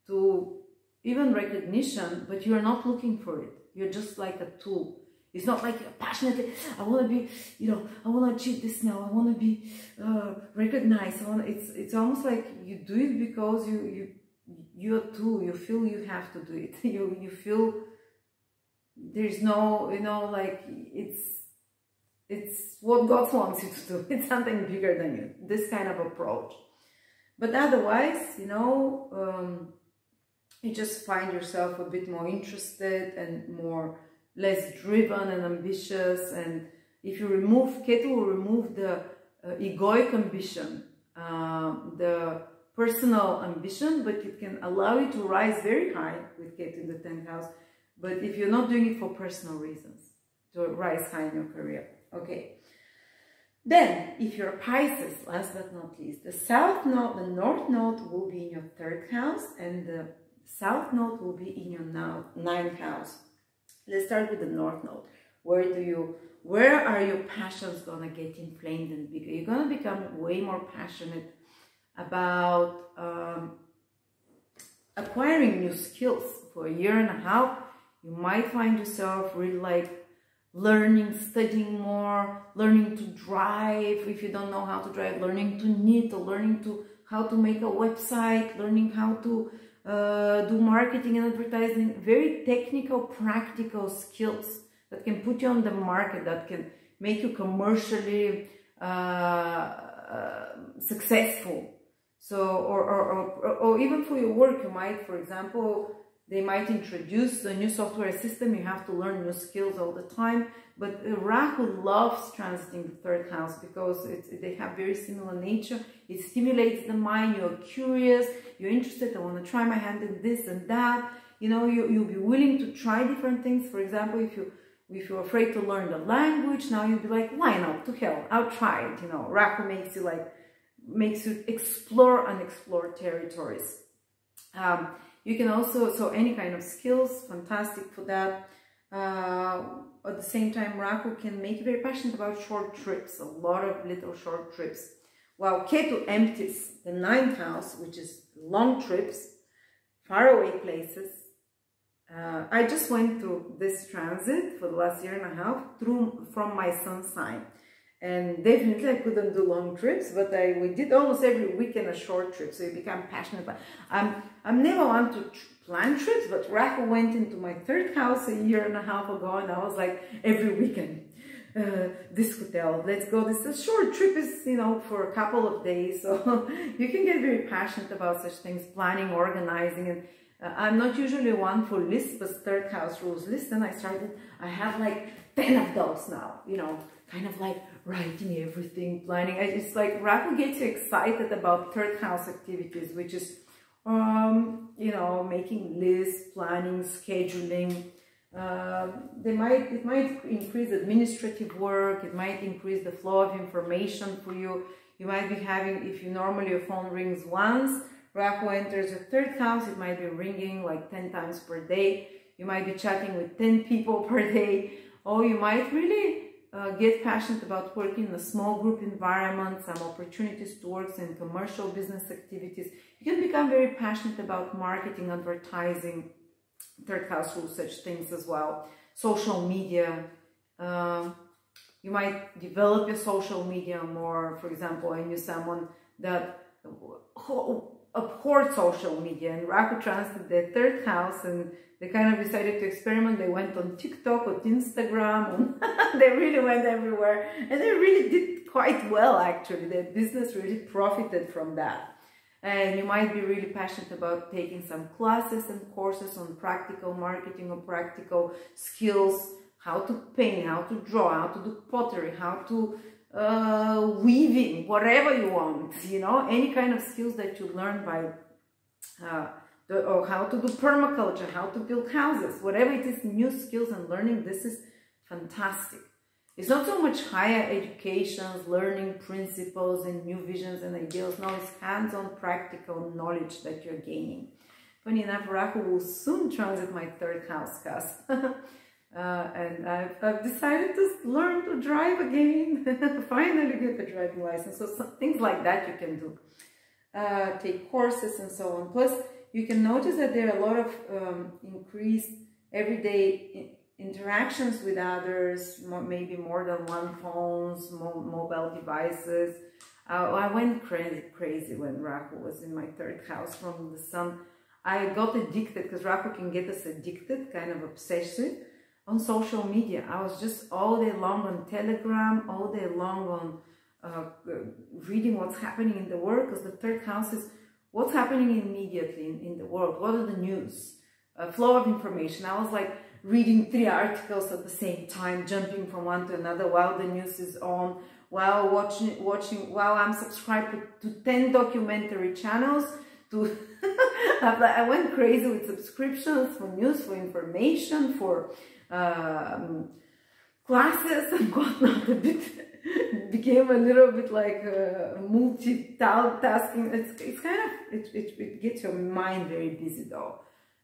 to even recognition, but you're not looking for it. You're just like a tool. It's not like you're passionately, I want to be, you know, I want to achieve this now. I want to be recognized. It's almost like you do it because you're a tool. You feel you have to do it. You feel there's no, you know, like it's what God wants you to do. It's something bigger than you. This kind of approach. But otherwise, you know, you just find yourself a bit more interested and less driven and ambitious. And if you remove, Ketu will remove the egoic ambition, the personal ambition, but it can allow you to rise very high with Ketu in the 10th house. But if you're not doing it for personal reasons, to rise high in your career. Okay. Then, if you're a Pisces, last but not least, the South Node, the North Node will be in your 3rd house, and the South Node will be in your 9th house. Let's start with the North Node. Where are your passions gonna get inflamed and bigger? You're gonna become way more passionate about acquiring new skills. For a year and a half, you might find yourself really like learning, studying more, learning to drive if you don't know how to drive, learning to knit, or learning how to make a website, learning how to do marketing and advertising. Very technical, practical skills that can put you on the market, that can make you commercially successful. So, or even for your work, you might, for example, they might introduce a new software system. You have to learn new skills all the time. But Rahu loves transiting the 3rd house because they have very similar nature. It stimulates the mind. You're curious. You're interested. I want to try my hand in this and that. You know, you'll be willing to try different things. For example, if you're afraid to learn the language, now you'll be like, why not? To hell, I'll try it. You know, Rahu makes you explore unexplored territories. You can also, so any kind of skills, fantastic for that. At the same time, Rahu can make you very passionate about short trips, a lot of little short trips. While Ketu empties the 9th house, which is long trips, faraway places. I just went through this transit for the last year and a half from my sun sign. And definitely I couldn't do long trips, but we did almost every weekend a short trip, so you become passionate about. I'm never one to plan trips, but Rahu went into my 3rd house a year and a half ago, and I was like, every weekend, this hotel, let's go. This is a short trip, is, you know, for a couple of days, so you can get very passionate about such things, planning, organizing, and I'm not usually one for lists, but 3rd house rules lists, and I have like 10 of those now, you know, kind of like writing everything, planning. It's like Rahu gets you excited about 3rd house activities, which is, you know, making lists, planning, scheduling. It might increase administrative work. It might increase the flow of information for you. You might be having, if you normally your phone rings once, Rahu enters your 3rd house, it might be ringing like 10 times per day. You might be chatting with 10 people per day. Or you might really get passionate about working in a small group environment, some opportunities to work in commercial business activities. You can become very passionate about marketing, advertising. 3rd house rules such things as well. Social media. You might develop your social media more. For example, I knew someone that abhorred social media, and Rahu transited their 3rd house, and they kind of decided to experiment. They went on TikTok or Instagram, and they really went everywhere, and they really did quite well actually. Their business really profited from that. And you might be really passionate about taking some classes and courses on practical marketing or practical skills, how to paint, how to draw, how to do pottery, how to weaving, whatever you want, you know, any kind of skills that you learn by, or how to do permaculture, how to build houses, whatever it is, new skills and learning, this is fantastic. It's not so much higher educations, learning principles and new visions and ideals. No, it's hands-on practical knowledge that you're gaining. Funny enough, Rahu will soon transit my 3rd house, cuz. And I've decided to learn to drive again. Finally get a driving license. So some things like that you can do. Take courses and so on. Plus, you can notice that there are a lot of increased everyday interactions with others, maybe more than one phones, mobile devices. I went crazy when Rahu was in my 3rd house from the sun. I got addicted, because Rahu can get us addicted, kind of obsessive, on social media. I was just all day long on Telegram, all day long on reading what's happening in the world, because the 3rd house is what's happening immediately in the world. What are the news? Flow of information. I was like reading 3 articles at the same time, jumping from one to another while the news is on, while while I'm subscribed to 10 documentary channels. I went crazy with subscriptions for news, for information, for classes and whatnot. A bit became a little bit like multitasking. It's kind of it gets your mind very busy though.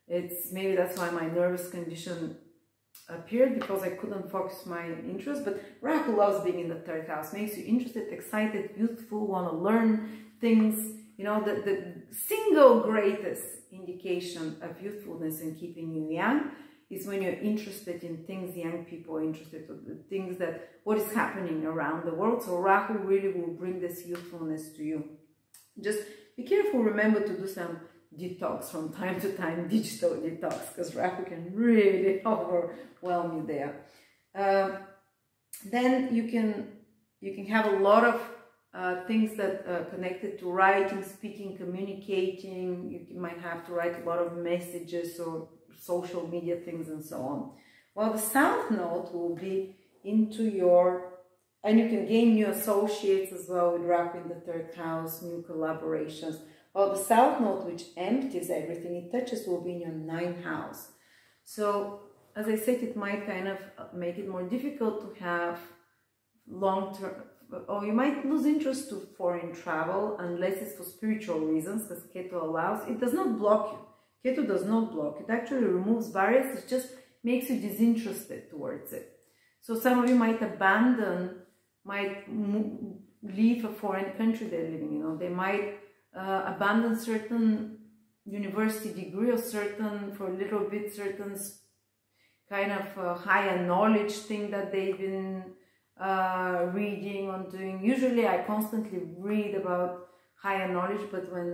It's maybe that's why my nervous condition appeared, because I couldn't focus my interest. But Rahu loves being in the 3rd house, makes you interested, excited, youthful, want to learn things. You know, the single greatest indication of youthfulness and keeping you young is when you're interested in things young people are interested in, the things that, what is happening around the world. So Rahu really will bring this youthfulness to you. Just be careful, remember to do some detox from time to time, digital detox, because Rahu can really overwhelm you there. Then you can have a lot of things that are connected to writing, speaking, communicating. You might have to write a lot of messages or social media things and so on. Well, the South Node will be into your, and you can gain new associates as well with Rahu in the 3rd house, new collaborations. Well, the South Node, which empties everything it touches, will be in your 9th house. So, as I said, it might kind of make it more difficult to have long-term, or you might lose interest to foreign travel unless it's for spiritual reasons, because Ketu allows. It does not block you. Ketu does not block. It actually removes barriers. It just makes you disinterested towards it. So some of you might leave a foreign country they're living in. You know, they might abandon certain university degree or for a little bit, certain kind of higher knowledge thing that they've been reading or doing. Usually I constantly read about higher knowledge, but when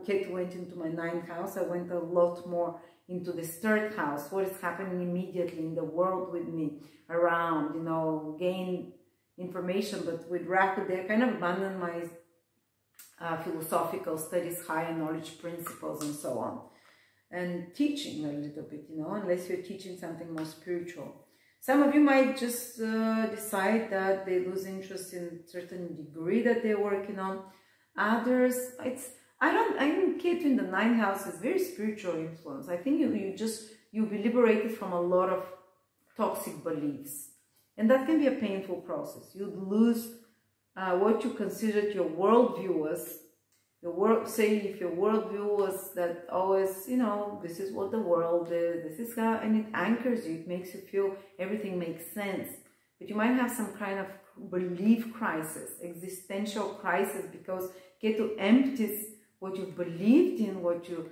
Ketu went into my 9th house, I went a lot more into this 3rd house. What is happening immediately in the world with me around, you know, gain information. But with Rahu, they kind of abandoned my philosophical studies, higher knowledge principles and so on. And teaching a little bit, you know, unless you're teaching something more spiritual. Some of you might just decide that they lose interest in certain degree that they're working on. Others, I think Ketu in the 9th house is very spiritual influence. I think you'll be liberated from a lot of toxic beliefs. And that can be a painful process. You'd lose what you considered your worldview was. Say if your worldview was that always, you know, this is what the world is, this is how, and it anchors you, it makes you feel everything makes sense. But you might have some kind of belief crisis, existential crisis, because Ketu empties what you believed in, what you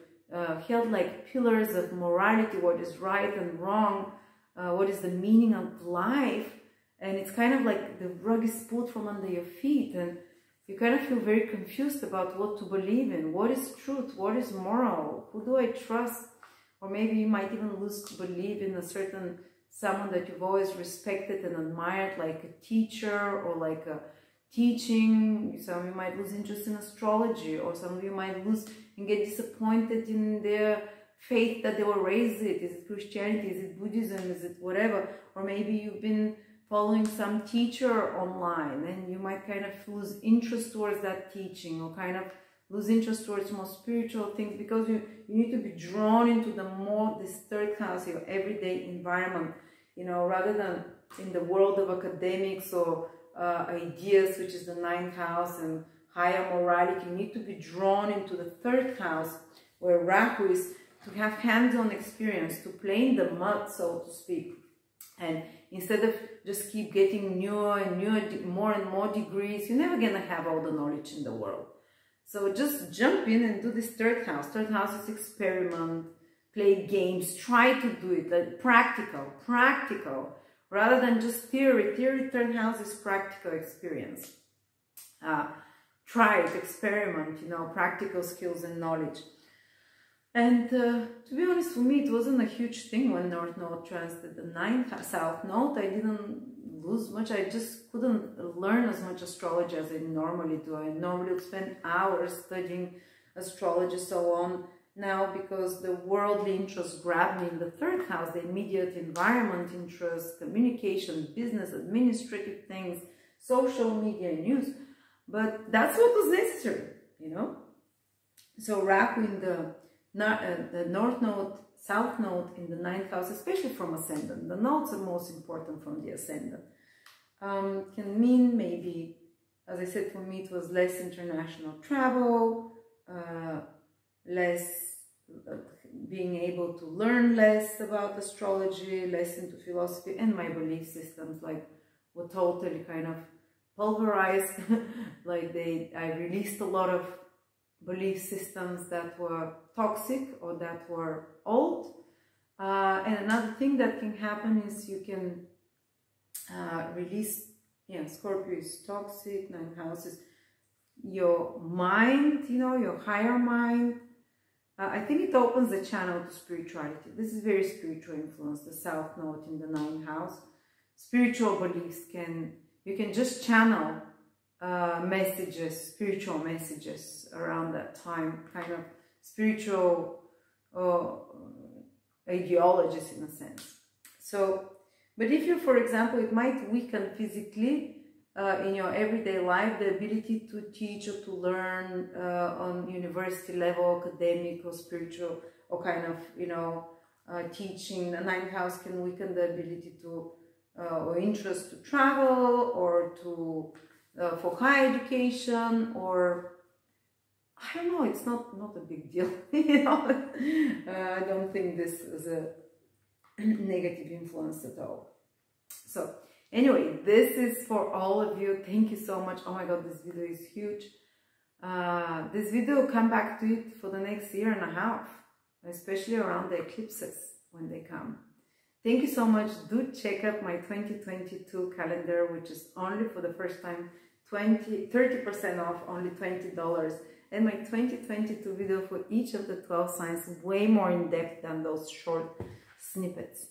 held like pillars of morality, what is right and wrong, what is the meaning of life. And it's kind of like the rug is pulled from under your feet, and you kind of feel very confused about what to believe in. What is truth? What is moral? Who do I trust? Or maybe you might even lose belief in someone that you've always respected and admired, like a teacher or like a teaching. Some of you might lose interest in astrology, or some of you might lose and get disappointed in their faith that they were raised in. Is it Christianity? Is it Buddhism? Is it whatever? Or maybe you've been following some teacher online and you might kind of lose interest towards that teaching, or kind of lose interest towards more spiritual things, because you need to be drawn into this 3rd house, your everyday environment, you know, rather than in the world of academics or ideas, which is the 9th house, and higher morality. You need to be drawn into the 3rd house, where Rahu is, to have hands-on experience, to play in the mud, so to speak. And instead of just keep getting newer and newer, more and more degrees, you're never gonna have all the knowledge in the world. So just jump in and do this third house. Third house is experiment, play games, try to do it, like practical, rather than just theory. Theory, third house is practical experience. Try it, experiment, you know, practical skills and knowledge. And to be honest, for me, it wasn't a huge thing when North Node transited the 9th South Node. I didn't lose much. I just couldn't learn as much astrology as I normally do. I normally would spend hours studying astrology, so on. Now, because the worldly interests grab me in the 3rd house, the immediate environment interests, communication, business, administrative things, social media, news. But that's what was necessary, you know. So Rahu in the North Node, South Node in the 9th house, especially from Ascendant. The nodes are most important from the Ascendant. Can mean maybe, as I said, for me it was less international travel, less being able to learn less about astrology, less into philosophy, and my belief systems were totally kind of pulverized. I released a lot of belief systems that were toxic or that were old. And another thing that can happen is you can release, Scorpio is toxic, 9 houses, your mind, you know, your higher mind. I think it opens the channel to spirituality. This is very spiritual influence, the South Node in the 9th house. Spiritual beliefs you can just channel messages, spiritual messages around that time, kind of spiritual ideologies in a sense. So, but if you, for example, it might weaken physically in your everyday life, the ability to teach or to learn on university level, academic or spiritual, or kind of, you know, teaching. The 9th house can weaken the ability to, or interest to travel, or to, for higher education, or, I don't know, it's not a big deal, you know. I don't think this is a negative influence at all. So, anyway, this is for all of you. Thank you so much. Oh my god, this video is huge. This video will come back to it for the next year and a half, especially around the eclipses when they come. Thank you so much. Do check out my 2022 calendar, which is only for the first time 30% off, only $20. And my 2022 video for each of the 12 signs, way more in depth than those short snippets.